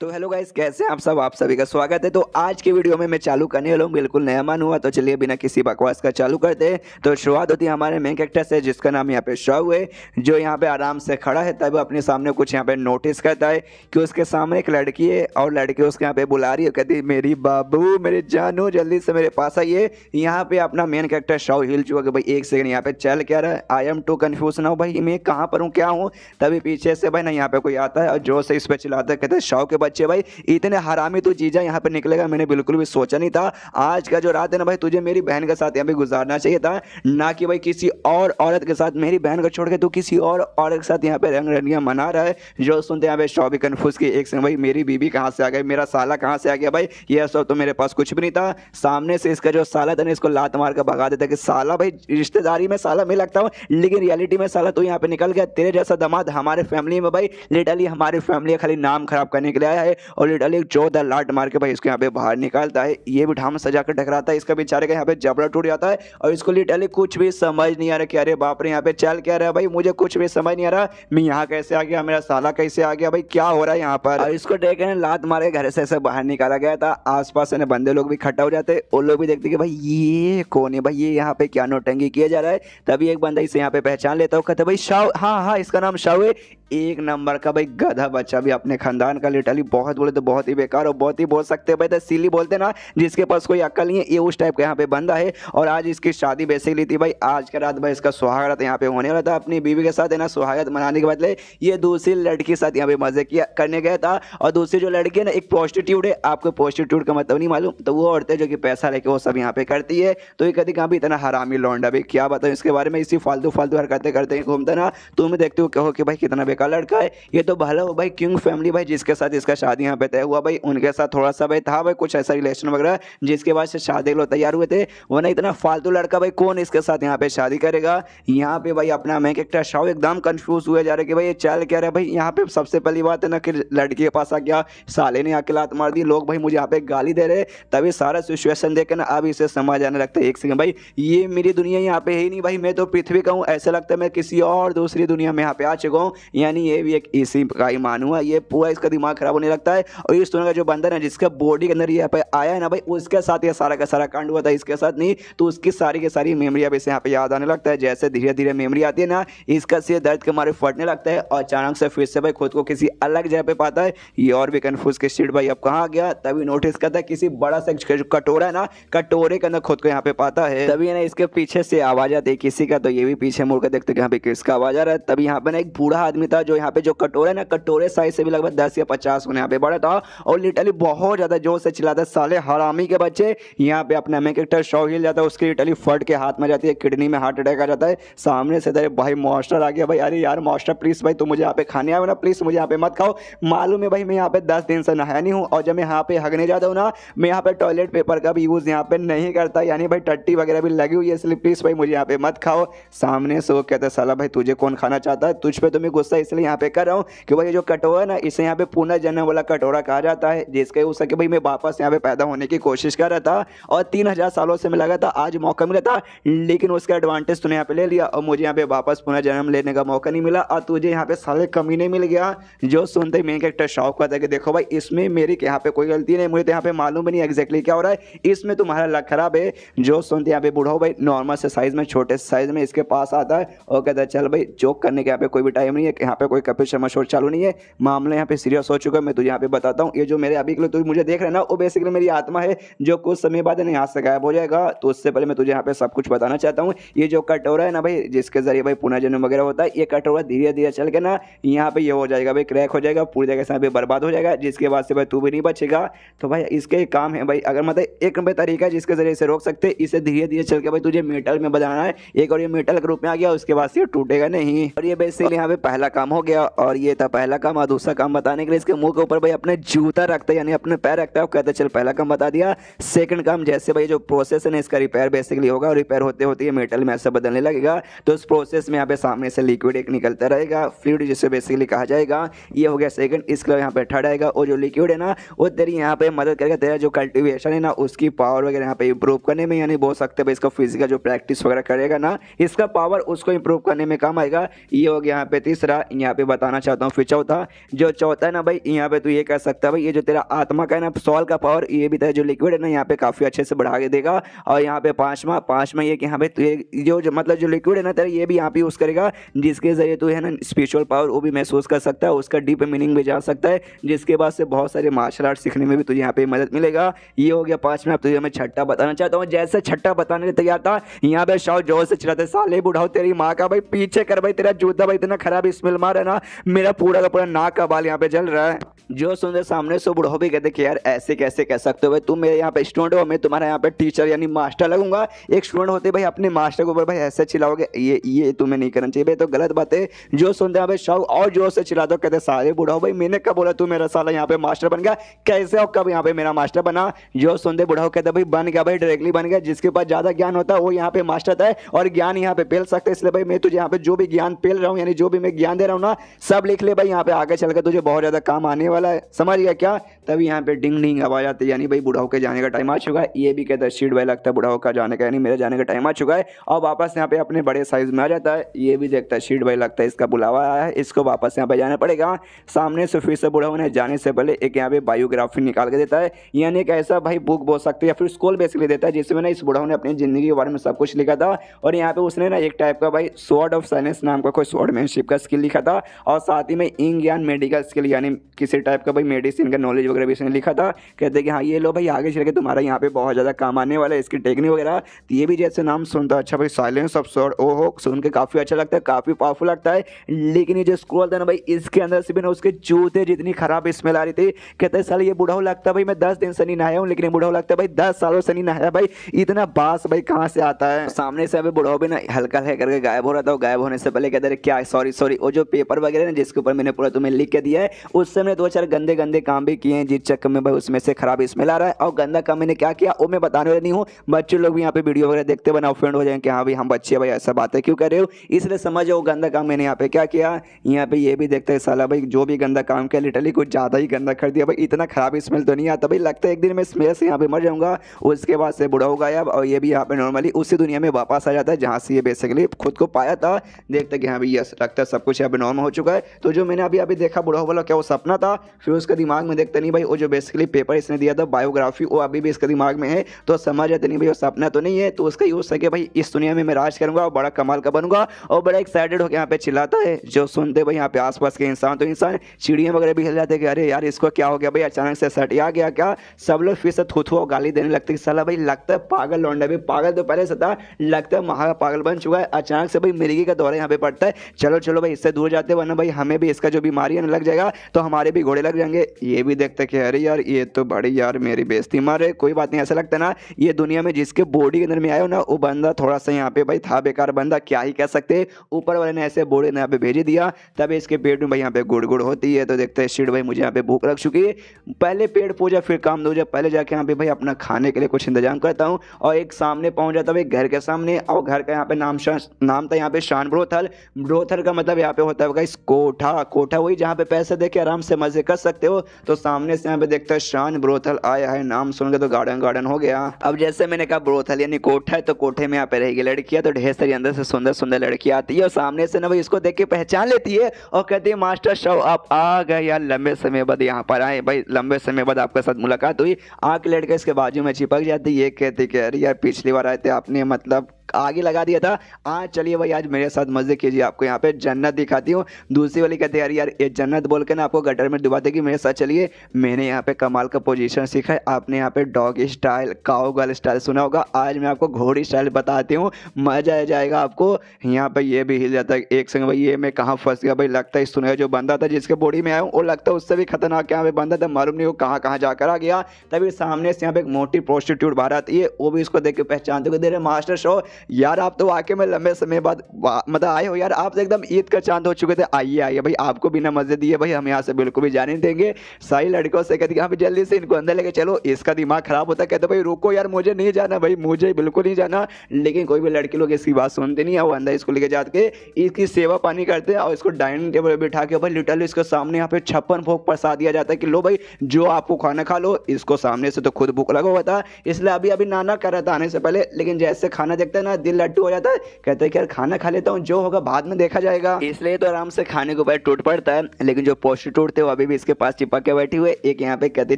तो hello guys, कैसे हैं आप सब। आप सभी का स्वागत है। तो आज की वीडियो में मैं चालू करने वाला हूँ बिल्कुल नया मन हुआ। तो चलिए बिना किसी बकवास का चालू करते हैं। तो शुरुआत होती है हमारे मेन कैरेक्टर से, जिसका नाम यहाँ पे शाहू है, जो यहाँ पे आराम से खड़ा है। तब अपने सामने कुछ यहाँ पे नोटिस करता है कि उसके सामने एक लड़की है और लड़की उसके यहाँ पे बुला रही है, कहती है मेरी बाबू मेरे जानू जल्दी से मेरे पास आइए। यहाँ पे अपना मेन कैरेक्टर शाहू हिल चुका कि भाई एक सेकंड यहाँ पे चल क्या रहा है, आई एम टू कन्फ्यूज ना भाई, मैं कहाँ पर हूँ क्या हूँ। तभी पीछे से भाई ना यहाँ पे कोई आता है और जोर से इस पे चिल्लाता है, कहते हैं शाहू के बच्चे भाई इतने हरामी तू जीजा यहाँ पे निकलेगा, मैंने बिल्कुल भी सोचा नहीं था। आज का जो रात है ना भाई, तुझे मेरी बहन के साथ यहाँ पे गुजारना चाहिए था, ना कि भाई किसी और औरत के साथ। मेरी बहन को छोड़ के तू किसी और औरत के साथ यहाँ पे रंग रंगियां मना रहा है। जो सुनते यहाँ पे शाहू भी कन्फ्यूज की, एक सेकंड भाई मेरी बीबी कहाँ से आ गई, मेरा साला कहाँ से आ गया भाई, ये सब तो मेरे पास कुछ भी नहीं था। सामने से इसका जो साला था ना, इसको लात मार कर भगा देता कि साला भाई रिश्तेदारी में साला मैं लगता हूँ, लेकिन रियलिटी में साला तू यहाँ पे निकल गया। तेरे जैसा दामाद हमारे फैमिली में भाई लिटरली हमारी फैमिली खाली नाम खराब करने के लिए आया है, और लिटरली 14 लाट मार के भाई इसको यहाँ पे बाहर निकालता है। ये भी ढाम सजा कर टकराता है, इसका बेचारे का यहाँ पे जबड़ा टूट जाता है और इसको लिटरली कुछ भी समझ नहीं आ रहा कि अरे बाप रे यहाँ पे चल क्या रहा है भाई, मुझे कुछ भी समझ नहीं आ रहा, मैं यहाँ कैसे आ गया, मेरा साला कैसे आ गया भाई, क्या हो रहा है यहाँ पर। और इसको देख के लात मारे घर से बाहर निकाला गया था। आसपास ने बंदे लोग भी इकट्ठा हो जाते, वो लोग भी देखते कि भाई ये कौन है भाई, ये यहाँ पे क्या नौटंकी किया जा रहा है। तभी एक बंदा इसे यहाँ पे पहचान लेता है, कहता भाई शाहू, हाँ हाँ इसका नाम शाहू है। एक नंबर का भाई गधा बच्चा भी अपने खानदान का, लिटरली बहुत बोले तो बहुत ही बेकार और बहुत ही बोल सकते हैं भाई तो सिली बोलते ना, जिसके पास कोई अक्ल नहीं है, ये उस टाइप का यहाँ पे बंदा है। और आज इसकी शादी बेसिकली थी भाई, आज का रात भाई इसका सुहागरात यहाँ पे होने वाला था। अपनी बीवी के साथ है ना सुहागरात मनाने के बदले ये दूसरी लड़की के साथ यहाँ पे मजे किया करने गया था। और दूसरी जो लड़की है ना, एक प्रोस्टिट्यूट है। आपको प्रोस्टिट्यूट का मतलब नहीं मालूम, तो वो औरतें जो कि पैसा लेके वो सब यहाँ पे करती है। तो ये कभी कहाँ भी इतना हरामी लौंडा भी, क्या बताऊँ इसके बारे में, इसी फालतू फालतू हरकतें करते हैं घूमता ना। तुम देखते हो कहो कि भाई कितना बेकार लड़का है। ये तो भला हो भाई किंग फैमिली भाई, जिसके साथ इसका शादी यहाँ पे तय हुआ भाई, उनके साथ थोड़ा सा भाई था भाई कुछ ऐसा रिलेशन वगैरह, जिसके बाद से शादी लोग तैयार हुए थे। वरना इतना फालतू लड़का भाई कौन इसके साथ यहाँ पे शादी करेगा। यहाँ पे भाई अपना मैं कैरेक्टर शाहू एकदम कंफ्यूज हुए जा रहे कि भाई ये चल क्या रहा है भाई। यहाँ पे सबसे पहली बात है ना कि लड़की के पास आ गया, साले ने आके लात मार दी, लोग भाई मुझे यहाँ पे गाली दे रहे। तभी सारा सिचुएशन देख के ना अब इसे समझ आने लगता है, एक सेकंड भाई ये मेरी दुनिया यहाँ पे है ही नहीं भाई, मैं तो पृथ्वी का हूँ, ऐसा लगता है मैं किसी और दूसरी दुनिया में यहाँ पे आ चुका हूँ। यानी ये भी एक इसी का ही मान हुआ। ये पूरा इसका दिमाग खराब होने लगता है। और इस तरह का जो बंदा है जिसका बॉडी के अंदर यहाँ पे आया है ना भाई, उसके साथ ये सारा का सारा कांड हुआ था, इसके साथ नहीं। तो उसकी सारी की सारी मेमोरी अब इसे यहाँ पे याद आने लगता है। जैसे धीरे धीरे मेमोरी आती है ना, इसका सिर दर्द के मारे फटने लगता है और अचानक से फिर से भाई खुद को किसी अलग जगह पे पाता है। ये और भी कंफ्यूज कि शिट भाई अब कहाँ गया। तभी नोटिस करता है किसी बड़ा सा कटोरा है ना, कटोरे के अंदर खुद को यहाँ पे पाता है। तभी ना इसके पीछे से आवाज आती है किसी का, तो ये भी पीछे मुड़ कर देखते यहाँ पे किसका आवाज आ रहा है। तभी यहाँ पे ना एक बूढ़ा आदमी था, जो यहाँ पे जो कटोरा है ना, कटोरे साइज से भी लगभग 10 या 50 गुना यहाँ पे बड़ा था और लिटरली बहुत ज्यादा जोर से चिल्लाता है, साले हरामी के बच्चे। यहाँ पे अपना मेन कैरेक्टर शाहू हिल जाता है, उसकी लिटरली फट के हाथ में जाती है, किडनी में हार्ट अटैक आ जाता है। सामने से तेरे भाई मास्टर आ गया भाई, अरे यार मास्टर प्लीज भाई तुम मुझे यहाँ पे खाने आओ ना, प्लीज मुझे यहाँ पे मत खाओ। मालूम है भाई मैं यहाँ पे 10 दिन से नहाया नहीं हूँ, और जब मैं यहाँ पे हगने जाता हूँ ना, मैं यहाँ पे टॉयलेट पेपर का भी यूज यहाँ पे नहीं करता, यानी भाई टट्टी वगैरह भी लगी हुई है, इसलिए प्लीज भाई मुझे यहाँ पे मत खाओ। सामने से वो कहते हैं साला भाई तुझे कौन खाना चाहता है, तुझ पे तुम्हें गुस्सा इसलिए यहाँ पे कर रहा हूँ कि भाई जो कटोरा है ना, इसे यहाँ पे पुनर्जन्म वाला कटोरा कहा जाता है, जिसके हो सके भाई मैं वापस यहाँ पे पैदा होने की कोशिश कर रहा था और 3000 सालों से मैं लगा था, आज मौका मिला था, लेकिन उसका एडवांटेज तूने यहाँ पे ले लिया और मुझे यहाँ पे वापस पुनर्जन्म लेने का मौका नहीं मिला, और तुझे यहाँ पे साले कमीने मिल गया। जो सुनते ही मेन कैरेक्टर शौक करता है कि देखो भाई इसमें मेरी यहाँ पे कोई गलती नहीं, मुझे तो यहाँ पे मालूम भी नहीं एग्जैक्टली क्या हो रहा है, इसमें तुम्हारा लक खराब है। जो सुनते यहाँ पे बूढ़ा भाई नॉर्मल से साइज में, छोटे साइज में इसके पास आता है और कहता है चल भाई जोक करने के यहाँ पे कोई भी टाइम नहीं है, यहाँ पे कोई कपिल शर्मा शो चालू नहीं है, मामला यहाँ पे सीरियस हो चुका है। मैं तुझे यहाँ पे बताता हूँ, ये जो मेरे अभी के लिए तू मुझे देख रहा है ना, वो बेसिकली मेरी आत्मा है जो कुछ समय बाद यहाँ से गायब हो जाएगा। तो उससे पहले मैं तुझे यहाँ पे सब कुछ बताना चाहता हूँ। ये जो कटोरा है ना भाई, जिसके जरिए भाई पुनर्जन्म वगैरह होता है, ये कटोरा धीरे धीरे चल के ना यहाँ पे ये हो जाएगा भाई, क्रैक हो जाएगा, पूरी जगह से यहाँ पे बर्बाद हो जाएगा, जिसके बाद से भाई तू भी नहीं बचेगा। तो भाई इसके एक काम है भाई, अगर मतलब एक नंबर तरीका है जिसके जरिए इसे रोक सकते, इसे धीरे धीरे चल के भाई तुझे मेटल में बदलना है एक, और ये मेटल के रूप में आ गया, उसके बाद से टूटेगा नहीं। और ये बेसिकली यहाँ पे पहला काम हो गया, और ये था पहला काम। और दूसरा काम बताने के लिए इसके मुंह के ऊपर भाई अपने जूता रखता है, यानी अपने पैर रखता है, कहते चल पहला काम बता दिया। सेकंड काम, जैसे भाई जो प्रोसेस है ना इसका रिपेयर बेसिकली होगा, और रिपेयर होते होते ये मेटल में ऐसा बदलने लगेगा, तो उस प्रोसेस में यहाँ पे सामने से लिक्विड एक निकलता रहेगा, फ्लूइड जिसे बेसिकली कहा जाएगा। ये हो गया सेकंड। इसके यहाँ पे थर्ड आएगा, और जो लिक्विड है ना वो तेरी यहाँ पे मदद करेगा, तेरा जो कल्टिवेशन है ना उसकी पावर वगैरह यहाँ पे इंप्रूव करने में, यानी बोल सकते हैं इसका फिजिकल जो प्रैक्टिस वगैरह करेगा ना, इसका पावर उसको इंप्रूव करने में काम आएगा। ये हो गया यहाँ पे तीसरा। यहाँ पे बताना चाहता हूँ फिर चौथा, जो चौथा है ना भाई, यहाँ पे तू ये कर सकता है भाई, ये जो तेरा आत्मा का है ना सॉल का पावर, ये भी तेरा जो लिक्विड है ना यहाँ पे काफी अच्छे से बढ़ा के देगा। और यहाँ पे पांचवा ये कि यहाँ पे मतलब जो लिक्विड है ना तेरा, ये भी यहाँ पे यूज करेगा, जिसके जरिए तू है ना स्पिरिचुअल पावर वो भी महसूस कर सकता है, उसका डीप मीनिंग भी जान सकता है, जिसके बाद से बहुत सारे मार्शल आर्ट सीखने में भी तुझे यहाँ पे मदद मिलेगा। ये हो गया पांचवा। अब तुझे मैं छठा बताना चाहता हूँ। जैसे छठा बताने के तैयार था, यहाँ पे शाव जोर से चिल्लाते, साले बुढ़ाओ तेरी माँ का भाई पीछे कर भाई, तेरा जूता भाई इतना खराब स्मेल मार है ना, मेरा पूरा का पूरा नाक का बाल यहाँ पे जल रहा है। जो सुन सामने से बुढ़ाओ भी कहते कि यार ऐसे कैसे कह सकते हो भाई, तुम मेरे यहाँ पे स्टूडेंट हो, मैं तुम्हारा यहाँ पे टीचर यानी मास्टर लगूंगा। एक स्टूडेंट होते भाई अपने मास्टर के ऊपर भाई ऐसे चिल्लाओगे, ये तुम्हें नहीं करना चाहिए भाई, तो गलत बात है। जो सुनते हैं भाई शाव और जोर से चिल्ला दो, कहते सारे बुढ़ाओ भाई मैंने कब बोला तू मेरा साला यहाँ पे मास्टर बन गया, कैसे और कब यहाँ पे मेरा मास्टर बना। जो सुनते बुढ़ाओ कहते भाई बन गया भाई, डायरेक्टली बन गया, जिसके पास ज्यादा ज्ञान होता है वो यहाँ पे मास्टर है और ज्ञान यहाँ पे पेल सकते, इसलिए भाई मैं तुझे यहाँ पे जो भी ज्ञान पेल रहा हूँ यानी जो भी मैं ज्ञान दे रहा हूँ ना, सब लिख ले भाई, यहाँ पे आगे चलकर तुझे बहुत ज्यादा काम आने वाला है, समझ गया क्या। तभी यहाँ पे डिंग डिंग आवाज आती है, यानी भाई बुढ़ाओ के जाने का टाइम आ चुका है। ये भी कहता है शीट भाई लगता है बुढ़ाओ का जाने का, यानी मेरे जाने का टाइम आ चुका है, और वापस यहाँ पे अपने बड़े साइज में आ जाता है। ये भी देखता है शीट भाई लगता है इसका बुलावा आया है, इसको वापस यहाँ पे जाना पड़ेगा। सामने से फिर से बुढ़ाओ ने जाने से पहले एक यहाँ पे बायोग्राफी निकाल के देता है, यानी एक ऐसा भाई बुक बोल सकते हैं या फिर स्कूल बेसिकली देता है, जिसमें ना इस बुढ़ाओ ने अपनी जिंदगी के बारे में सब कुछ लिखा था। और यहाँ पे उसने ना एक टाइप का भाई स्वॉर्ड ऑफ साइलेंस नाम का कोई स्वॉर्डमैनशिप का स्किल लिखा था, और साथ ही में इंग ज्ञान मेडिकल स्किल यानी किसी टाइप का भाई मेडिसिन का नॉलेज वगैरह भी इसने लिखा था। कहते कि हाँ ये लो भाई आगे चल के तुम्हारा यहाँ पे बहुत ज़्यादा काम आने वाला है, इसकी टेक्निक वगैरह। तो ये भी जैसे नाम सुनता अच्छा भाई साइलेंस ऑफ स्वॉर्ड, ओहो सुन के काफ़ी अच्छा लगता है, काफ़ी पावरफुल लगता है। लेकिन ये जो स्क्रॉल था ना भाई, इसके अंदर से भी ना उसके जूते जितनी खराब स्मेल आ रही थी। कहते हैं साल ये बुढ़ाओ लगता है भाई मैं 10 दिन से नहीं नहाया हूँ, लेकिन बुढ़ाओ लगता है भाई 10 सालों से नहीं नहाया भाई, इतना बास भाई कहाँ से आता है। सामने से अभी बुढ़ाओ भी ना हल्का हल्का करके गायब हो रहा था, गायब होने से पहले कहते रहे क्या सॉरी वो जो पेपर वगैरह ना जिसके ऊपर मैंने पूरा तुम्हें लिख के दिया है, उससे मैंने 2-4 गंदे गंदे काम भी किए हैं, जिस चक्कर में भाई उसमें से खराब स्मेल आ रहा है। और गंदा काम मैंने क्या किया वो मैं बताने वाला नहीं हूँ, बच्चे लोग भी यहाँ पे वीडियो वगैरह देखते बना ऑफेंड हो जाएंगे कि हाँ भाई हम बच्चे भाई ऐसा बातें क्यों कर रहे हो, इसलिए समझो वो गंदा काम मैंने यहाँ पे क्या किया। यहाँ पे ये भी देखते हैं साला भाई जो भी गंदा काम किया लिटरली कुछ ज़्यादा ही गंदा कर दिया भाई, इतना खराब स्मेल तो नहीं आता भाई, लगता है एक दिन मैं स्मेल से यहाँ पे मर जाऊँगा। उसके बाद से बुढ़ा हो गायब, और ये भी यहाँ पे नॉर्मली उसी दुनिया में वापस आ जाता है जहाँ से ये बेसिकली खुद को पाया था। देखते कि हाँ भाई यस लगता है सब कुछ यहाँ पे नॉर्मल हो चुका है। तो जो मैंने अभी देखा बुढ़ा बोला क्या वो सपना था, फिर उसका दिमाग में देखते नहीं भाई वो जो बेसिकली पेपर इसने दिया था बायोग्राफी वो अभी भी इसके दिमाग में है, तो समझ जाते नहीं भाई वो सपना तो नहीं है। तो उसका यूज सके भाई इस दुनिया में मैं राज करूंगा और बड़ा कमाल का बनूंगा, और बड़ा एक्साइटेड होकर यहाँ पे चिल्लाता है। जो सुनते भाई यहाँ पे आसपास के इंसान तो इंसान चिड़ियाँ वगैरह भी हिल जाते कि अरे यार इसको क्या हो गया भाई, अचानक से सट आ गया क्या। सब लोग फिर से थू गाली देने लगते साला भाई लगता है पागल लौंडा, भी पागल तो पहले से था, लगता है महा पागल बन चुका है, अचानक से भाई मिर्गी का दौरा यहाँ पे पड़ता है। चलो भाई इससे दूर जाते, वरना भाई हमें भी इसका जो बीमारी है लग जाएगा तो हमारे भी घोड़े लग जाएंगे। ये भी देखते कि अरे यार ये तो बड़ी यार मेरी बेइज्जती मारे, कोई बात नहीं, ऐसा लगता है ना ये दुनिया में जिसके बॉडी के अंदर में आया हो ना वो बंदा थोड़ा सा यहाँ पे भाई था बेकार बंदा, क्या ही कह सकते, ऊपर वाले ने ऐसे बॉडी यहाँ पे भेज दिया, तब इसके पेट में भाई यहाँ पे गुड़ गुड़ होती है। तो देखते हैं शिट भाई मुझे यहाँ पे भूख लग चुकी है, पहले पेट पूजा फिर काम दूजा, पहले जाके यहाँ पे भाई अपना खाने के लिए कुछ इंतजाम करता हूँ। और एक सामने पहुंच जाता भाई घर के सामने, और घर का यहाँ पे नाम था यहाँ पे शान ब्रोथल। ब्रोथल का मतलब यहाँ पे होता है कोठा वही जहाँ पे पैसे दे के आराम से मजे कर सकते हो। तो सामने से यहाँ पे देखता है शान ब्रोथल आया है, नाम सुन के तो गार्डन हो गया। अब जैसे मैंने कहा ब्रोथल यानी कोठा है, तो कोठे में यहाँ पे रहेगी लड़कियां, तो ढेर सारी अंदर से सुंदर सुंदर लड़कियां आती है, और सामने से ना भाई इसको देख के पहचान लेती है और कहती है मास्टर शव आप आ गए यार, लंबे समय बाद यहाँ पर आए भाई, लंबे समय बाद आपके साथ मुलाकात हुई। आके लड़के इसके बाजू में चिपक जाती है, ये कहती कि अरे यार पिछली बार आए थे आपने मतलब आगे लगा दिया था, आज चलिए भाई आज मेरे साथ मजे कीजिए, आपको यहाँ पे जन्नत दिखाती हूँ। दूसरी वाली कहते हैं यार ये जन्नत बोल के ना आपको गटर में डुबा देगी, मेरे साथ चलिए, मैंने यहाँ पे कमाल का पोजीशन सीखा है, आपने यहाँ पे डॉग स्टाइल काऊ गर्ल स्टाइल सुना होगा, आज मैं आपको घोड़ी स्टाइल बताती हूँ, मजा आ जाएगा आपको। यहाँ पे ये भी हिल जाता है एक संग, भाई ये मैं कहाँ फंस गया भाई, लगता है सुना जो बंदा था जिसके बॉडी में आया हूँ वो लगता है उससे भी खतरनाक यहाँ पे बंदा था, मालूम नहीं वो कहाँ जाकर आ गया। तभी सामने से यहाँ पे एक मोटी प्रोस्टिट्यूट बाहर आती है, वो भी इसको देख के पहचानते हुए दे रहे मास्टर शो यार आप तो वाकई में लंबे समय बाद मतलब आए हो यार, आप एकदम ईद का चांद हो चुके थे, आइए भाई आपको बिना मजे दिए भाई हम यहाँ से बिल्कुल भी जाने नहीं देंगे। सारी लड़कों से कहती हाँ जल्दी से इनको अंदर लेके चलो, इसका दिमाग खराब होता है, कहते भाई रुको यार मुझे नहीं जाना भाई, मुझे बिल्कुल नहीं जाना, लेकिन कोई भी लड़के लोग इसकी बात सुनते नहीं है, वो अंदर इसको लेके जाके इसकी सेवा पानी करते हैं और इसको डाइनिंग टेबल पर बिठा के भाई लिटरली इसके सामने यहाँ पे 56 भोग प्रसाद दिया जाता है कि लो भाई जो आपको खाना खा लो। इसको सामने से तो खुद भूख लगा हुआ था, इसलिए अभी नाना कर रहा था आने से पहले, लेकिन जैसे खाना देखता है ना दिल लट्टू हो जाता है, कहते हैं कि यार खाना खा लेता हूँ, जो होगा बाद में देखा जाएगा, इसलिए तो आराम से खाने के ऊपर टूट पड़ता है। लेकिन जो प्रोस्टिट्यूट थे वो अभी भी इसके पास चिपक के बैठी हुए, एक यहाँ पे कहते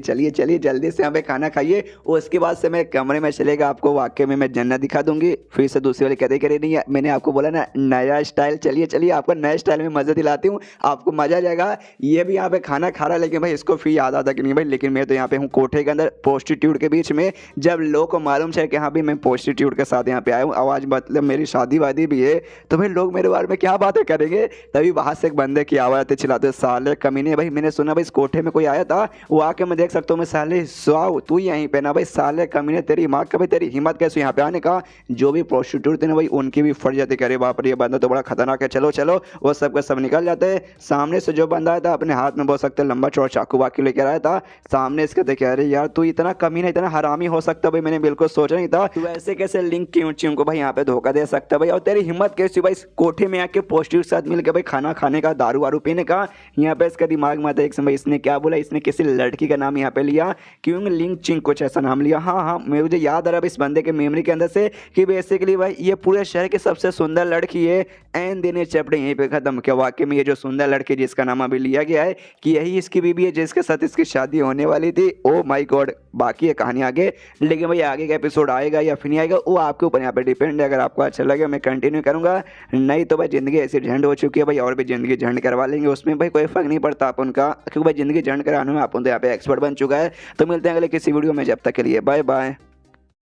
चलिए चलिए जल्दी से यहाँ पे खाना खाइए, उसके बाद से मैं कमरे में चलेगा, आपको वाकई में मैं जन्नत दिखा दूंगी। फिर से दूसरी वाली कहते करे नहीं, मैंने आपको बोला ना नया स्टाइल, चलिए चलिए आपको नए स्टाइल में मजे दिलाती हूँ, आपको मजा आ जाएगा। ये भी यहाँ पे खाना खा रहा है, लेकिन भाई इसको फिर याद आता कि नहीं भाई, लेकिन मैं तो यहाँ पे हूँ कोठे के अंदर प्रोस्टिट्यूट के बीच में। जब लोग को मालूम है कि हाँ भाई मैं प्रोस्टिट्यूट के साथ यहाँ पे आया हूँ, आवाज़ मतलब मेरी शादी वादी भी है, तो भाई लोग मेरे बारे में क्या बातें करेंगे। तभी बाहर से एक बंदे की आवाज़ आती चिल्लाते, साले कमीने भाई मैंने सुना भाई इस कोठे में कोई आया था, वो आके मैं देख सकता हूँ, मैं साले स्वाओ तू यहीं पे ना भाई, साले कमीने तेरी माँ का भाई, तेरी हिम्मत कैसे यहाँ पे आने का। जो भी प्रोस्टिट्यूट थे ना भाई उनकी भी फट जाती, करे बाप रे ये बंदा तो बड़ा खतरनाक है, चलो चलो, वो सब का सब निकल जाते हैं। सामने से जो बंदा आया था अपने हाथ में बोल सकते लंबा चौड़ा चाकू वाकू लेकर आया था, सामने इसके देखे अरे यार तू इतना कमीना इतना हरामी हो सकता भाई, मैंने बिल्कुल सोचा नहीं था तू ऐसे कैसे लिंक क्यों को भाई यहाँ पे धोखा दे सकता भाई, और तेरी हिम्मत कैसी भाई कोठे में आके प्रोस्टिट्यूट के साथ मिलकर भाई खाना खाने का, दारू वारू पीने का। यहाँ पे इसका दिमाग में आता है एक समय इसने क्या बोला, इसने किसी लड़की का नाम यहाँ पे लिया, क्यों लिंक चिंग कुछ ऐसा नाम लिया। हाँ हाँ मुझे याद आ रहा है इस बंदे के मेमोरी के अंदर से कि बेसिकली भाई ये पूरे शहर की सबसे सुंदर लड़की है। एन दिन चैप्टर यहीं पे खत्म किया। वाकई में ये जो सुंदर लड़की जिसका नाम अभी लिया गया है कि यही इसकी बीबी है जिसके साथ इसकी शादी होने वाली थी। ओ माय गॉड, बाकी है कहानी आगे, लेकिन भाई आगे का एपिसोड आएगा या फिर नहीं आएगा वो आपके ऊपर यहाँ पे डिपेंड है। अगर आपको अच्छा लगे मैं कंटिन्यू करूँगा, नहीं तो भाई ज़िंदगी ऐसी झंड हो चुकी है भाई, और भी ज़िंदगी झंड करवा लेंगे, उसमें भाई कोई फर्क नहीं पड़ता अपन का, क्योंकि भाई ज़िंदगी झंड कराने में अपन तो यहाँ पे एक्सपर्ट बन चुका है। तो मिलते हैं अगले किसी वीडियो में, जब तक के लिए बाय बाय।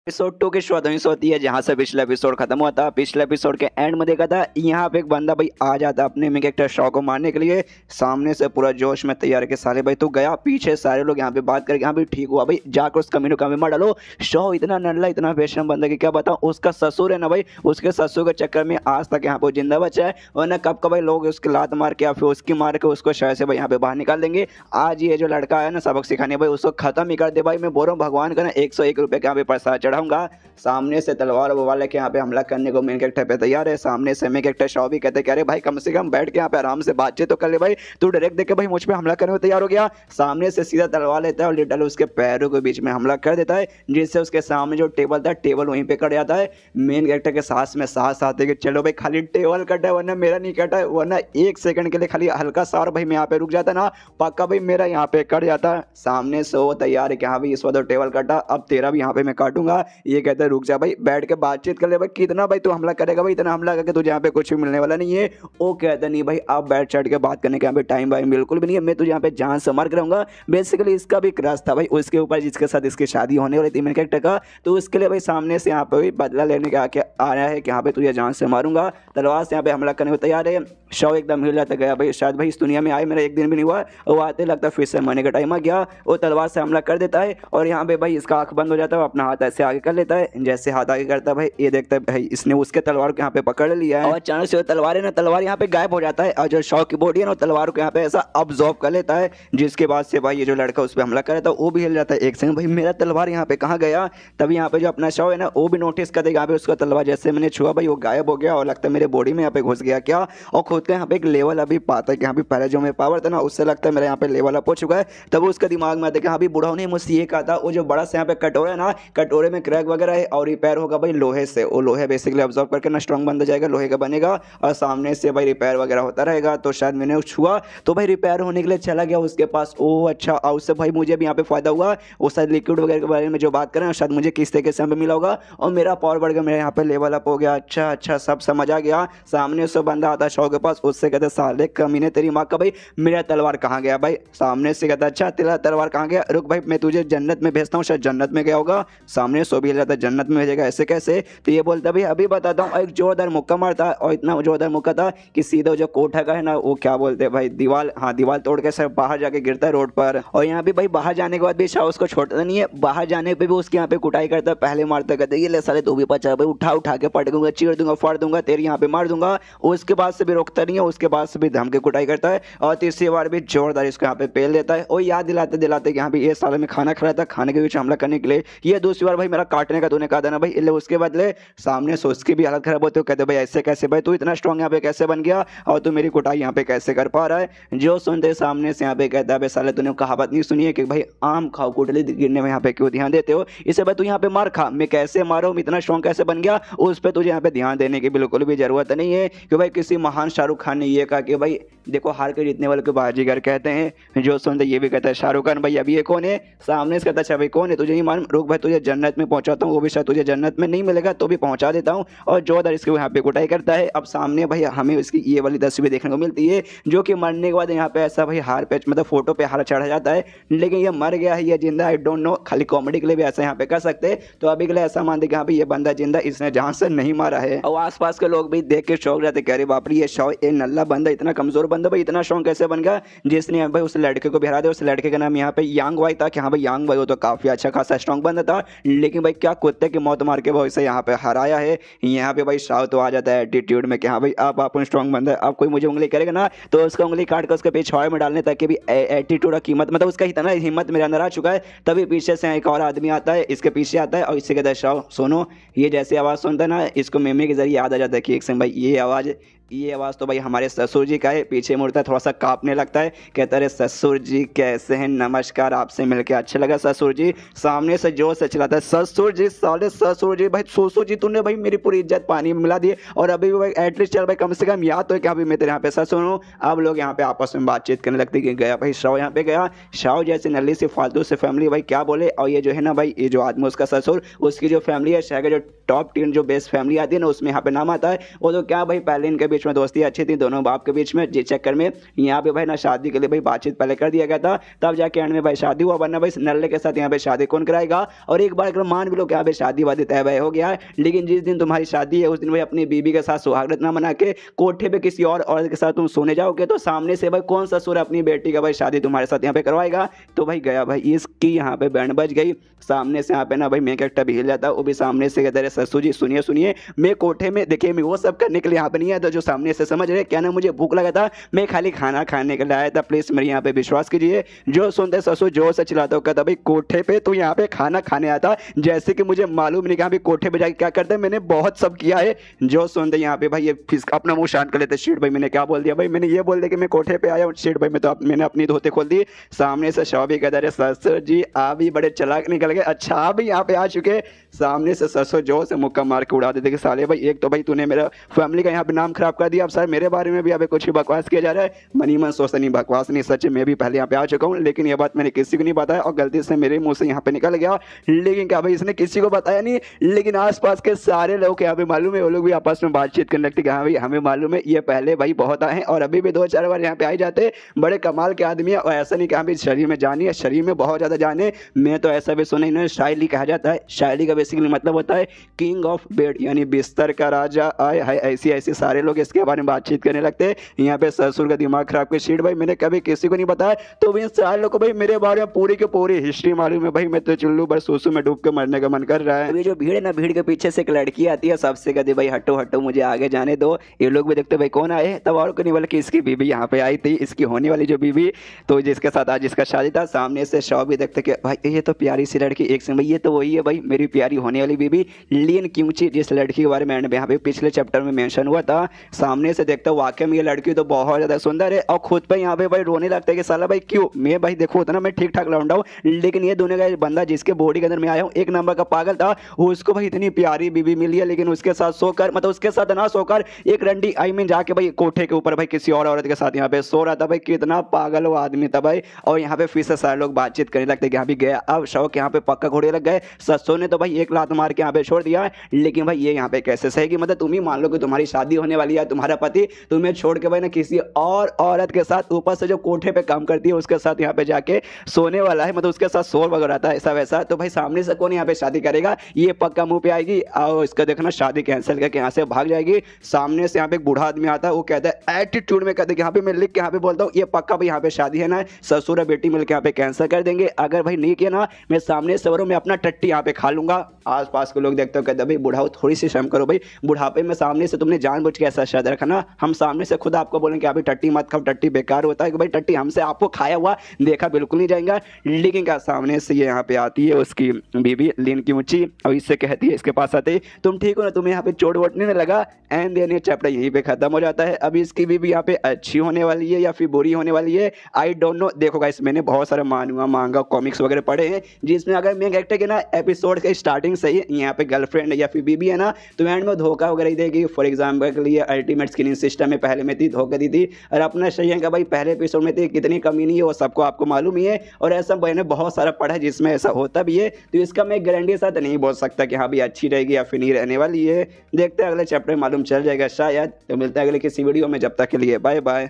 एपिसोड 2 की शुरुआत होती है जहां से पिछला एपिसोड खत्म हुआ था। पिछले एपिसोड के एंड में देखा था यहाँ पे एक बंदा भाई आ जाता अपने मेन कैरेक्टर शॉ को मारने के लिए, सामने से पूरा जोश में तैयार के साले भाई तो गया, पीछे सारे लोग यहाँ पे बात करके यहाँ भी ठीक हुआ भाई, जाकर उस कमीनों का मार डालो। शॉ इतना नल्ला इतना बेशरम बंदा कि क्या बताऊँ, उसका ससुर है ना भाई, उसके ससुर के चक्कर में आज तक यहाँ पे जिंदा बचा है, वरना कब का भाई लोग उसकी लात मार के या फिर उसकी मार के उसको शहर से भाई यहाँ पे बाहर निकाल देंगे। आज ये जो लड़का है ना सबक सिखाने भाई उसको खत्म ही कर दे भाई। मैं बोल रहा हूँ भगवान का ना 101 रुपये का यहाँ पे प्रसाद चढ़ाऊंगा। सामने से तलवार वाले के यहाँ पे हमला करने को मेन कैरेक्टर पे तैयार है। सामने से मेन कैरेक्टर शॉ भी कहते कह रहे भाई कम से कम बैठ के यहाँ पे आराम से बातचीत तो कर ले भाई, तू डायरेक्ट देख के भाई मुझ पे हमला करने को तैयार हो गया। सामने से सीधा तलवार लेता है और लिटरली उसके पैरों के बीच में हमला कर देता है, जिससे उसके सामने जो टेबल था टेबल वहीं पे कट जाता है। मेन कैरेक्टर के सांस में सांस आते कि चलो भाई खाली टेबल कटा है वरना मेरा नहीं कटा है, वरना 1 सेकंड के लिए खाली हल्का सा और भाई मैं यहाँ पे रुक जाता ना, पक्का भाई मेरा यहाँ पे कट जाता। सामने से वो तैयार है कि हाँ भाई इस वक्त टेबल कटा, अब तेरा भी यहाँ पे मैं काटूंगा। ये कहता है रुक जा भाई, बैठ के बातचीत कर ले भाई, कितना भाई तू हमला करेगा भाई, इतना हमला करके तुझे यहाँ पे कुछ भी मिलने वाला नहीं है। वो कहता नहीं भाई आप बैठ चढ़ के बात करने के यहाँ पे टाइम भाई बिल्कुल भी नहीं है, मैं तुझे यहाँ पे जान से मार कराऊंगा। बेसिकली इसका भी क्रश था भाई उसके ऊपर जिसके साथ इसकी शादी होने वाली थी मेन कैरेक्टर का, तो उसके लिए भाई सामने से यहाँ पे बदला लेने के आके आया है कि यहाँ पे तुझे जान से मारूंगा। तलवार से यहाँ पे हमला करने को तैयार है। शव एकदम हिल जाता गया भाई, शायद भाई इस दुनिया में आए मेरा 1 दिन भी नहीं हुआ, वो आते लगता फिर से मरने का टाइम आ गया। वो तलवार से हमला कर देता है और यहाँ पे भाई इसका आंख बंद हो जाता है, अपना हाथ ऐसे आगे कर लेता है। जैसे हाथ आगे करता है भाई ये देखता है भाई इसने उसके तलवार को यहाँ पे पकड़ लिया है, और अचानक से तलवार है ना तलवार यहाँ पे गायब हो जाता है, और जो शॉ की बॉडी है ना तलवार को यहाँ पे ऐसा अब्जॉर्ब कर लेता है, जिसके बाद से भाई ये जो लड़का उस पर हमला कर रहा था वो भी हिल जाता है। एक सेकंड भाई मेरा तलवार यहाँ पे कहाँ गया, तभी यहाँ पे जो अपना शॉ है ना वो भी नोटिस कर देगा यहाँ पे उसका तलवार जैसे मैंने छुआ भाई वो गायब हो गया, और लगता है मेरे बॉडी में यहाँ पे घुस गया क्या, और खुद का यहाँ पे एक लेवल अभी पाता है कि यहाँ पे पहले जो मेरे पावर था ना उससे लगता है मेरा यहाँ पे लेवल अप हो चुका है। तब उसका दिमाग में आता है कि हाँ भाई बुढ़ाओं ने मुझसे ये कहा था, वो जो बड़ा सा यहाँ पे कटोरा है ना कटोरे में क्रैक वगैरह है और रिपेयर होगा भाई लोहे से, वो लोहे बेसिकली ऑब्जर्व करके ना स्ट्रॉन्ग बन जाएगा, लोहे का बनेगा और सामने से भाई रिपेयर वगैरह होता रहेगा। तो शायद मैंने छुआ तो भाई रिपेयर होने के लिए चला गया उसके पास। ओ अच्छा, और उससे भाई मुझे भी यहाँ पे फायदा हुआ, वो शायद लिक्विड वगैरह के बारे में जो बात करें शायद मुझे किस तरीके से यहाँ पे मिला होगा और मेरा पावर बढ़ गया, मेरा यहाँ पे लेवल अप हो गया। अच्छा अच्छा सब समझ आ गया। सामने से बंदा आता है शॉ के पास, उससे कहते साले कमीने तेरी माँ का भाई मेरा तलवार कहाँ गया भाई। सामने से कहता अच्छा तेरा तलवार कहाँ गया, रुक भाई मैं तुझे जन्नत में भेजता हूँ, शायद जन्नत में गया होगा। सामने सो भी जाता है जन्नत में भेजेगा ऐसे कैसे, तो ये बोलता भाई अभी बताता हूँ। एक जोरदार मुक्का मारता है और इतना जोरदार मुक्का था कि सीधा जो कोठा का है ना वो क्या बोलते हैं भाई दीवार, हाँ दीवार तोड़ के सर बाहर जाके गिरता है रोड पर। और यहाँ पे भाई बाहर जाने के बाद भी शाह उसको छोड़ता नहीं है, बाहर जाने पे भी उसके यहाँ पे कुटाई करता है, पहले मारता कहते ये ले साले तू भी बचा भाई, उठा उठा के पटकूंगा चीर दूंगा फाड़ दूंगा तेरी यहाँ पे मार दूंगा। उसके बाद से भी रोकता होता नहीं है उसके बाद से भी धमकी कुटाई करता है और तीसरी बार भी जोरदार इसको यहाँ पे पेल देता है और याद दिलाते दिलाते कि यहाँ पे ये साले में खाना खा रहा था, खाने के बीच हमला करने के लिए ये दूसरी बार भाई मेरा काटने का तूने कहा था ना भाई, इसलिए उसके बदले सामने से उसकी भी हालत खराब होती है। कहते भाई ऐसे कैसे भाई, तू इतना स्ट्रॉन्ग यहाँ पे कैसे बन गया और तू मेरी कुटाई यहाँ पे कैसे कर पा रहा है। जो सुनते सामने से यहाँ पे कहता है भाई साले तूने कहावत नहीं सुनी है कि भाई आम खाओ कुटली गिरने में यहाँ पे क्यों ध्यान देते हो, इसे भाई तू यहाँ पे मार खा, मैं कैसे मारूं, इतना स्ट्रॉन्ग कैसे बन गया, उस पर तुझे यहाँ पे ध्यान देने की बिल्कुल भी जरूरत नहीं है। कि भाई किसी महान शाहरुख खान ने ये कहा कि भाई देखो हार के जीतने वाले को बाजीगर कहते हैं। जो सुनते ये भी कहता है शाहरुख खान भाई अभी ये कौन है, सामने से कहता है अच्छा भाई कौन है, तुझे नहीं मालूम, रुक भाई तुझे जन्नत में पहुंचाता हूँ, वो भी शायद तुझे जन्नत में नहीं मिलेगा तो भी पहुंचा देता हूँ। और जोरदार इसके यहाँ पे कुटाई करता है। अब सामने भाई हमें इसकी ये वाली तस्वीर देखने को मिलती है जो कि मरने के बाद यहाँ पे ऐसा भाई हार पे मतलब फोटो पे हार चढ़ा जाता है, लेकिन ये मर गया है, ये जिंदा, आई डोंट नो, खाली कॉमेडी के लिए भी ऐसा यहाँ पे कर सकते हैं। तो अभी के लिए ऐसा मानते कि हाँ भाई ये बंदा जिंदा, इसने जान से नहीं मारा है। और आसपास के लोग भी देख के शौक रहते, कह रहे बाप रे ये शौ ये नल्ला बंदा, इतना कमजोर बंदा भाई इतना स्ट्रॉन्ग कैसे बन गया, जिसने भाई उस लड़के को भी हरा दिया। उस लड़के का नाम यहाँ पे यांग वाई था कि हाँ भाई यांग वाई वो तो काफी अच्छा खासा स्ट्रॉन्ग बंदा था, लेकिन भाई क्या कुत्ते की मौत मार के भाई इसे यहाँ पे हराया है। यहाँ पे भाई शाह तो आ जाता है एटीट्यूड में कि हाँ भाई आप स्ट्रॉन्ग बंदा है, आप कोई मुझे उंगली करेगा ना तो उसका उंगली काट कर उसके पिछवाड़े में डालने तक भी एटीट्यूड की कीमत मतलब उसका इतना हिम्मत मेरे अंदर आ चुका है। तभी पीछे से एक और आदमी आता है, इसके पीछे आता है और इससे कहता है शाह सुनो, ये जैसी आवाज़ सुनता है ना इसको मेमे के जरिए याद आ जाता है कि एक समय भाई ये आवाज़ तो भाई हमारे ससुर जी का है। पीछे मुड़ता है, थोड़ा सा कांपने लगता है, कहता है ससुर जी कैसे हैं, नमस्कार, आपसे मिलके अच्छा लगा ससुर जी। सामने से जोर से चिल्लाता है ससुर जी, साले ससुर जी, भाई ससुर जी तूने भाई मेरी पूरी इज्जत पानी में मिला दी और अभी भी भाई एटलीस्ट चल भाई कम से कम याद तो है कि अभी मैं तेरे यहाँ पे ससुर हूँ। अब लोग यहाँ पे आपस में बातचीत करने लगते कि गया भाई शाह यहाँ पे गया, शाह जैसे नल्ली से फालतू से फैमिली भाई क्या बोले। और ये जो है ना भाई ये जो आदमी उसका ससुर उसकी जो फैमिली है शहर का जो टॉप 10 जो बेस्ट फैमिली आती है ना उसमें यहाँ पे नाम आता है। वो तो क्या भाई पहले इनके बीच में दोस्ती अच्छी थी दोनों बाप के बीच में, जिस चक्कर में यहाँ पे भाई ना शादी के लिए भाई बातचीत पहले कर दिया गया था, तब जाके एंड में भाई शादी हुआ, वरना भाई नल्ले के साथ यहाँ पे शादी कौन कराएगा। और एक बार अगर मान भी लो कि यहाँ पे शादी वादी तय भाई हो गया है, लेकिन जिस दिन तुम्हारी शादी है उस दिन भाई अपनी बीबी के साथ सुहागरात ना मना के कोठे पे किसी और औरत के साथ तुम सोने जाओगे तो सामने से भाई कौन ससुर अपनी बेटी का भाई शादी तुम्हारे साथ यहाँ पे करवाएगा। तो भाई गया भाई इसकी यहाँ पे बैंड बज गई। सामने से यहाँ पे ना भाई मैं कैरेक्टर भी हिल जाता, वो भी सामने से कहते ससुर जी सुनिए सुनिए, मैं कोठे में देखिए मैं वो सब करने के लिए यहाँ पे नहीं आया था जो सामने से समझ रहे, क्या ना मुझे भूख लगा था, मैं खाली खाना खाने के लिए आया था, प्लीज मेरे यहाँ पे विश्वास कीजिए। जो सुनते ससुर जोर से चिल्लाता हूँ, कहता भाई कोठे पे तू यहाँ पे खाना खाने आया था, जैसे कि मुझे मालूम नहीं कि भाई कोठे पे जाके क्या करता है, मैंने बहुत सब किया है। जो सुनते यहाँ पे भाई ये अपना मुंह शांत कर लेते, शीट भाई मैंने क्या बोल दिया, भाई मैंने ये बोल दिया कि मैं कोठे पे आया हूँ, शीट भाई मैंने अपनी धोते खोल दी। सामने से शाह भी कहता है ससुर जी आप भी बड़े चालाक निकल गए, अच्छा आप भी यहाँ पे आ चुके। सामने से ससुर जोर से मुक्का मार के उड़ा देते कि साले भाई एक तो भाई तूने मेरा फैमिली का यहाँ पे नाम खराब कर दिया, अब सर मेरे बारे में भी यहाँ पे कुछ बकवास किया जा रहा है। मनी मन सोचता नहीं बकवास नहीं, सच मैं भी पहले यहाँ पे आ चुका हूँ, लेकिन ये बात मैंने किसी को नहीं बताया और गलती से मेरे मुंह से यहाँ पे निकल गया। लेकिन क्या भाई इसने किसी को बताया नहीं, लेकिन आसपास के सारे लोग यहाँ पे मालूम है, वो लोग भी आपस में बातचीत करने लगते कि हाँ भाई हमें मालूम है ये पहले भाई बहुत आए और अभी भी 2-4 बार यहाँ पे आ जाते, बड़े कमाल के आदमी है। और ऐसा नहीं कि हाँ भाई शरीर में जानी है, शरीर में बहुत ज़्यादा जाने। मैं तो ऐसा भी सुना इन्होंने शायरी कहा जाता है, शायरी का बेसिकली मतलब होता है किंग ऑफ बेड यानी बिस्तर का राजा आए है, ऐसे सारे लोग इसके बारे में बातचीत करने लगते हैं। यहाँ पे ससुर का दिमाग खराब के शीट भाई मैंने कभी किसी को नहीं बताया, तो इन सारे लोग को भाई मेरे बारे में पूरी की पूरी हिस्ट्री मालूम है। भाई मैं तो चुल्लू पर सूसू में डूब के मरने का मन कर रहा है। अभी जो भीड़ है ना, भीड़ के पीछे से एक लड़की आती है, सबसे कहती भाई हटो हटो मुझे आगे जाने दो। ये लोग भी देखते भाई कौन आए, तब और को नहीं बल्कि इसकी बीबी यहाँ पे आई थी, इसकी होने वाली जो बीबी, तो जिसके साथ आज इसका शादी था। सामने से शॉ भी देखते कि भाई ये तो प्यारी सी लड़की, एक से भाई ये तो वही है भाई मेरी प्यारी होने वाली बीबी लीन क्यूची, जिस लड़की के बारे में यहाँ पे पिछले चैप्टर में मेंशन हुआ था। सामने से देखता वाकई में ये लड़की तो बहुत ज्यादा सुंदर है और खुद पे यहाँ पे भाई रोने लगता है कि साला भाई क्यों, मैं भाई देखो उतना मैं ठीक ठाक लौंडा हूँ, लेकिन ये दोनों का बंदा जिसके बॉडी के अंदर मैं आया हूँ एक नंबर का पागल था, उसको भाई इतनी प्यारी बीबी मिली है, लेकिन उसके साथ सोकर मतलब उसके साथ ना सोकर एक रंडी आई मीन जाके भाई कोठे के ऊपर भाई किसी और औरत के साथ यहाँ पे सो रहा था। भाई कितना पागल वो आदमी था भाई। और यहाँ पे फिर से सारे लोग बातचीत करने लगते कि यहाँ भी गया, अब शौक यहाँ पे पक्का घोड़े लग गए। ससुर ने तो भाई एक लात मार के यहाँ पे छोड़ दिया, लेकिन भाई ये यहाँ पे कैसे सहेगी, मतलब तुम ही मान लो कि तुम्हारी शादी होने वाली है, तुम्हारा पति तुम्हें छोड़ के भाई ना किसी और औरत के साथ ऊपर से जो कोठे पे काम करती है उसके साथ यहाँ पे जाके सोने वाला है, मतलब उसके साथ शोर वगैरह था ऐसा वैसा, तो भाई सामने से कौन यहाँ पे शादी करेगा, ये पक्का मुंह पे आएगी और इसका देखना शादी कैंसिल करके यहाँ से भाग जाएगी। सामने से यहाँ पे एक बूढ़ा आदमी आता है, वो कहता है एटीट्यूड में कहते हैं यहाँ पे मैं लिख के यहाँ पे बोलता हूँ ये पक्का भाई यहाँ पे शादी है ना, ससुर और बेटी मिलकर यहाँ पे कैंसिल कर देंगे, अगर भाई नहीं किया ना मैं सामने से मैं अपना टट्टी यहाँ पे खा लूंगा। आसपास के लोग देखते हो कहते भाई बुढ़ाओ थोड़ी सी शर्म करो भाई, बुढ़ापे में सामने से तुमने जानबूझ के ऐसा शायद रखना, हम सामने से खुद आपको बोलेंगे अभी टट्टी मत खाओ, टट्टी बेकार होता है कि भाई टट्टी हमसे आपको खाया हुआ देखा बिल्कुल नहीं जाएगा। लेकिन क्या सामने से ये यहाँ पे आती है उसकी बीवी लीन की ऊंची और इससे कहती है, इसके पास आते ही तुम ठीक हो ना, तुम्हें यहाँ पे चोट वोट नहीं लगा। एंड देन ये चैप्टर यहीं पे खत्म हो जाता है। अभी इसकी बीवी यहाँ पे अच्छी होने वाली है या फिर बुरी होने वाली है, आई डोंट नो। देखो गाइस, मैंने बहुत सारे मांगा कॉमिक्स वगैरह पढ़े हैं जिसमें अगर मेन कैरेक्टर के ना एपिसोड के स्टार्टिंग से ही यहाँ पे गर्लफ्रेंड या फिर बीबी है ना, तो एंड में धोखा वगैरह ही देगी। फॉर एग्जाम्पल के लिए अल्टीमेट स्क्रीनिंग सिस्टम में पहले में थी, धोखा दी थी। और अपना सही है कि भाई पहले एपिसोड में थी, कितनी कमी नहीं है वो सबको आपको मालूम ही है। और ऐसा मैंने बहुत सारा पढ़ा है जिसमें ऐसा होता भी है, तो इसका मैं गारंटी साथ नहीं बोल सकता कि हाँ भी अच्छी रहेगी या फिर नहीं रहने वाली है। देखते हैं अगले चैप्टर में मालूम चल जाएगा शायद। तो मिलते हैं अगले किसी वीडियो में, जब तक के लिए बाय बाय।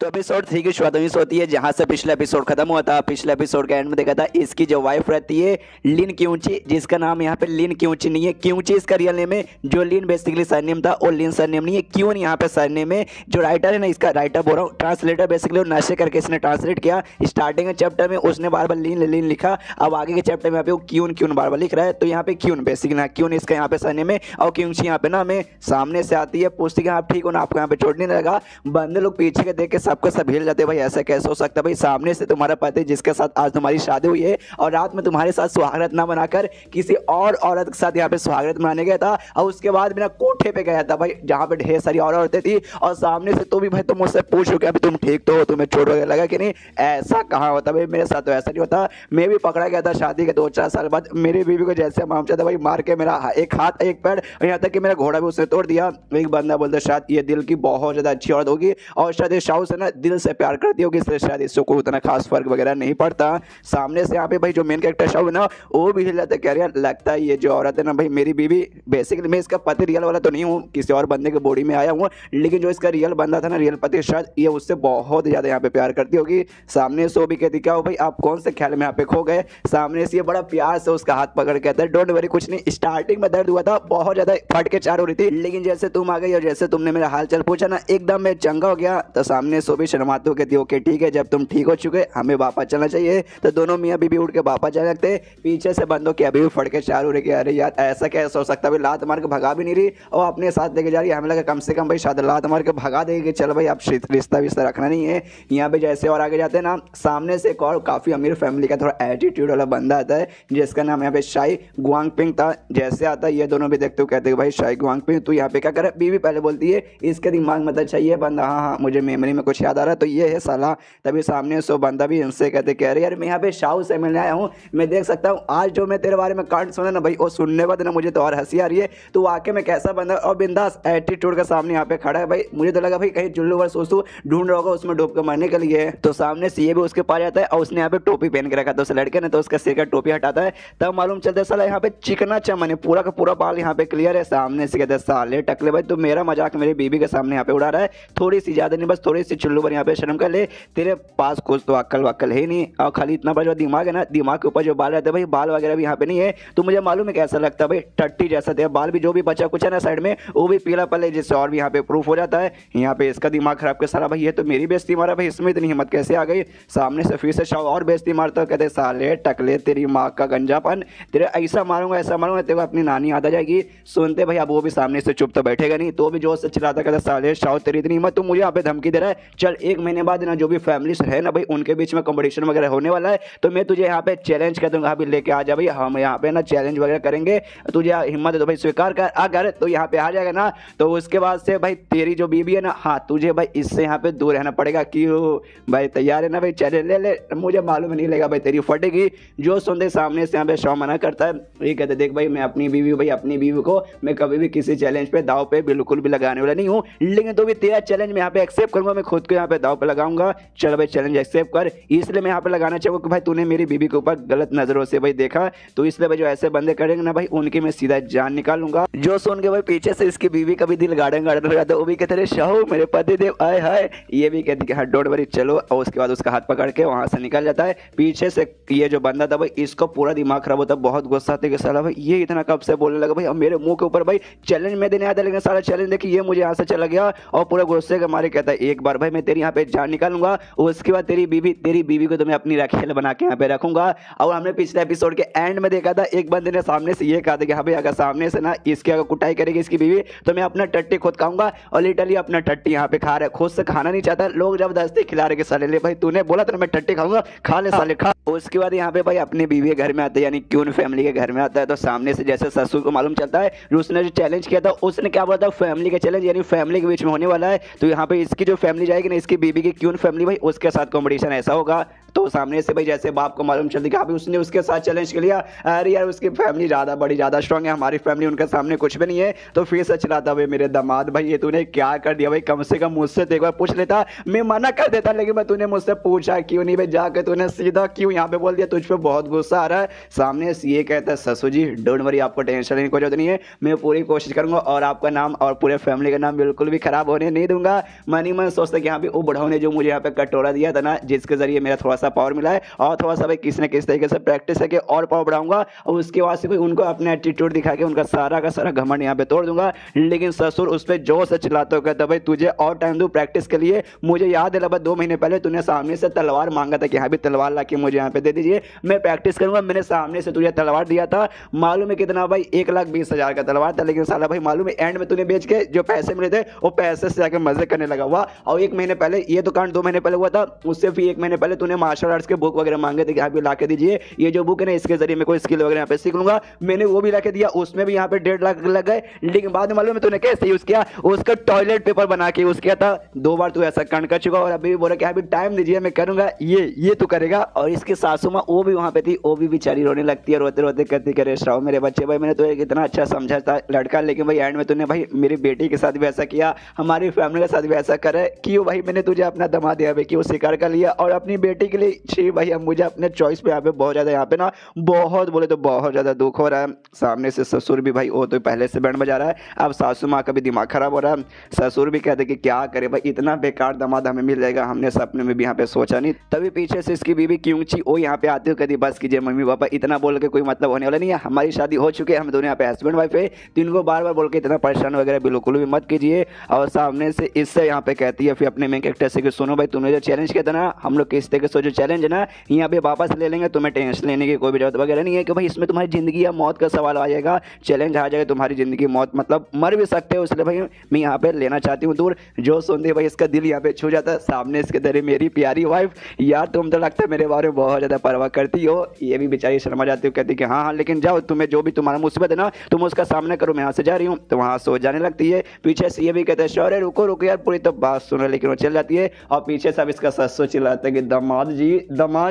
तो एपिसोड 3 की शुरुआत वहीं से होती है जहां से पिछला एपिसोड खत्म हुआ था। पिछले एपिसोड के एंड में देखा था इसकी जो वाइफ रहती है लिन क्यूंची, जिसका नाम यहाँ पे लिन क्यूंची नहीं है, क्यूंची इसका रियल नेम है। जो लिन बेसिकली सरनेम था और लिन सरनेम नहीं है, क्यून यहाँ पे सरनेम है। जो राइटर है ना, इसका राइटर बोल रहा हूँ, ट्रांसलेटर बेसिकली नशे करके इसने ट्रांसलेट किया। स्टार्टिंग के चैप्टर में उसने बार बार लिन लिन लिखा, अब आगे के चैप्टर में यहाँ पे वो क्यून क्यून बार बार लिख रहा है। तो यहाँ पे क्यून बेसिकली क्यून इसका यहाँ पे सरनेम है और क्यूंची यहाँ पे नाम है। सामने से आती है, पूछती है आप ठीक हो ना, आपको यहाँ पे चोट नहीं लगा। बंदे लोग पीछे के देख के सबको सब हिल जाते, भाई ऐसा कैसे हो सकता है, भाई सामने से तुम्हारा पति जिसके साथ आज तुम्हारी शादी हुई है और रात में तुम्हारे साथ सुहागरात ना बनाकर किसी और औरत के साथ यहाँ पे सुहागरात मनाने गया था और उसके बाद बिना कोठे पे गया था भाई, जहाँ पे ढेर सारी और औरतें थी। और सामने से तो भी भाई तुम मुझसे पूछो कि अभी तुम ठीक तो हो, तुम्हें चोट वगैरह लगा कि नहीं। ऐसा कहाँ होता भाई, मेरे साथ तो ऐसा नहीं होता। मैं भी पकड़ा गया था शादी के 2-4 साल बाद। मेरी बीवी को जैसे मामचा था भाई, मार के मेरा एक हाथ एक पैर और यहाँ तक कि मेरा घोड़ा भी उसने तोड़ दिया। एक बंदा बोलता शायद ये दिल की बहुत ज्यादा अच्छी औरत होगी और शायद ये शाहू से ना दिल से प्यार करती होगी, इसलिए शायद इससे कोई उतना खास फर्क वगैरह नहीं पड़ता। सामने से यहाँ पे भाई जो मेन कैरेक्टर शाहू है ना, वो भी हिल जाता है, कह रहा लगता है ये जो औरत है ना भाई मेरी बीवी। बेसिकली मैं इसका पति रियल वाला तो नहीं हूँ, किसी और बंदे के बॉडी में आया हूँ, लेकिन जो इसका रियल बंदा था ना, रियल पति, शायद ये उससे बहुत ज्यादा यहाँ पे प्यार करती होगी। सामने से वो भी कहती क्या हो भाई आप कौन से ख्याल में यहाँ पे खो गए। सामने से ये बड़ा प्यार से उसका हाथ पकड़ कहता है डोंट वरी, कुछ नहीं, स्टार्टिंग में दर्द हुआ था, बहुत ज्यादा फट के चार हो रही थी, लेकिन जैसे तुम आ गई और जैसे तुमने मेरा हाल चाल पूछा ना, एकदम मैं चंगा हो गया। तो सामने से भी शर्माते हो कहती ओके ठीक है, जब तुम ठीक हो चुके हमें वापस चलना चाहिए। तो दोनों मियाँ बीबी उठ के वापस जाने लगते। पीछे से बंदों की अभी भी फट के चार हो रही, अरे यार ऐसा कैसे हो सकता है, लात मार के भगा भी नहीं रही और अपने साथ लेके जा रही है। हमें लगा कम से कम भाई शायद लात मार के भगा देगी, चल भाई अब रिश्ता विश्ता रखना नहीं है। यहाँ पे जैसे और आगे जाते हैं ना, सामने से एक और काफी अमीर फैमिली का थोड़ा एटीट्यूड वाला बंदा आता है जिसका नाम यहाँ पे शाई गुआंगपिंग था। जैसे आता है ये दोनों भी देखते हो, कहते हैं भाई शाई गुआंगपिंग तू यहाँ पे क्या कर। बीवी पहले बोलती है इसके दिमाग में चाहिए बंदा, हाँ हाँ मुझे मेमोरी में कुछ याद आ रहा है, तो ये है साला। तभी सामने से बंदा भी इनसे कहते कह रहे यार मैं यहाँ पे शाहू से मिलने आया हूँ, मैं देख सकता हूँ आज जो मैं तेरे बारे में कांड सुना ना भाई, वो सुनने बाद ना मुझे तो और हंसी आ रही है। तो वाकई में कैसा बंदा और बिंदास एटीट्यूड के सामने यहाँ पे खड़ा है भाई। मुझे तो लगा भाई कहीं चुल्लू वर सोचू ढूंढ रहा होगा उसमें डूब के मरने के लिए। तो सामने से ये भी उसके पास जाता है और उसने यहाँ पे टोपी पहन के रखा था उस लड़के ने, तो उसका सिर का टोपी हटाता है, तब मालूम चलता है साला यहाँ पे चिकना चमन है, पूरा का पूरा बाल यहाँ पे क्लियर है। सामने से कहते हैं साले टकले भाई तू मेरा मजाक मेरी बीबी के सामने यहाँ पे उड़ा रहा है, थोड़ी सी ज्यादा नहीं बस थोड़ी सी चुल्लू पर यहाँ पे शर्म कर ले, तेरे पास कुछ तो अक्ल वक्ल है नहीं और खाली इतना बड़ा जो दिमाग है ना, दिमाग के ऊपर जो बाल रहते हैं भाई, बाल वगैरह भी यहाँ पे नहीं है। तो मुझे मालूम है कैसा लगता है भाई, टट्टी जैसा थे बाल भी, जो भी बचा कुछ है ना साइड में वो भी पीला पले, जिससे और भी यहाँ पे प्रूफ हो जाता है। यहाँ पे इसका दिमाग खराब के सारा भाई ये तो मेरी बेइज्जती मारा भाई, इसमें इतनी हिम्मत कैसे आ गई। सामने से फिर से शाह और बेइज्जती मारता है, कहते साले टकले तेरी माँ का गंजापन, तेरे ऐसा मारूंगा ऐसा मारूंगा तेरे को अपनी नानी याद आ जाएगी। सुनते भाई अब वो भी सामने से चुप तो बैठेगा नहीं, तो भी जोर से चिल्लाता कहता साले शाह तेरी इतनी हिम्मत, तू मुझे यहाँ पे धमकी दे रहा है। चल 1 महीने बाद ना जो भी फैमिलीज है ना भाई उनके बीच में कंपटीशन वगैरह होने वाला है, तो मैं तुझे यहाँ पे चैलेंज कर दूंगा, अभी लेके आ जा भाई, हम यहाँ पे ना चैलेंज वगैरह करेंगे, तुझे हिम्मत है तो भाई स्वीकार कर, अगर तो यहाँ पे आ जाएगा ना तो उसके बाद से भाई तेरी जो बीबी है ना, हाँ तुझे भाई इससे यहाँ पे दूर रहना पड़ेगा। क्यों भाई तैयार है ना भाई, चैलेंज ले ले, मुझे मालूम नहीं लेगा भाई तेरी फटेगी। जो सुनते सामने से यहाँ पे शाह मना करता है, ये कहते देख भाई मैं अपनी बीवी भाई अपनी बीवी को मैं कभी भी किसी चैलेंज पे दाव पे बिल्कुल भी लगाने वाला नहीं हूँ, लेकिन तो भी तेरा चैलेंज मैं यहाँ पे एक्सेप्ट करूंगा, मैं खुद को यहाँ पे दाव पे लगाऊंगा। चल भाई चैलेंज एक्सेप्ट कर, इसलिए मैं यहाँ पे लगाना चाहूँगा कि भाई तूने मेरी बीबी के ऊपर गलत नजरों से भाई देखा, तो इसलिए भाई जो ऐसे बंदे करेंगे ना भाई उनकी मैं सीधा जान निकालूंगा। जो सुन के भाई पीछे से इसकी बीवी का भी दिल गार्डन गार्डन हो जाता है, वो भी कहते रहे शाहू मेरे पति देव आए हाय, ये भी कहती है डोंट वरी चलो, और उसके बाद उसका हाथ पकड़ के वहां से निकल जाता है। पीछे से ये जो बंदा था भाई इसको पूरा दिमाग खराब होता है, बहुत गुस्सा आते कि साला भाई ये इतना कब से बोलने लगा भाई, अब मेरे मुंह के ऊपर भाई चैलेंज में देने आया था, लेकिन सारा चैलेंज देखिए ये मुझे यहाँ से चला गया, और पूरे गुस्से के मारे कहता है एक बार भाई भाई मैं तेरी यहाँ पे जान निकालूंगा, उसके बाद तेरी बीवी को तो मैं अपनी रखेल बना के यहाँ पे रखूंगा। और हमने पिछले एपिसोड के एंड में देखा था एक बंदे ने सामने से ये कहा था कि हाँ भाई अगर सामने से ना इसकी अगर कुटाई करेगी इसकी बीवी तो मैं अपना टट्टी खुद खाऊंगा, और लिटरली अपना टट्टी यहाँ पे खा रहा है, खुद से खाना नहीं चाहता, लोग जबरदस्ती खिला रहे कि साले ले भाई तूने बोला था मैं टट्टी खाऊंगा, खा ले साले खा। उसके बाद यहाँ पे भाई अपने बीवी के घर में आता है, यानी क्यून फैमिली के घर में आता है, तो सामने से जैसे ससुर को मालूम चलता है उसने जो चैलेंज किया था उसने क्या बोला था फैमिली का चैलेंज, यानी फैमिली के बीच में होने वाला है, तो यहाँ पे इसकी जो फैमिली जाएगी ना इसकी बीवी की क्यून फैमिली भाई उसके साथ कॉम्पिटिशन ऐसा होगा। तो सामने से भाई जैसे बाप को मालूम चलती कि उसने उसके साथ चैलेंज कर लिया, अरे यार उसकी फैमिली ज़्यादा बड़ी ज़्यादा स्ट्रांग है, हमारी फैमिली उनके सामने कुछ भी नहीं है, तो फिर से चिल्लाता भाई मेरे दामाद भाई ये तूने क्या कर दिया भाई, कम से कम मुझसे तो एक बार पूछ लेता, मैं मना कर देता, लेकिन मैं तूने मुझसे पूछा क्यों नहीं भाई, जाकर तूने सीधा क्यों यहाँ पे बोल दिया, तुझ पे बहुत गुस्सा आ रहा है। सामने से ये कहता है ससुर जी डोंट वरी, आपको टेंशन लेने की जरूरत नहीं है, मैं पूरी कोशिश करूंगा और आपका नाम और पूरे फैमिली का नाम बिल्कुल भी खराब होने नहीं दूंगा। मनी मन सोचता कि यहाँ पे वो बुढ़ाओ ने जो मुझे यहाँ पे कटोरा दिया था ना जिसके जरिए मेरा थोड़ा सा पावर मिला है, और थोड़ा सा भाई किसी न किसी तरीके से प्रैक्टिस करके और पावर बढ़ाऊंगा, और उसके बाद से भाई उनको अपने एटीट्यूड दिखा के उनका सारा का सारा घमंड यहाँ पे तोड़ दूंगा। लेकिन ससुर उस पर जोर से चिल्लाते हो कहता भाई तुझे और टाइम दो प्रैक्टिस के लिए, मुझे याद है लगभग 2 महीने पहले तूने सामने से तलवार मांगा था कि यहाँ भी तलवार ला के मुझे यहाँ पे दे दीजिए, मैं प्रैक्टिस करूंगा, मैंने सामने से तुझे तलवार दिया था, मालूम है कितना भाई 1,20,000 का तलवार था, लेकिन साला भाई मालूम है एंड में तूने बेच के जो पैसे मिले थे वो पैसे से जाकर मजे करने लगा हुआ। और 1 महीने पहले ये तो कांड 2 महीने पहले हुआ था, उससे भी 1 महीने पहले तूने मार्शल आर्ट्स के बुक वगैरह मांगे थे कि आप भी ला के दीजिए, ये जो बुक है ना इसके जरिए मैं कोई स्किल वगैरह यहाँ पे सीख लूंगा, मैंने वो भी ला के दिया, उसमें भी यहाँ पे 1.5 लाख लग गए, लेकिन बाद में मालूम है तूने कैसे यूज किया, उसका टॉयलेट पेपर बना के यूज किया था। 2 बार तू ऐसा कांड कर चुका और अभी भी बोला कि अभी टाइम दीजिए मैं करूंगा, ये तू करेगा। और इसकी सासू माँ वो भी वहां पे थी, वो भी बेचारी रोने लगती है, रोते रोते कहती करे श्राव मेरे बच्चे भाई मैंने तो एक इतना अच्छा समझा था लड़का, लेकिन भाई एंड में तूने भाई मेरी बेटी के साथ भी ऐसा किया, हमारी फैमिली के साथ भी ऐसा करे, क्यों भाई मैंने तुझे अपना दामाद दिया भाई क्यों स्वीकार कर लिया, और अपनी बेटी के लिए छी भाई अब मुझे अपने चॉइस पे यहाँ पे बहुत ज्यादा यहाँ पे ना बहुत बोले तो बहुत ज्यादा दुख हो रहा है। सामने से ससुर भी भाई वो तो पहले से बैंड बजा रहा है, अब सासू माँ का भी दिमाग खराब हो रहा है, ससुर भी कहते कि क्या करे भाई इतना बेकार दामाद हमें मिल जाएगा, हमने सपने में भी यहाँ पे सोचा नहीं। तभी पीछे से इसकी बीवी क्योंची वो यहाँ पे आती हो कहती बस कीजिए मम्मी पापा इतना बोल के कोई मतलब होने वाला नहीं है, हमारी शादी हो चुकी है, हम दोनों यहाँ पे हस्बैंड वाइफ है, तो इनको बार बार बोल के इतना परेशान वगैरह बिल्कुल भी मत कीजिए। और सामने से इससे यहाँ पे कहती है फिर अपने मेन कैरेक्टर से कि सुनो भाई तूने जो चैलेंज किया था ना हम लोग किस तरीके से जो चैलेंज है ना यहाँ पे वापस ले लेंगे, तुम्हें टेंशन लेने की कोई भी जरूरत वगैरह नहीं है कि भाई इसमें तुम्हारी जिंदगी या मौत का सवाल आ जाएगा, चैलेंज आ जाएगा तुम्हारी जिंदगी मौत मतलब मर भी सकते हो, इसलिए भाई मैं यहाँ पे लेना चाहती हूँ दूर। जो सुनते भाई इसका दिल यहाँ पे छू जाता है, सामने इसके दरे मेरी प्यारी वाइफ यार तुम तो लगता है मेरे बारे में बहुत ज़्यादा परवाह करती हो, ये भी बेचारी शर्मा जाती हो कहती कि हाँ हाँ लेकिन जाओ तुम्हें जो भी तुम्हारा मुसीबत है ना तुम उसका सामना करो, मैं यहाँ से जा रही हूँ, तो वहाँ सो जाने लगती है। पीछे से ये भी कहते हैं शौर्य रुको रुको यार पूरी तो बात सुनो, लेकिन वो चल जाती है। और पीछे से अब इसका ससुर चिल्लाता है कि दामाद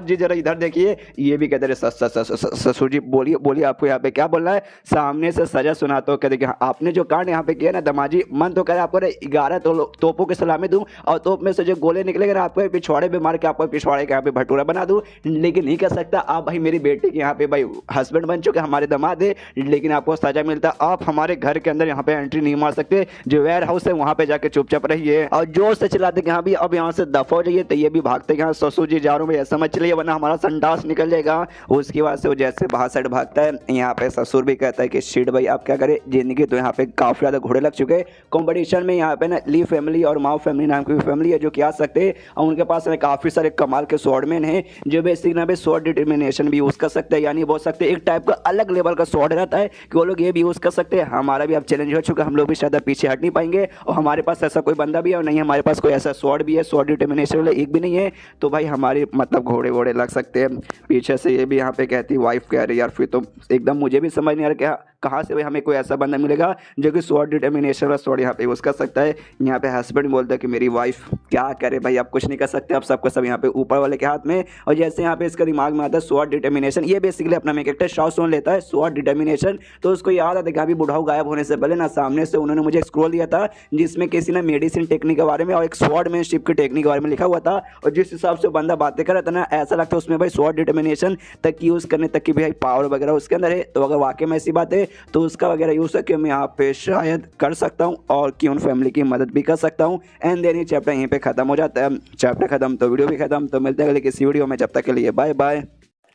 जी जरा इधर देखिए, ये भी कहते हैं ससुर जी बोलिए बोलिए आपको यहाँ पे क्या बोलना है। सामने से सजा सुनाते हो कहते कि आपने जो कांड यहाँ पे किया ना दामाद जी मन तो करे आपको 11 तोपों की सलामी दूं और तोप में से जो गोले निकलेगा ना आपको पिछवाड़े पे मार के आपको पिछवाड़े के यहाँ पे भटूरा बना दूं, लेकिन नहीं कर सकता आप भाई मेरी बेटी के यहाँ पे भाई हस्बैंड बन चुके हमारे दामाद है, लेकिन आपको सजा मिलता आप हमारे घर के अंदर यहाँ पे एंट्री नहीं मार सकते, जो वेयर हाउस है वहाँ पे जाके चुपचाप रहिए। और जोर से चिल्लाते कि हाँ भी अब यहाँ से दफा हो जाइए, तो ये भी भागते कि हाँ ससुर जी जा रहा हूँ भाई समझ चलिए वरना हमारा संडास निकल जाएगा। उसके बाद से वो जैसे बाहर साइड भागता है, यहाँ पे ससुर भी कहता है कि शिट भाई आप क्या करें, जिंदगी तो यहाँ पे काफी ज्यादा घोड़े लग चुके कंपटीशन में। यहाँ पे ना ली फैमिली और माओ फैमिली नाम की फैमिली है जो कि आ सकते हैं, और उनके पास काफी सारे कमाल के स्वॉर्डमैन हैं जो बेसिक ना पे स्वॉर्ड डिटर्मिनेशन भी यूज कर सकते हैं, यानी बोल सकते हैं एक टाइप का अलग लेवल का स्वॉर्ड रहता है कि वो लोग ये भी यूज कर सकते हैं। हमारा भी अब चैलेंज हो चुका, हम लोग भी शायद पीछे हट नहीं पाएंगे, और हमारे पास ऐसा कोई बंदा भी है और नहीं हमारे पास कोई ऐसा स्वॉर्ड भी है, स्वॉर्ड डिटर्मिनेशन वाला एक भी नहीं है, तो भाई हमारे मतलब घोड़े वोड़े लग सकते हैं। पीछे से ये भी यहाँ पे कहती वाइफ कह रही यार फिर तो एकदम मुझे भी समझ नहीं आ रहा क्या कहाँ से भाई हमें कोई ऐसा बंदा मिलेगा जो कि स्वॉर्ड डिटर्मिनेशन वाला स्वॉर्ड यहाँ पे यूज कर सकता है। यहाँ पे हस्बैंड बोलता है कि मेरी वाइफ क्या करे भाई आप कुछ नहीं कर सकते, आप सबको सब यहाँ पे ऊपर वाले के हाथ में। और जैसे यहाँ पे इसका दिमाग में आता है स्वॉर्ड डिटर्मिनेशन, ये बेसिकली अपना मेन कैरेक्टर शॉ सोन लेता है स्वॉर्ड डिटर्मिनेशन, तो उसको याद आता है कि अभी बुढ़ाऊ गायब होने से पहले ना सामने से उन्होंने मुझे स्क्रॉल दिया था जिसमें किसी ने मेडिसिन टेक्निक के बारे में और एक स्वॉर्डमैनशिप की टेक्निक के बारे में लिखा हुआ था, और जिस हिसाब से बंदा बातें कर रहा था ना ऐसा लगता है उसमें भाई स्वॉर्ड डिटर्मिनेशन तक यूज करने तक की भाई पावर वगैरह उसके अंदर है। तो अगर वाकई में ऐसी बात है तो उसका वगैरह यूज करके मैं यहाँ पे शायद कर सकता हूँ और क्यों फैमिली की मदद भी कर सकता हूँ। एंड देन ये चैप्टर यहीं पे खत्म हो जाता है। चैप्टर खत्म तो वीडियो भी खत्म, तो मिलते हैं अगले किसी वीडियो में, जब तक के लिए बाय बाय।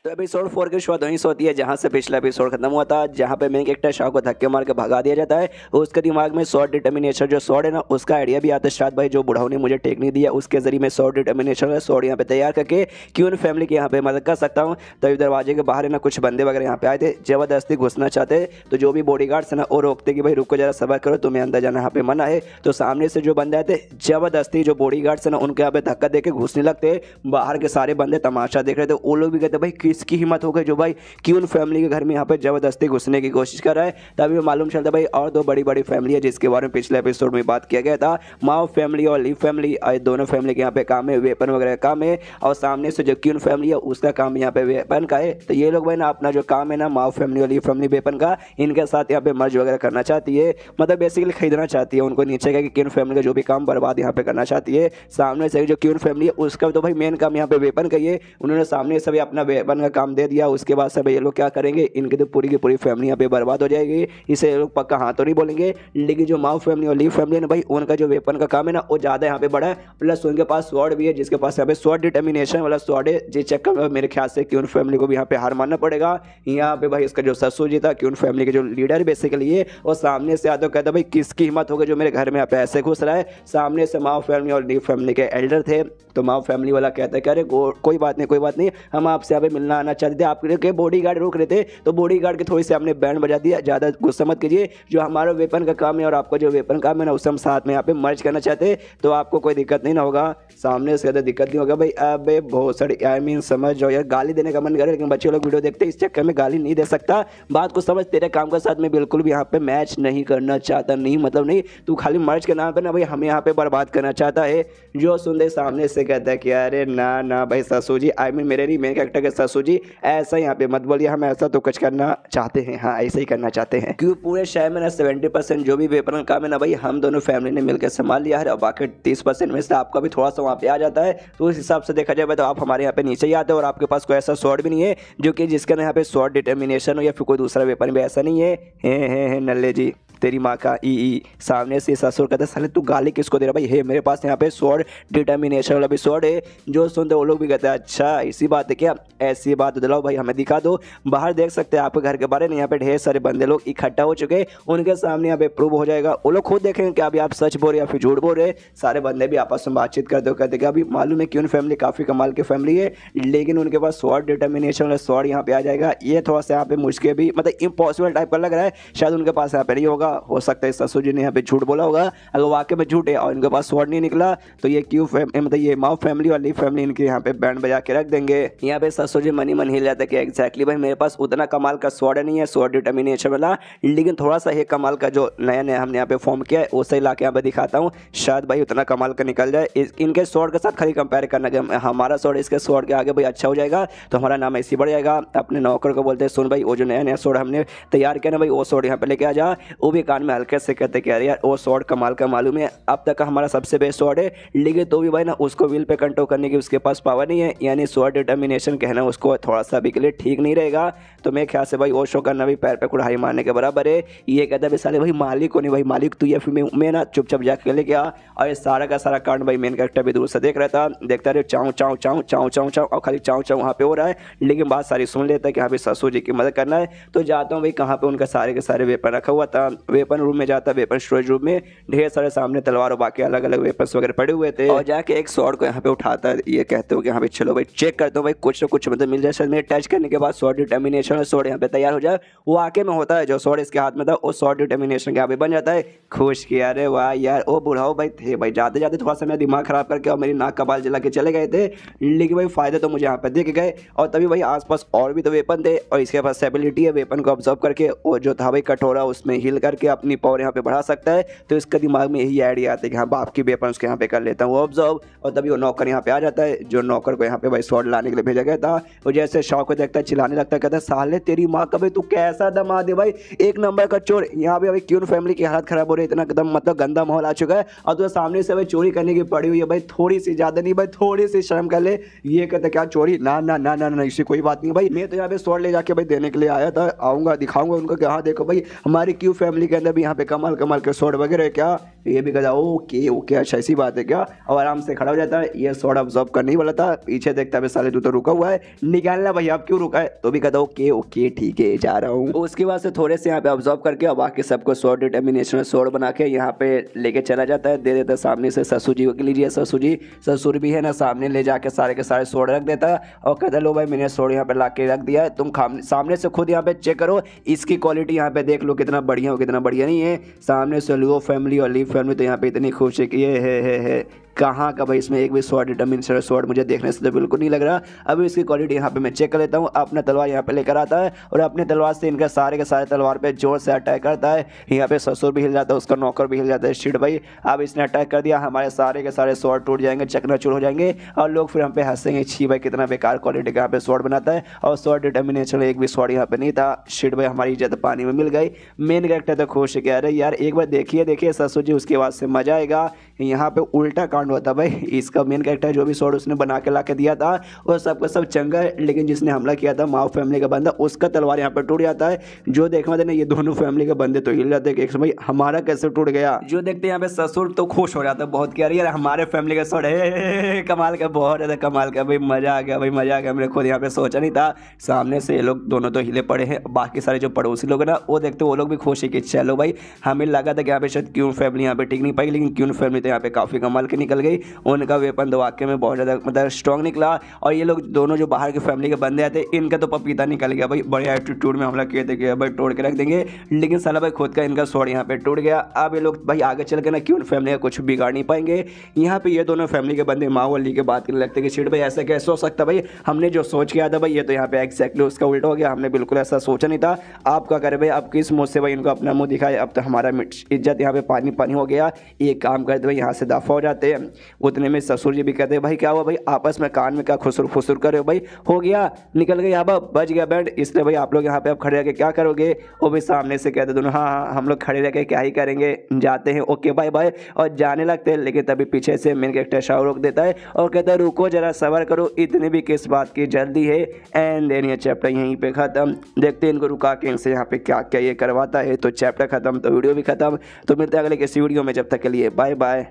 तो एपिसोड 4 की शुरुआत वहीं से होती है जहां से पिछला एपिसोड खत्म हुआ था, जहां पे मेन कैरेक्टर शाह को धक्के मार के भगा दिया जाता है। उसके दिमाग में शॉर्ट डिटर्मिनेशन जो शॉर्ट है ना, उसका आइडिया भी आता है। शायद भाई जो बुढ़ाऊ ने मुझे टेक नहीं दिया, उसके जरिए मैं शॉर्ट डिटर्मिनेशन शॉर्ट यहाँ पे तैयार करके क्यों फैमिली की यहाँ पे मदद कर सकता हूँ। तभी दरवाजे के बाहर है ना कुछ बंदे वगैरह यहाँ पे आए थे, जबरदस्ती घुसना चाहते। तो जो भी बॉडीगार्ड्स है ना वो रोकते कि भाई रुको जरा सबर करो, तुम्हें अंदर जाना यहाँ पे मना है। तो सामने से जो बंदे आए थे जबरदस्ती जो बॉडीगार्ड्स है ना उनके यहाँ पे धक्का देके घुसने लगते। बाहर के सारे बंदे तमाशा देख रहे थे, वो लोग भी कहते भाई किसकी हिम्मत हो गई जो भाई क्यों फैमिली के घर में यहाँ पे जबरदस्ती घुसने की कोशिश कर रहा है। तभी मालूम चलता भाई और दो बड़ी बड़ी फैमिली है जिसके बारे में पिछले एपिसोड में बात किया गया था। माओ फैमिली और ली फैमिली, दोनों फैमिली के यहाँ पे काम है वेपन वगैरह का काम है। और सामने से जो क्यून फैमिली है उसका काम यहाँ पे वेपन का है। तो ये लोग भाई ना अपना जो काम है ना माओ फैमिली और ली फैमिली वेपन का, इनके साथ यहाँ पे मर्ज वगैरह करना चाहती है, मतलब बेसिकली खरीदना चाहती है उनको नीचे का कि क्यून फैमिली का जो भी काम बर्बाद यहाँ पे करना चाहती है। सामने से जो क्यून फैमिली है उसका तो भाई मेन काम यहाँ पे वेपन का ही है। उन्होंने सामने से भी अपना वेपन का काम दे दिया। उसके बाद से ये लोग क्या करेंगे, इनकी तो पूरी की पूरी फैमिली यहाँ पे बर्बाद हो जाएगी। इसे ये लोग पक्का हाँ तो नहीं बोलेंगे। लेकिन जो माओ फैमिली और ली फैमिली है ना भाई, उनका जो वेपन का काम है ना वो ज़्यादा यहाँ पे बड़ा है। प्लस उनके पास स्वॉर्ड भी है, जिसके पास यहाँ पे स्वॉर्ड डिटर्मिनेशन वाला स्वॉर्ड है। जिस चक्कर में मेरे ख्याल से क्यून फैमिली को भी यहाँ पे हार मानना पड़ेगा। यहाँ पे भाई इसका जो ससुर जी था क्यून फैमिली के जो लीडर बेसिकली है, और सामने से आता कहता भाई किसकी हिम्मत होगी जो मेरे घर में यहाँ पे ऐसे घुस रहा है। सामने से माओ फैमिली और ली फैमिली के एल्डर थे। तो माओ फैमिली वाला कहता है कि अरे कोई बात नहीं, हम आपसे यहाँ पे मिलना आना चाहते थे, आपके बॉडीगार्ड रोक रहे थे तो बॉडीगार्ड के थोड़ी से हमने बैंड बजा दिया। ज़्यादा गुस्सा मत कीजिए, जो हमारा वेपन का काम है और आपका जो वेपन काम है ना उसे हम साथ में यहाँ पे मर्ज करना चाहते हैं, तो आपको कोई दिक्कत नहीं ना होगा। सामने से ज़्यादा दिक्कत नहीं होगा भाई। अबे बहुत सारी समझ जाओ यार, गाली देने का मन करे लेकिन बच्चे लोग वीडियो देखते इस चक्कर में गाली नहीं दे सकता। बात को समझ, तेरे काम के साथ मैं बिल्कुल भी यहाँ पे मैच नहीं करना चाहता। नहीं मतलब नहीं, तू खाली मर्ज के नाम पे ना भाई हमें यहाँ पे बर्बाद करना चाहता है। जो सुनते सामने से कहता है कि अरे ना भाई ससुर जी, मेरे नहीं मेन कैरेक्टर के ससुर जी, ऐसा यहाँ पे मत बोलिए, हम ऐसा तो कुछ करना चाहते हैं। हाँ ऐसे ही करना चाहते हैं, क्योंकि पूरे शहर में ना 70% जो भी वेपन का काम है ना भाई हम दोनों फैमिली ने मिलकर संभाल लिया है। और बाकी 30% में से आपका भी थोड़ा सा वहाँ पे आ जाता है। तो उस हिसाब से देखा जाए तो आप हमारे यहाँ पे नीचे ही आते हो, और आपके पास कोई ऐसा स्वॉर्ड भी नहीं है जो कि जिसका यहाँ पे स्वॉर्ड डिटर्मिनेशन हो या फिर कोई दूसरा वेपन भी ऐसा नहीं है नल्ले जी तेरी माँ का ई। सामने से ससुर कहते साले तू गाली किसको दे रहा भाई, हे मेरे पास यहाँ पे स्वॉर्ड डिटर्मिनेशन वाला भी स्वॉर्ड है। जो सुनते वो लोग भी कहते हैं अच्छा इसी बात है क्या, ऐसी बात दिलाओ भाई हमें दिखा दो। बाहर देख सकते हैं आपके घर के बारे में, यहाँ पे ढेर सारे बंदे लोग इकट्ठा हो चुके हैं, उनके सामने यहाँ पे प्रूव हो जाएगा। वो लोग खुद देखेंगे कि अभी आप सच बोल रहे या फिर झूठ बोल रहे। सारे बंदे भी आपस में बातचीत करते हो, कहते कि अभी मालूम है क्यों फैमिली काफ़ी कमाल की फैमिली है, लेकिन उनके पास स्वॉर्ड डिटर्मिनेशन वाला स्वॉर्ड यहाँ पे आ जाएगा। ये थोड़ा सा यहाँ पे मुश्किल भी मतलब इम्पॉसिबल टाइप का लग रहा है, शायद उनके पास यहाँ पे नहीं होगा। हो सकता है ससुर जी ने यहाँ पे झूठ बोला होगा। अगर वाकई में झूठ है और इनके पास स्वॉर्ड नहीं निकला तो ये क्यों मतलब ये माओ फैमिली और ली फैमिली इनके यहाँ पे बैंड बजा के रख देंगे। यहाँ पे ससुर जी मन हिल जाता है कि एग्जैक्टली भाई मेरे पास उतना कमाल का स्वॉर्ड नहीं है, स्वॉर्ड डिटर्मिनेशन वाला, लेकिन थोड़ा सा ये कमाल का जो नया हमने यहाँ पे फॉर्म किया है उसे ला के यहाँ पे दिखाता हूँ, शायद भाई उतना कमाल का निकल जाए। इनके स्वॉर्ड के साथ खाली कंपेयर करना कि हमारा स्वॉर्ड इसके स्वॉर्ड के आगे भाई अच्छा हो जाएगा तो हमारा नाम ऐसे बढ़ जाएगा। अपने नौकर को बोलते हैं सुन भाई वो जो नया स्वॉर्ड हमने तैयार किया ना भाई वो स्वॉर्ड यहाँ पे लेके आ जा। वो भी कान में हल्के से कहते कि यार वो स्वॉर्ड कमाल का मालूम है, अब तक का हमारा सबसे बेस्ट स्वॉर्ड है, लेकिन तो भी भाई ना उसको विल पे कंट्रोल करने की उसके पास पावर नहीं है। यानी स्वॉर्ड डिटर्मिनेशन कहना उसको थोड़ा सा भी के लिए ठीक नहीं रहेगा। तो मेरे ख्याल से भाई वो शो करना भी पैर पे कुड़ाई मारने के बराबर है। ये कहता है साले भाई मालिक को नहीं भाई, मालिक तू ये फिर मैं ना चुपचाप जाके लेके आ। और ये सारा का सारा कांड भाई मेन कैरेक्टर भी दूर से देख रहा था, देखता रहे चाँव चाँव चाँव चाँव चाँव चाँव और खाली चाँव चाँव वहाँ पे हो रहा है, लेकिन बात सारी सुन लेता है कि हाँ भाई ससुर जी की मदद करना है। तो जाता हूँ भाई कहाँ पे उनका सारे के सारे वेपन रखा हुआ था, वेपन रूम में जाता, वेपन स्टोरेज रूम में ढेर सारे सामने तलवार और बाकी अलग अलग वेपन्स वगैरह पड़े हुए थे। और जाके एक स्वॉर्ड को यहाँ पे उठाता है, ये कहते हो कि हाँ भाई चलो भाई चेक करते हो भाई कुछ ना कुछ मतलब मिल जाए। शायद मेरे टच करने के बाद स्वॉर्ड डिटर्मिनेशन और स्वॉर्ड यहाँ पे तैयार हो जाए। वो आके में होता है जो स्वॉर्ड इसके हाथ में था वो स्वॉर्ड डिटर्मिनेशन के यहाँ पे बन जाता है। खुश किया अरे वाह यार वो बुढ़ाओ भाई थे भाई, जाते जाते थोड़ा सा मेरा दिमाग खराब करके और मेरी नाक का बाल जला के चले गए थे, लेकिन भाई फायदे तो मुझे यहाँ पे दिख गए। और तभी भाई आसपास और भी तो वेपन थे और इसके पास एबिलिटी है वेपन को ऑब्जर्व करके वो जो था भाई कटोरा उसमें हिल करके अपनी पावर यहाँ पे बढ़ा सकता है। तो इसका दिमाग में यही आइडिया आता है कि हाँ बाप की वेपन उसके यहाँ पे कर लेता हूँ ऑब्जर्व। और तभी वो नौकर यहाँ पे आ जाता है, जो नौकर को यहाँ पे भाई स्वॉर्ड लाने के लिए भेजा गया था। वो जैसे शौक को देखता है चिल्लाने लगता है, कहता है साले तेरी माँ का भाई तू कैसा दमाद है भाई, एक नंबर का चोर। यहाँ पे भाई क्यों फैमिली की हालत खराब हो रही है, इतना एकदम मतलब गंदा माहौल आ चुका है और तो सामने से भाई चोरी करने की पड़ी हुई है भाई, थोड़ी सी ज्यादा नहीं भाई थोड़ी सी शर्म कर ले। ये कहता क्या चोरी, ना ना ना ना ना इससे कोई बात नहीं भाई, मैं तो यहाँ पे स्वॉर्ड ले जाके भाई देने के लिए आया था, आऊंगा दिखाऊंगा उनको कि हाँ देखो भाई हमारी क्यों फैमिली के अंदर भी यहाँ पे कमाल कमाल के स्वॉर्ड वगैरह है क्या। ये भी कहता ओके ओके अच्छा ऐसी बात है क्या, और आराम से खड़ा हो जाता है। ये स्वॉर्ड ऑब्जर्व करने ही वाला था, पीछे देखता है साले तू तो रुका हुआ है, निकालना भाई, आप क्यों रुका है? तो भी कहता ओके ओके ठीक है जा रहा हूँ। उसके बाद से थोड़े से यहाँ पे ऑब्जर्व करके और बाकी सबको स्वॉर्ड डिटर्मिनेशन स्वॉर्ड बना के यहाँ पे लेके चला जाता है, दे देता है सामने से ससुर जी को, लीजिए ससुर जी। ससुर भी है ना सामने ले जाके सारे के सारे स्वॉर्ड रख देता है और कहता लो भाई मैंने स्वॉर्ड यहाँ पे ला के रख दिया है, तुम सामने से खुद यहाँ पे चेक करो, इसकी क्वालिटी यहाँ पे देख लो कितना बढ़िया हो कितना बढ़िया नहीं है। सामने से लो फैमिली और लीव फैमिली तो यहाँ पे इतनी खुश है कि ये है कहाँ का भाई, इसमें एक भी स्वॉर्ड डिटर्मिनेशन स्वॉर्ड मुझे देखने से तो बिल्कुल नहीं लग रहा। अभी इसकी क्वालिटी यहाँ पे मैं चेक कर लेता हूँ। अपना तलवार यहाँ पे लेकर आता है और अपने तलवार से इनका सारे के सारे तलवार पे जोर से अटैक करता है। यहाँ पे ससुर भी हिल जाता है, उसका नौकर भी हिल जाता है शिट भाई। अब इसने अटैक कर दिया, हमारे सारे के सारे स्वॉर्ड टूट जाएंगे, चकनाचूर हो जाएंगे और लोग फिर हम पे हंसेंगे, छी भाई कितना बेकार क्वालिटी का यहाँ पे स्वॉर्ड बनाता है। और स्वॉर्ड डिटर्मिनेशन एक भी स्वॉर्ड यहाँ पे नहीं था। शिट भाई हमारी इज्जत पानी में मिल गई। मेन कैरेक्टर तो खुश है, कह रहे यार एक बार देखिए ससुर जी, उसके बाद से मजा आएगा। यहाँ पे उल्टा कांड होता भाई, इसका मेन कैरेक्टर जो भी स्वॉर्ड उसने बना के ला के दिया था वो सबका सब चंगा है, लेकिन जिसने हमला किया था माओ फैमिली का बंदा, उसका तलवार यहाँ पे टूट जाता है। जो देखना था ना ये दोनों फैमिली के बंदे तो हिल जाते हैं कि भाई हमारा कैसे टूट गया। जो देखते हैं यहाँ पे ससुर तो खुश हो जाता है बहुत, कह रही है हमारे फैमिली का स्वॉर्ड है, कमाल का, बहुत ज़्यादा कमाल का भाई, मजा आ गया भाई, मजा आ गया। मैंने खुद यहाँ पे सोचा नहीं था। सामने से ये लोग दोनों तो हिले पड़े हैं, बाकी सारे जो पड़ोसी लोग हैं ना वो देखते वो लोग भी खुश है कि चलो भाई, हमें लगा था कि यहाँ पे शायद क्यून फैमिली यहाँ पे टिक नहीं पाई, लेकिन क्यून फैमिली तो यहाँ पे काफ़ी कमाल के निकल गई। उनका वेपन तो वाकई में बहुत ज़्यादा मतलब स्ट्रॉन्ग निकला। और ये लोग दोनों जो बाहर की फैमिली के बंदे आते इनका तो पपीता निकल गया भाई, बड़े एटीट्यूड में हमला किए थे कि भाई तोड़ के रख देंगे, लेकिन साला भाई खुद का इनका स्वॉर्ड यहाँ पे टूट गया। अब ये लोग भाई आगे चल के ना क्यों फैमिली का कुछ बिगाड़ नहीं पाएंगे। यहाँ पे ये दोनों फैमिली के बंदे माँ वाली के बात करने लगते कि शिट भाई ऐसा कैसे हो सकता भाई, हमने जो सोच किया था भाई ये तो यहाँ पे एक्जैक्टली उसका उल्टा हो गया, हमने बिल्कुल ऐसा सोचा नहीं था। आप क्या करें भाई, आप किस मुँह से भाई इनको अपना मुँह दिखाए, अब तो हमारा इज्जत यहाँ पे पानी पानी हो गया। एक काम करते भाई यहाँ से दफा हो जाते हैं। उतने में ससुर जी भी कहते हैं भाई क्या हुआ भाई, आपस में कान में क्या खुसुर फुसुर कर रहे हो भाई, हो गया निकल गई अब बच गया बैंड, इसलिए भाई आप लोग यहाँ पे अब खड़े रह क्या करोगे। वो भी सामने से कहते दोनों हाँ हम लोग खड़े रह के क्या ही करेंगे, जाते हैं ओके बाय बाय, और जाने लगते हैं। लेकिन तभी पीछे से मेन कैरेक्टर शाह रोक देता है और कहता है रुको जरा सबर करो, इतनी भी किस बात की जल्दी है। एंड देन ये चैप्टर यहीं पे खत्म। देखते हैं इनको रुका के इनसे यहाँ पे क्या क्या ये करवाता है। तो चैप्टर खत्म तो वीडियो भी खत्म। तो मिलते हैं अगले किसी वीडियो में, जब तक के लिए बाय बाय।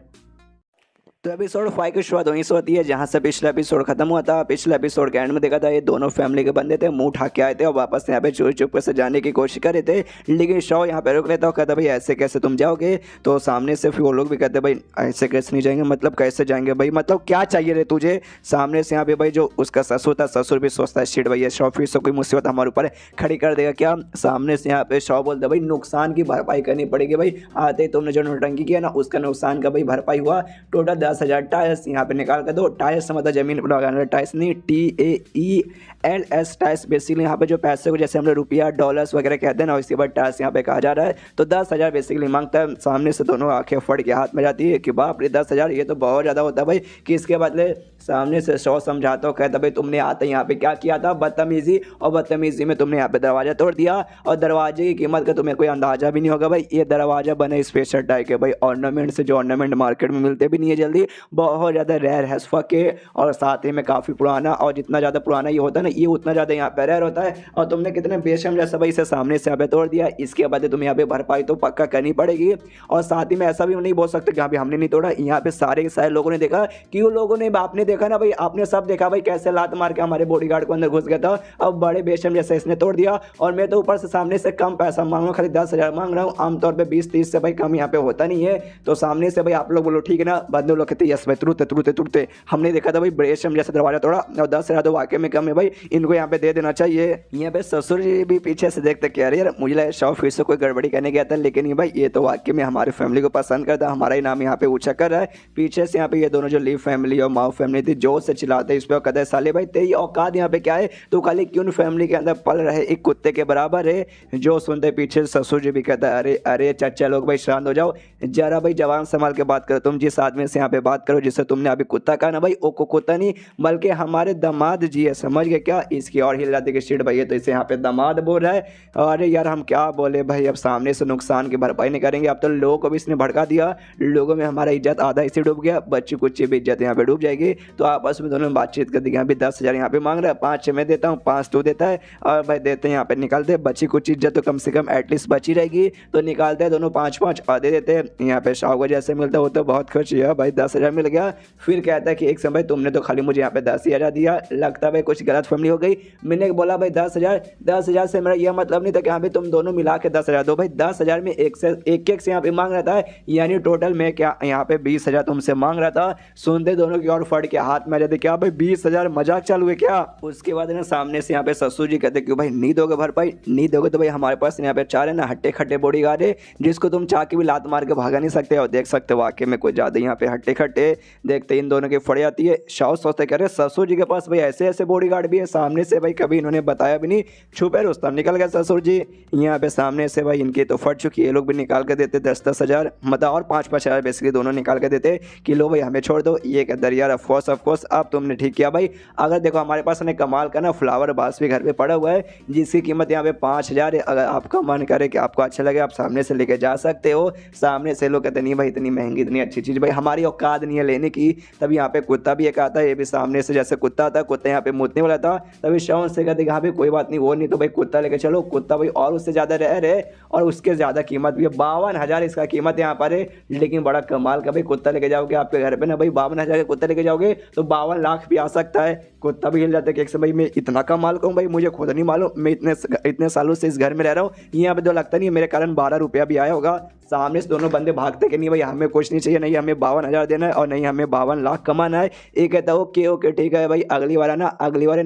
तो एपिसोड 5 की शुरुआत वहीं से होती है जहाँ से पिछला एपिसोड खत्म हुआ था। पिछले एपिसोड के एंड में देखा था ये दोनों फैमिली के बंदे थे, मुंह उठा के आए थे और वापस यहाँ पे चोरी चुप से जाने की कोशिश कर रहे थे, लेकिन शॉ यहाँ पे रोक लेता और कहता भाई ऐसे कैसे तुम जाओगे। तो सामने से फिर वो लोग भी कहते भाई ऐसे कैसे नहीं जाएंगे, मतलब कैसे जाएंगे भाई, मतलब क्या चाहिए रे तुझे। सामने से यहाँ पे भाई जो उसका ससुर था, ससुर भी सोचता है शिट भाई ये शॉ फिर से कोई मुसीबत हमारे ऊपर खड़ी कर देगा क्या। सामने से यहाँ पे शॉ बोलता भाई नुकसान की भरपाई करनी पड़ेगी भाई, आते ही तुमने जो नौटंकी किया ना उसका नुकसान का भाई भरपाई हुआ। टोटल 10,000 टायर्स यहाँ पे निकाल कर दो। टाइल्स से मतलब जमीन पर लगाना, टाइल्स नहीं TAELS टाइल्स। बेसिकली यहाँ पे जो पैसे को जैसे हम लोग रुपया डॉलर्स वगैरह कहते हैं ना, इसके बाद टाइल्स यहाँ पे कहा जा रहा है। तो 10,000 बेसिकली मांगता है। सामने से दोनों आंखें फट के हाथ में जाती है कि बाप रे 10,000 ये तो बहुत ज़्यादा होता है भाई, कि इसके बदले सामने से शॉ समझाता हो, कहता भाई तुमने आते यहाँ पे क्या किया था, बदतमीजी, और बदतमीजी में तुमने यहाँ पे दरवाज़ा तोड़ दिया, और दरवाजे की कीमत का तुम्हें कोई अंदाजा भी नहीं होगा भाई। ये दरवाज़ा बने स्पेशल टाइप के भाई, ऑर्नामेंट से, जो ऑर्नामेंट मार्केट में मिलते भी नहीं है जल्दी, बहुत ज़्यादा रेयर है के, और साथ ही में काफ़ी पुराना, और जितना ज़्यादा पुराना ये होता है ना, ये उतना ज़्यादा यहाँ पे रेयर होता है। और तुमने कितने बेशम जैसा भाई इसे सामने से यहाँ पे तोड़ दिया, इसके बाद तुम्हें यहाँ पे भरपाई तो पक्का करनी पड़ेगी। और साथ ही में ऐसा भी नहीं बोल सकते कि यहाँ पे हमने नहीं तोड़ा, यहाँ पे सारे के सारे लोगों ने देखा, कि वो लोगों ने, आपने देखा ना भाई, आपने सब देखा भाई कैसे लात मार के हमारे बॉडीगार्ड को अंदर घुस गया था। अब बड़े बेशम जैसे इसने तोड़ दिया, और मैं तो ऊपर से सामने से कम पैसा मांग रहा हूँ, खाली 10,000 मांग रहा हूँ। आमतौर पर 20-30 से भाई कम यहाँ पे होता नहीं है। तो सामने से भाई आप लोग बोलो ठीक है ना, बंदे लोग कहते यस भाई तुरते हमने देखा था भाई बेशम जैसे दरवाजा तोड़ा, और 10,000 तो वाकई में कम है भाई, इनको यहाँ पे दे देना चाहिए। यहाँ पे ससुर जी भी पीछे से देखते कह रहे यार मुझे लगा शॉ फिर से कोई गड़बड़ी करने गया था, लेकिन ये भाई ये तो वाकई में हमारी फैमिली को पसंद करता, हमारा ही नाम यहाँ पे ऊंचा कर रहा है। पीछे से यहाँ पे ये दोनों जो लीव फैमिली और माओ फैमिली थी जोर से चिल्लाते इस पर, कहते साले भाई तेरी औकात यहाँ पे क्या है, तो खाली क्यों फैमिली के अंदर पल रहे, एक कुत्ते के बराबर है। जो सुनते पीछे ससुर जी भी कहता है अरे अरे चाचा लोग भाई शांत हो जाओ जरा भाई, जवान संभाल के बात करो, तुम जिस आदमी से यहाँ पे बात करो जिससे तुमने अभी कुत्ता कहा ना भाई, वो कुत्ता नहीं बल्कि हमारे दामाद जी है, समझ गए क्या। इसकी और हिल जाती कि शिट भाई तो इसे यहाँ पे दामाद बोल रहा है। अरे यार हम क्या बोले भाई, अब सामने से नुकसान की भरपाई नहीं करेंगे, अब तो लोगों को भी इसने भड़का दिया, लोगों में हमारा इज्जत आधा इसे डूब गया, बच्ची कुच्ची भी इज्जत यहाँ पे डूब जाएगी। तो आपस में दोनों बातचीत कर दी, यहाँ पे 10,000 यहाँ पे मांग रहा है, 5 मैं देता हूँ, 5 तू देता है, और भाई देते हैं यहाँ पे निकालते हैं, बच्ची कुछ इज्जत तो कम से कम एटलीस्ट बची रहेगी। तो निकालते हैं दोनों 5-5 और दे देते हैं। यहाँ पे शाह को जैसे मिलता है वो तो बहुत खुश है भाई, 10 10,000 मिल गया। फिर कहता है कि एक समय तुमने तो खाली मुझे यहाँ पे 10,000 दिया, लगता है भाई कुछ गलत फैमिली हो गई। मैंने बोला भाई 10,000 से मेरा यह मतलब नहीं था कि यहाँ पे तुम दोनों मिला के 10,000 दो भाई, 10,000 में एक से यहाँ पे मांग रहा था, यानी टोटल मैं क्या यहाँ पे 20,000 तुमसे मांग रहा था। सुनते दोनों की और फट के हाथ में आ जाते, क्या भाई 20,000 मजाक चालू है क्या। उसके बाद ना सामने से यहाँ पे ससुर जी कहते क्यों भाई नहीं दोगे भरपाई, नहीं दोगे तो भाई हमारे पास यहाँ पे 4 है ना हट्टे खट्टे बॉडीगार्ड है, जिसको तुम चाह के भी लात मार के भागा नहीं सकते। और देख सकते हो वाकई में कुछ ज्यादा यहाँ पे हट्टे खट्टे। देखते इन दोनों की फड़ी आती है, शाउस सोचते कह रहे ससुर जी के पास भाई ऐसे ऐसे बॉडीगार्ड भी है, सामने से भाई कभी इन्होंने बताया भी नहीं, छुपे रुस्तम निकल गए ससुर जी। यहाँ पे सामने से भाई इनकी तो फट चुकी है, ये लोग भी निकाल के देते 10,000 मतलब और 5,000 बेसिकली दोनों निकाल के देते कि लो भाई हमें छोड़ दो। ये कहते यार ऑफकोर्स अब तुमने ठीक किया भाई। अगर देखो हमारे पास ना कमाल का ना फ्लावर बास भी घर पे पड़ा हुआ है, जिसकी कीमत यहाँ पे 5,000 है। अगर आपका मन करे कि आपको अच्छा लगे आप सामने से लेके जा सकते हो। सामने से लोग कहते नहीं भाई इतनी महंगी इतनी अच्छी चीज़ भाई हमारी औकात नहीं है लेने की। तब यहाँ पे कुत्ता भी एक आता है, ये भी सामने से जैसे कुत्ता आता, कुत्ता यहाँ पे मुतने वाला था, तभी शौन से कहते यहाँ पे कोई बात नहीं वो नहीं तो भाई कुत्ता लेके चलो। कुत्ता भाई और उससे ज़्यादा रह रहे और उसके ज़्यादा कीमत भी है, 52,000 इसका कीमत यहाँ पर है। लेकिन बड़ा कमाल का भाई कुत्ता लेके जाओगे आपके घर पे ना भाई 52,000 का कुत्ता लेके जाओगे तो 52 लाख भी आ सकता है। कुत्ता भी हिल जाता है कि एक समय मैं इतना कमाल का हूँ भाई, मुझे खुद नहीं मालूम, मैं इतने सालों से इस घर में रह रहा हूँ, यहाँ पे तो लगता नहीं है मेरे कारण 12 रुपया भी आया होगा। सामने से दोनों बंदे भागते कि नहीं भाई हमें कुछ नहीं चाहिए, नहीं हमें 52,000 देना है और नहीं हमें 52 लाख कमाना है। एक कहता है ओके ठीक है भाई अगली बार है ना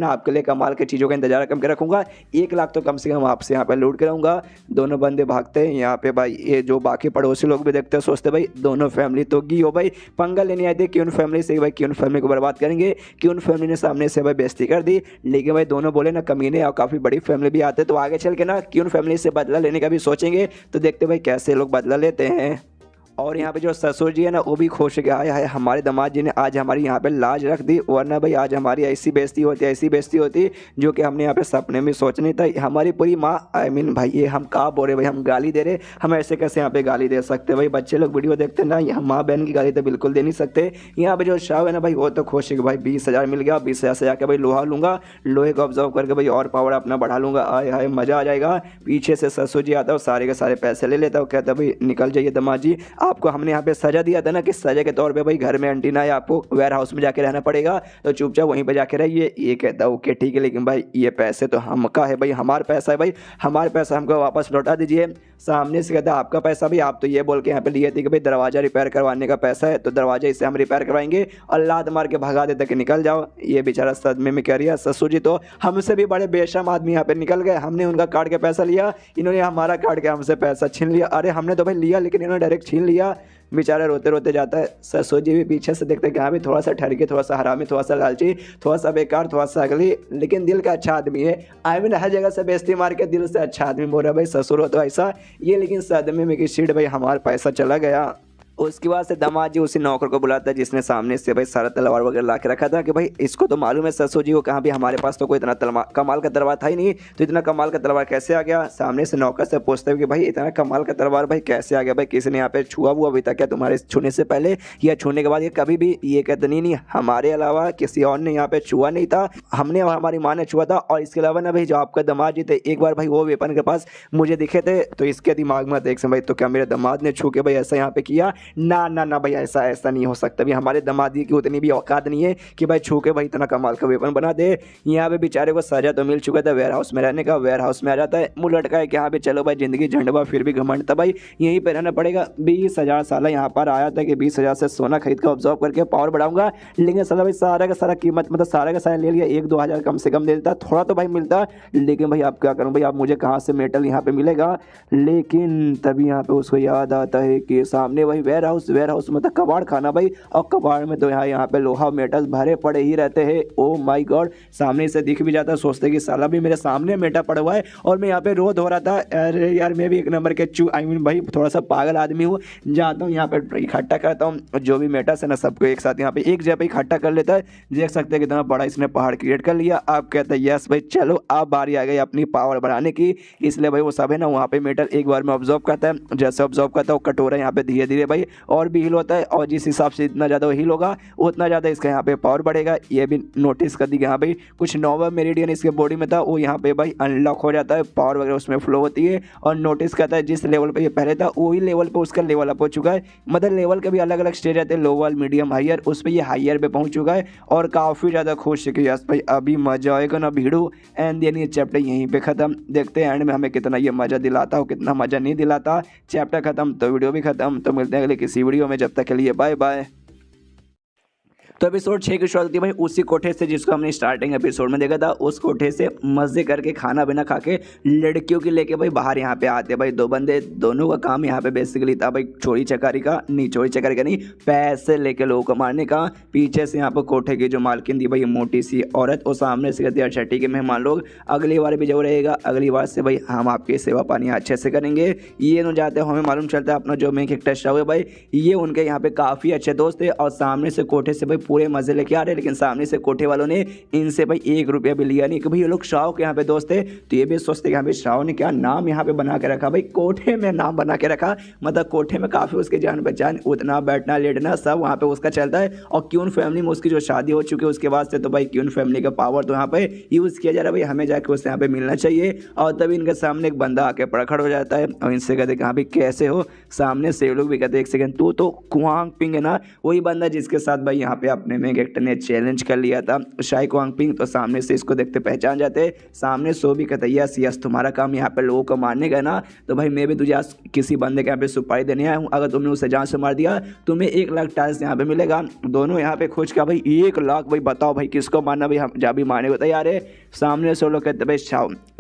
आपके लिए कमाल की चीज़ों का इंतजार करके रखूंगा, 1 लाख तो कम से कम आपसे यहाँ पे लूट के रहूँगा। दोनों बंदे भागते हैं। यहाँ पे भाई ये जो बाकी पड़ोसी लोग भी देखते हैं सोचते भाई दोनों फैमिली तो गी हो भाई, पंगा लेने आए थे क्यों फैमिली से भाई क्यों फैमिली को बर्बाद करेंगे। क्यों फैमिली ने सामने से भाई बेइज्जती कर दी, लेकिन भाई दोनों बोले ना कमीने और काफ़ी बड़ी फैमिली भी आते तो आगे चल के ना क्यों फैमिली से बदला लेने का भी सोचेंगे। तो देखते भाई कैसे लोग बदला लेते हैं। और यहाँ पे जो ससुर जी है ना वो भी खुश गया है हमारे दामाद जी ने आज हमारी यहाँ पे लाज रख दी, वरना भाई आज हमारी ऐसी बेइज्जती होती जो कि हमने यहाँ पे सपने में सोच नहीं था। हमारी पूरी माँ भाई ये हम कहाँ बोल रहे भाई, हम गाली दे रहे, हम ऐसे कैसे यहाँ पे गाली दे सकते भाई। बच्चे लोग वीडियो देखते ना, हम माँ बहन की गाली तो बिल्कुल दे नहीं सकते। यहाँ पे जो शाह है ना भाई वो तो खुश है कि भाई 20,000 मिल गया, 20,000 से जाकर भाई लोहा लूँगा, लोहे को ऑब्जर्व करके भाई और पावर अपना बढ़ा लूँगा, आए हाय मज़ा आ जाएगा। पीछे से ससुर जी आता है और सारे के सारे पैसे ले लेता है, कहता है भाई निकल जाइए दामाद जी, आपको हमने यहाँ पे सजा दिया था ना कि सजा के तौर पे भाई घर में एंटीना है, आपको वेयर हाउस में जाके रहना पड़ेगा, तो चुपचाप वहीं पे जाके रहिए। ये कहता है ओके ठीक है, लेकिन भाई ये पैसे तो हमका है भाई, हमारा पैसा है भाई, हमारे पैसा हमको वापस लौटा दीजिए। सामने से कहता है आपका पैसा भी, आप तो ये बोल के यहाँ पे लिए थे कि भाई दरवाजा रिपेयर करवाने का पैसा है तो दरवाजा इससे हम रिपेयर करवाएंगे, और लात मार के भगा देते कि निकल जाओ। ये बेचारा सदमे में कह रही है ससुर जी तो हमसे भी बड़े बेशर्म आदमी यहाँ पे निकल गए, हमने उनका काट के पैसा लिया, इन्होंने हमारा काट के हमसे पैसा छीन लिया। अरे हमने तो भाई लिया लेकिन इन्होंने डायरेक्ट छीन लिया। बेचारा रोते रोते जाता है। ससुर जी भी पीछे से देखते हैं कि हाँ भी थोड़ा सा ठरके, थोड़ा सा हरामी, थोड़ा सा लालची, थोड़ा सा बेकार, थोड़ा सा अगली, लेकिन दिल का अच्छा आदमी है। आई मीन हर जगह से बेइज्जती मार के दिल से अच्छा आदमी बोल रहा है भाई ससुर हो तो ऐसा ये, लेकिन सदमे में कि सीट भाई हमारा पैसा चला गया। उसके बाद से दामाद जी उसी नौकर को बुलाता है जिसने सामने से भाई सारा तलवार वगैरह ला के रखा था कि भाई इसको तो मालूम है ससुर जी को कहाँ भी हमारे पास तो कोई इतना कमाल का तलवार था ही नहीं, तो इतना कमाल का तलवार कैसे आ गया। सामने से नौकर से पूछते हुए कि भाई इतना कमाल का तलवार भाई कैसे आ गया, भाई किसी ने यहाँ पे छुआ हुआ भी था क्या तुम्हारे छूने से पहले या छूने के बाद ये कभी भी। ये कहते नहीं हमारे अलावा किसी और ने यहाँ पे छुआ नहीं था, हमने और हमारी माँ ने छुआ था। और इसके अलावा ना भाई जो आपका दामाद जी थे एक बार भाई वो वेपन के पास मुझे दिखे थे, तो इसके दिमाग में एक समय तो क्या मेरे दामाद ने छू के भाई ऐसा यहाँ पे किया, ना ना ना भाई ऐसा नहीं हो सकता। भाई हमारे दामादी की उतनी भी औकात नहीं है कि भाई छू के भाई इतना कमाल का वेपन बना दे। यहाँ पे बेचारे को सजा तो मिल चुका था वेयर हाउस में रहने का, वेयर हाउस में आ जाता है, मुँह लटका है कि हाँ भाई चलो भाई जिंदगी झंडवा फिर भी घमंड था भाई यहीं पे रहना पड़ेगा। 20,000 साला यहाँ पर आया था कि 20,000 से सोना खरीद कर ऑब्जर्व करके पावर बढ़ाऊंगा, लेकिन साला भाई सारा का सारा कीमत मतलब सारा का सारा ले लिया। 1-2 हज़ार कम से कम दे देता, थोड़ा तो भाई मिलता, लेकिन भाई आप क्या करूँ भाई, आप मुझे कहाँ से मेटल यहाँ पे मिलेगा। लेकिन तभी यहाँ पे उसको याद आता है कि सामने वही वेयर हाउस मतलब कबाड़ खाना भाई, और कबाड़ में तो यहाँ पे लोहा मेटल भरे पड़े ही रहते हैं। ओ माय गॉड, सामने से दिख भी जाता है, सोचते कि साला भी मेरे सामने मेटा पड़ा हुआ है और मैं यहाँ पे रो धो रहा था। अरे यार मैं भी एक नंबर के भाई थोड़ा सा पागल आदमी हूँ, जाता हूँ यहाँ पे इकट्ठा करता हूँ जो भी मेटल्स है ना सबको एक साथ यहाँ पे एक जगह पे इकट्ठा कर लेता है। देख सकते हैं कितना बड़ा इसने पहाड़ क्रिएट कर लिया। आप कहते हैं यस भाई चलो अब बारी आ गई अपनी पावर बढ़ाने की, इसलिए भाई वो सब है ना वहाँ पे मेटल एक बार में ऑब्जर्व करता है। जैसे ऑब्जर्व करता है वो कटोरा यहाँ पे धीरे धीरे भाई से और भी हील होता है, और जिस हिसाब से इतना ज़्यादा हील होगा उतना ज़्यादा इसका यहाँ पे पावर बढ़ेगा। ये भी नोटिस कर दी यहाँ पे कुछ नोवा मेरिडियन इसके बॉडी में था, वो यहाँ पे भाई अनलॉक हो जाता है, पावर वगैरह उसमें फ्लो होती है। और नोटिस करता है जिस लेवल पे ये पहले था वही लेवल पे उसका लेवल अप हो चुका है। मतलब लेवल के भी अलग अलग स्टेज रहते हैं, लोअर मीडियम हायर, उस पर ये हायर पे पहुंच चुका है और काफ़ी ज़्यादा खुश है कि यस भाई अभी मजा आएगा ना भिड़ो। एंड यानी ये चैप्टर यहीं पे ख़त्म। देखते हैं एंड में हमें कितना ये मज़ा दिलाता हो, कितना मज़ा नहीं दिलाता। चैप्टर ख़त्म तो वीडियो भी ख़त्म। तो मिलते हैं अगले किसी वीडियो में, जब तक के लिए बाय बाय। तो एपिसोड 6 की शुरुआत होती है भाई उसी कोठे से जिसको हमने स्टार्टिंग एपिसोड में देखा था। उस कोठे से मज़े करके खाना बिना खा के लड़कियों की लेके भाई बाहर यहाँ पे आते भाई दो बंदे। दोनों का काम यहाँ पे बेसिकली था भाई चोरी चकारी का, नहीं चोरी चकारी का नहीं, पैसे लेके लोगों को मारने का। पीछे से यहाँ पर कोठे की जो मालकिन थी भाई मोटी सी औरत, और सामने से कहती है अच्छा ठीक है मेहमान लोग, अगली बार भी जो रहेगा अगली बार से भाई हम आपकी सेवा पानी अच्छे से करेंगे। ये न जाते हमें मालूम चलता है अपना जो मेन कैरेक्टर शाह है भाई ये उनके यहाँ पे काफ़ी अच्छे दोस्त थे, और सामने से कोठे से भाई पूरे मजे लेके आ रहे, लेकिन सामने से कोठे वालों ने इनसे भाई 1 रुपया भी लिया नहीं कि भाई ये लोग शाह के यहाँ पे दोस्त थे। तो ये भी सोचते यहाँ पे शाह ने क्या नाम यहाँ पे बना के रखा भाई, कोठे में नाम बना के रखा। मतलब कोठे में काफ़ी उसके जान पहचान, उतना बैठना लेटना सब वहाँ पे उसका चलता है। और क्यून फैमिली में उसकी जो शादी हो चुकी है उसके बाद से तो भाई क्यून फैमिली का पावर तो यहाँ पे यूज़ किया जा रहा है भाई, हमें जाके उससे यहाँ पे मिलना चाहिए। और तभी इनके सामने एक बंदा आके पड़खड़ हो जाता है और इनसे कहते कहाँ भी कैसे हो। सामने से लोग भी कहते एक सेकंड तू तो कुआंग पिंग है ना, वही बंदा जिसके साथ भाई यहाँ पे अपने में कैरेक्टर ने चैलेंज कर लिया था शाई कुआंग पिंग। तो सामने से इसको देखते पहचान जाते। सामने सो भी कहता यस यस तुम्हारा काम यहाँ पे लोगों को मारने का ना, तो भाई मैं भी तुझे आज किसी बंदे के यहाँ पे सुपारी देने आया हूँ, अगर तुमने उसे जान से मार दिया तुम्हें 1 लाख टाइल्स यहाँ पे मिलेगा। दोनों यहाँ पे खोज का भाई 1 लाख, भाई बताओ भाई किसको मारना, भाई हम जब भी मारने को तैयार है। सामने से लोग कहते भाई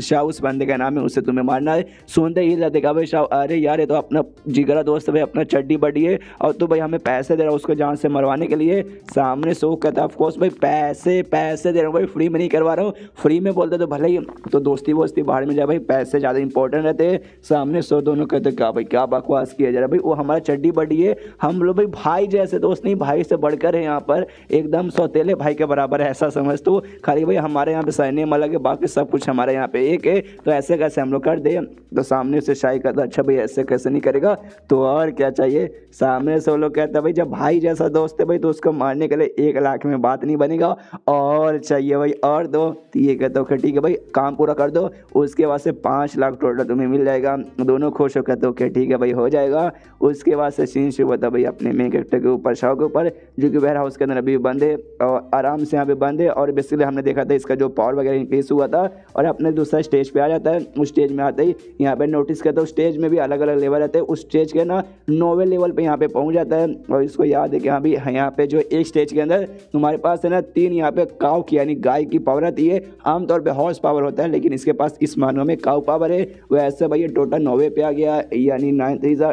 शाह उस बंदे का नाम है, उसे तुम्हें मारना है। सुनते ही देखा भाई शाह अरे यार ये तो अपना जिगरा दोस्त है भाई, अपना चड्डी बड्डी है, और तो भाई हमें पैसे दे रहा उसको जान से मरवाने के लिए। सामने सो कहता ऑफकोर्स भाई पैसे दे रहा हूँ भाई, फ्री में नहीं करवा रहा हूँ। फ्री में बोलते तो भले ही तो दोस्ती वोस्ती बाहर में जाए भाई, पैसे ज़्यादा इंपॉर्टेंट रहते हैं। सामने सो दोनों कहते क्या भाई क्या बकवास किया जा रहा है भाई, वो हमारा चड्डी बड्डी है, हम लोग भाई भाई जैसे दोस्त नहीं, भाई से बढ़कर है, यहाँ पर एकदम सौतेले भाई के बराबर है ऐसा समझ तो। खाली भाई हमारे यहाँ पे सरनेम अलग है, बाकी सब कुछ हमारे यहाँ पे एक है, तो ऐसे कैसे हम लोग कर दे। तो सामने से शाही कहता अच्छा भाई ऐसे कैसे नहीं करेगा तो और क्या चाहिए। सामने से वो लोग कहते हैं भाई जब भाई जैसा दोस्त है भाई तो उसको मारने के लिए 1 लाख में बात नहीं बनेगा, और चाहिए भाई और दो। तो ये कहते हो ठीक है भाई काम पूरा कर दो, उसके बाद से 5 लाख टोटल तुम्हें मिल जाएगा। दोनों खुश हो कहते हो ठीक है भाई हो जाएगा। उसके बाद से सीन शुरू होता भाई अपने मेन कैरेक्टर के ऊपर शाह के ऊपर, जो कि वेयर हाउस के अंदर अभी बंद है और आराम से यहाँ पे बंद है। और बेसिकली हमने देखा था इसका जो पावर वगैरह इंक्रीज हुआ था, और अपने दूसरा स्टेज पे आ जाता है। उस स्टेज में आते ही यहाँ पे नोटिस करता है स्टेज में भी अलग अलग लेवल रहते हैं, उस स्टेज के ना 9वें लेवल पे यहाँ पे पहुँच जाता है। और इसको याद है कि हाँ भी यहाँ पे जो एक स्टेज के अंदर तुम्हारे पास है ना 3 यहाँ पे काव की यानी गाय की पावर आती है। आमतौर पे हॉर्स पावर होता है, लेकिन इसके पास इस मानव में काव पावर है। वैसे भाई ये टोटल 9वें पे आ गया, यानी 9 3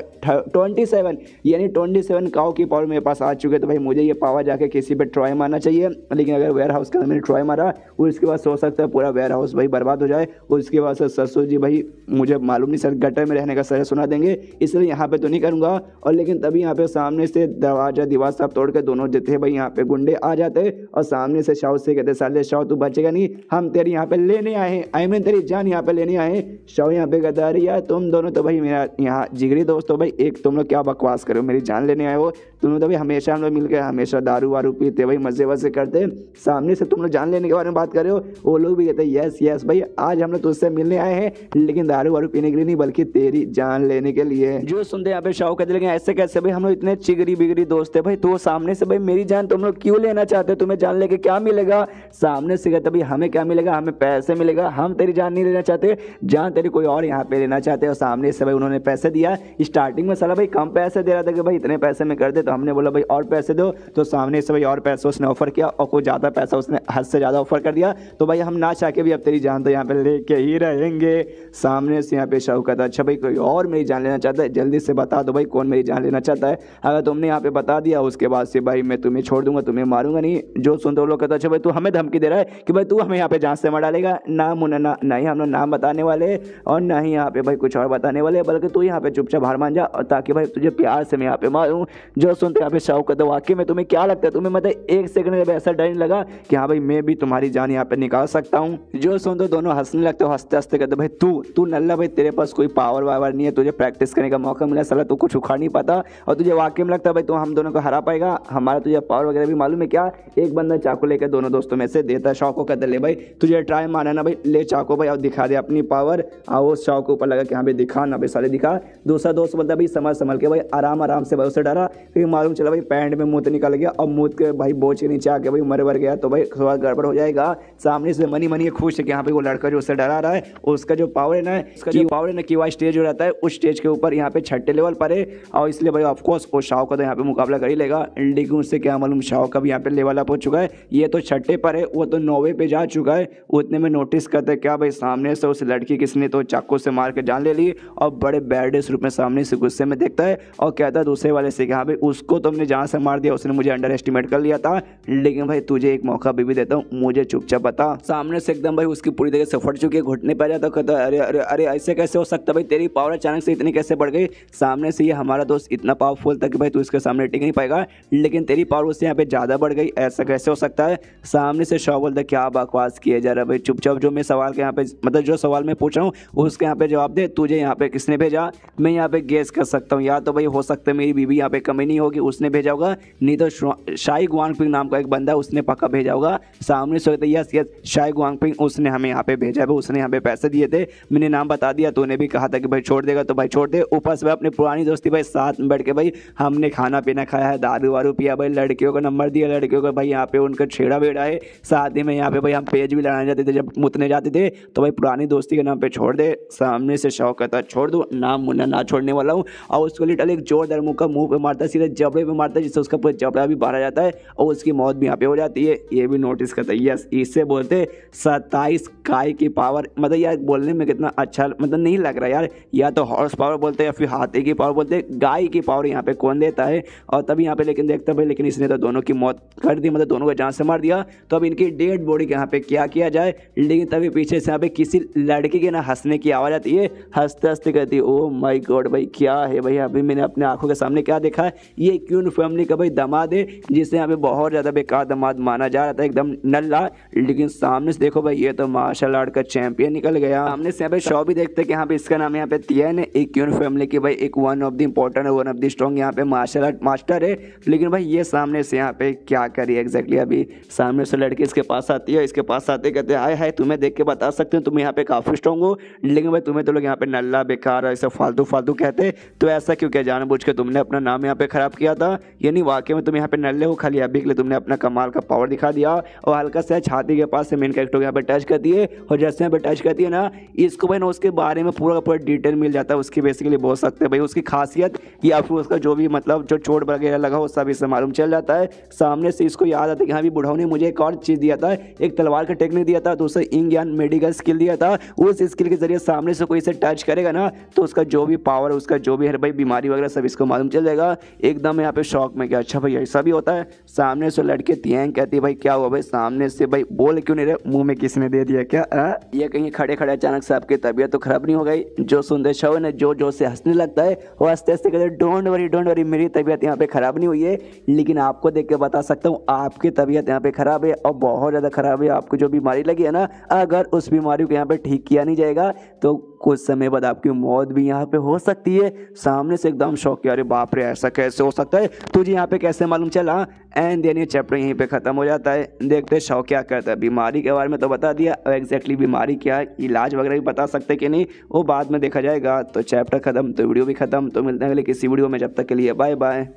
27 यानी 27 काव की पावर मेरे पास आ चुके। तो भाई मुझे ये पावर जाके किसी पे ट्रॉय मारना चाहिए, लेकिन अगर वेयर हाउस के अंदर मैंने ट्रॉय मारा उसके बाद हो सकता है पूरा वेयर हाउस भाई बर्बाद हो जाए। उसके बाद से ससुर जी भाई मुझे मालूम नहीं सर गटर में रहने का सजा सुना देंगे, इसलिए यहाँ पे तो नहीं करूँगा। और लेकिन तभी यहाँ पे सामने से दरवाजा दीवार सब तोड़ के दोनों जितने भाई यहाँ पे गुंडे आ जाते, और सामने से शाह से कहते साले शाह तू बचेगा नहीं, हम तेरी यहाँ पे लेने आए हैं, आई मीन तेरी जान यहाँ पे लेने आए हैं। शाह यहाँ पे कहता अरे यार तुम दोनों तो भाई मेरा यहाँ जिगरी दोस्त हो भाई, एक तुम लोग क्या बकवास करो, मेरी जान लेने आए हो। तुम लोग तो भाई हमेशा हम लोग मिलकर हमेशा दारू वारू पीते भाई, मजे वजे करते, सामने से तुम लोग जान लेने के बारे में बात कर रहे हो। वो लोग भी कहते यस यस भाई आज हम लोग तुझसे मिलने आए हैं, लेकिन दारू वारू पीने के लिए नहीं बल्कि तेरी जान लेने के लिए। जो सुनते यहाँ पे शाह कहते लेकिन ऐसे कैसे भाई, हम लोग इतने चिगरी बिगड़ी दोस्त है भाई, तो सामने से भाई मेरी जान तुम लोग क्यों लेना चाहते हो, तुम्हें जान लेके क्या मिलेगा। सामने से कहते भाई हमें क्या मिलेगा, हमें पैसे मिलेगा, हम तेरी जान नहीं लेना चाहते, जान तेरी कोई और यहाँ पे लेना चाहते। और सामने से भाई उन्होंने पैसे दिया। स्टार्टिंग में साला भाई कम पैसे दे रहा था कि भाई इतने पैसे में कर दे, तो हमने बोला भाई और पैसे दो, तो सामने से भाई और पैसे उसने ऑफर किया, और कोई ज़्यादा पैसा उसने हद से ज़्यादा ऑफर कर दिया। तो भाई हम ना चाह के भी अब तेरी जान तो यहाँ पे लेके ही रहेंगे। सामने से यहाँ पे शाह कहता अच्छा भाई कोई और मेरी जान लेना चाहता है, जल्दी से बता दो भाई कौन मेरी जान लेना चाहता है। अगर तुमने यहाँ पे बता दिया उसके बाद से भाई मैं तुम्हें छोड़ दूंगा, तुम्हें मारूंगा नहीं। जो सुनते लोग कहता अच्छा भाई तू हमें धमकी दे रहा है कि भाई तू हमें यहाँ पे जान से मार डालेगा। ना मुन्ना ना, नहीं हम लोग नाम बताने वाले और ना ही यहाँ पे भाई कुछ और बताने वाले, बल्कि तू यहाँ पे चुपचाप हार मान जा, और ताकि भाई तुझे प्यार से मैं यहाँ पे मारूं। जो सुनते यहाँ पे शाह कहता वाकई में तुम्हें क्या लगता है, तुम्हें मतलब 1 सेकंड में ऐसा डर नहीं लगा कि हाँ भाई मैं भी तुम्हारी जान यहाँ पे निकाल सकता हूँ। जो सुन तो दोनों हंसने लगते हो, हंसते हंसते कहते भाई तू नल्ला भाई, तेरे पास कोई पावर वावर नहीं है, तुझे प्रैक्टिस करने का मौका मिला, साला तू कुछ उखाड़ नहीं पाता और तुझे वाकई में लगता है भाई तू हम दोनों को हरा पाएगा, हमारा तुझे पावर वगैरह भी मालूम है क्या। एक बंदा चाकू लेकर दोनों दोस्तों में से देता है शौक को, कहता ले भाई तुझे ट्राई मारना ना भाई, ले चाकू भाई और दिखा दे अपनी पावर। और वो शौक के ऊपर लगा कि हाँ भाई दिखा ना भाई, साले दिखा। दूसरा दोस्त बोलता भाई संभल के भाई, आराम से भाई उसे डरा। फिर मालूम चला भाई पैंट में मूत निकल गया और मूत के भाई बोझ के नीचे आके भाई मर गया, तो भाई थोड़ा गड़बड़ हो जाएगा। सामने से मनी खुश है कि यहाँ पे वो लड़का जो उससे डरा रहा है उसका जो पावर है ना, उसका जो पावर है ना कि वह स्टेज जो रहता है उस स्टेज के ऊपर यहाँ पे छठे लेवल पर है, और इसलिए भाई ऑफकोर्स वो शाओ का तो यहाँ पे मुकाबला कर ही लेगा। लेकिन उससे क्या मालूम शाओ का भी यहाँ पे लेवल अप हो चुका है, ये तो छठे पर है, वो तो 9वें पे जा चुका है। उतने में नोटिस करते क्या भाई सामने से उस लड़की किसने तो चाकू से मार के जान ले ली, और बड़े बैड रूप में सामने से गुस्से में देखता है और कहता है दूसरे वाले से कि हाँ भाई उसको तुमने जहाँ से मार दिया उसने मुझे अंडर एस्टिमेट कर लिया था, लेकिन भाई तुझे एक मौका भी देता हूँ, मुझे चुपचाप बता। सामने से एकदम भाई उसकी पूरी तरह से फट चुकी है, घुटने पर जाता, कहता है अरे अरे अरे ऐसे कैसे हो सकता भाई, तेरी पावर अचानक से इतनी कैसे बढ़ गई। सामने से ये हमारा दोस्त इतना पावरफुल था कि भाई तू इसके सामने टिक नहीं पाएगा, लेकिन तेरी पावर उससे यहाँ पे ज़्यादा बढ़ गई, ऐसा कैसे हो सकता है। सामने से शॉ बोलता क्या बकवास किए जा रहा है भाई, चुपचाप जो मैं सवाल के यहाँ पे मतलब जो सवाल मैं पूछ रहा हूँ उसके यहाँ पे जवाब दे, तुझे यहाँ पे किसने भेजा। मैं यहाँ पे गेस कर सकता हूँ, या तो भाई हो सकता है मेरी बीवी यहाँ पे कमी नहीं होगी उसने भेजा होगा, नहीं तो शाई गुआंगपिंग नाम का एक बंदा उसने पक्का भेजा होगा। सामने से यस शाई गुआंगपिंग उसने हमें यहाँ पे भेजा है, उसने यहाँ पे पैसे दिए थे, मैंने नाम बता दिया, तूने भी कहा था कि भाई छोड़ देगा तो भाई छोड़ दे। ऊपर से अपनी पुरानी दोस्ती भाई साथ में बैठ के भाई हमने खाना पीना खाया है, दारू वारू पिया भाई, लड़कियों का नंबर दिया, लड़कियों का भाई यहाँ पे उनका छेड़ा बेड़ा है, साथ ही में यहाँ पे भाई हम पेज भी लड़ाने जाते थे जब मुतने जाते थे, तो भाई पुरानी दोस्ती के नाम पे छोड़ दे। सामने से शौक कहता छोड़ दो, नाम मुन्ना ना छोड़ने वाला हूँ, और उसको लिटरली एक जोरदार मुक्का मुंह पे मारता है, सीधे जबड़े पे मारता है, जिससे उसका पूरा जबड़ा भी बाहर आ जाता है और उसकी मौत भी यहाँ पे हो जाती है। ये भी नोटिस करता है। यस, इससे बोलते 27 गाय की पावर, मतलब यार बोलने में कितना अच्छा मतलब नहीं लग रहा यार, या तो हॉर्स पावर बोलते हैं या फिर हाथी की पावर बोलते हैं, गाय की पावर यहाँ पे कौन देता है। और तभी यहाँ पे लेकिन देखता भाई लेकिन इसने तो दोनों की मौत कर दी, मतलब दोनों को जान से मार दिया, तो अब इनकी डेड बॉडी के यहाँ पे क्या किया जाए। लेकिन तभी पीछे से यहाँ पे किसी लड़के के ना हंसने की आवाज़ आती है, हंसते हंसते कहती है ओ माय गॉड भाई क्या है भाई, अभी मैंने अपने आंखों के सामने क्या देखा है, ये क्यून फैमिली का भाई दामाद है, जिसे यहाँ पे बहुत ज़्यादा बेकार दामाद माना जा रहा था, एकदम नल्ला। लेकिन सामने से देखो भाई ये तो मार्शल आर्ट का चैंपियन निकल गया। सामने से यहाँ पे शो भी देखते हैं कि यहाँ पे इसका नाम यहाँ पे तियन है, एक क्यून फैमिली की भाई एक one of the important one of the strong यहाँ पे मार्शल आर्ट मास्टर है। लेकिन भाई ये सामने से यहाँ पे क्या करिए एग्जैक्टली, अभी सामने से लड़की इसके पास आती है, इसके पास आते कहते हैं हाय तुम्हें देख के बता सकते हो तुम यहाँ पे काफ़ी स्ट्रॉन्ग हो, लेकिन भाई तुम्हें तो लोग यहाँ पे नल्ला बेकार ऐसे फालतू फालतू कहते, तो ऐसा क्यों क्या जानबूझ के तुमने अपना नाम यहाँ पे खराब किया था, यानी वाकई में तुम यहाँ पे नल्ले हो, खाली अभी के लिए तुमने अपना कमाल का पावर दिखा दिया। और हल्का से छाती के पास से मेन कैरेक्टर को यहाँ पे टच कर दिए, और जैसे यहाँ पे टच करती है ना इसको भाई ना उसके बारे में पूरा का पूरा डिटेल मिल जाता है, उसकी बेसिकली बोल सकते हैं भाई उसकी खासियत या फिर उसका जो भी मतलब जो चोट वगैरह लगा वो सब इससे मालूम चल जाता है। सामने से इसको याद आता है कि हाँ भी बुढ़ाऊ ने मुझे एक और चीज़ दिया था, एक तलवार का टेक्निक दिया था, दूसरा इंग यान मेडिकल स्किल दिया था, उस स्किल के जरिए सामने से कोई इसे टच करेगा ना तो उसका जो भी पावर उसका जो भी है भाई बीमारी वगैरह सब इसको मालूम चल जाएगा। एकदम यहाँ पे शौक में क्या अच्छा भाई ऐसा भी होता है। सामने से लड़के तियांग कहती है भाई क्या हुआ भाई, सामने से भाई बोल क्यों नहीं रहे, मुंह में किसने दे दिया क्या ये कहीं खड़े खड़े अचानक से आपकी तबीयत तो खराब नहीं हो गई। जो सुंदर शव है जो से हंसने लगता है वो हंसते हंसते कहते डोंट वरी मेरी तबीयत यहाँ पे खराब नहीं हुई है, लेकिन आपको देख के बता सकता हूँ आपकी तबीयत यहाँ पे खराब है और बहुत ज़्यादा खराब है। आपको जो बीमारी लगी है ना अगर उस बीमारी को यहाँ पे ठीक किया नहीं जाएगा तो कुछ समय बाद आपकी मौत भी यहाँ पे हो सकती है। सामने से एकदम शौक किया, अरे बाप रे ऐसा कैसे हो सकता है, तुझे यहाँ पे कैसे मालूम चला। एंड देन ये चैप्टर यहीं पे ख़त्म हो जाता है। देखते हैं शौक क्या करता है। बीमारी के बारे में तो बता दिया, एग्जैक्टली बीमारी क्या है इलाज वगैरह भी बता सकते कि नहीं वो बाद में देखा जाएगा। तो चैप्टर ख़त्म तो वीडियो भी ख़त्म, तो मिलते हैं अगले किसी वीडियो में, जब तक के लिए बाय बाय।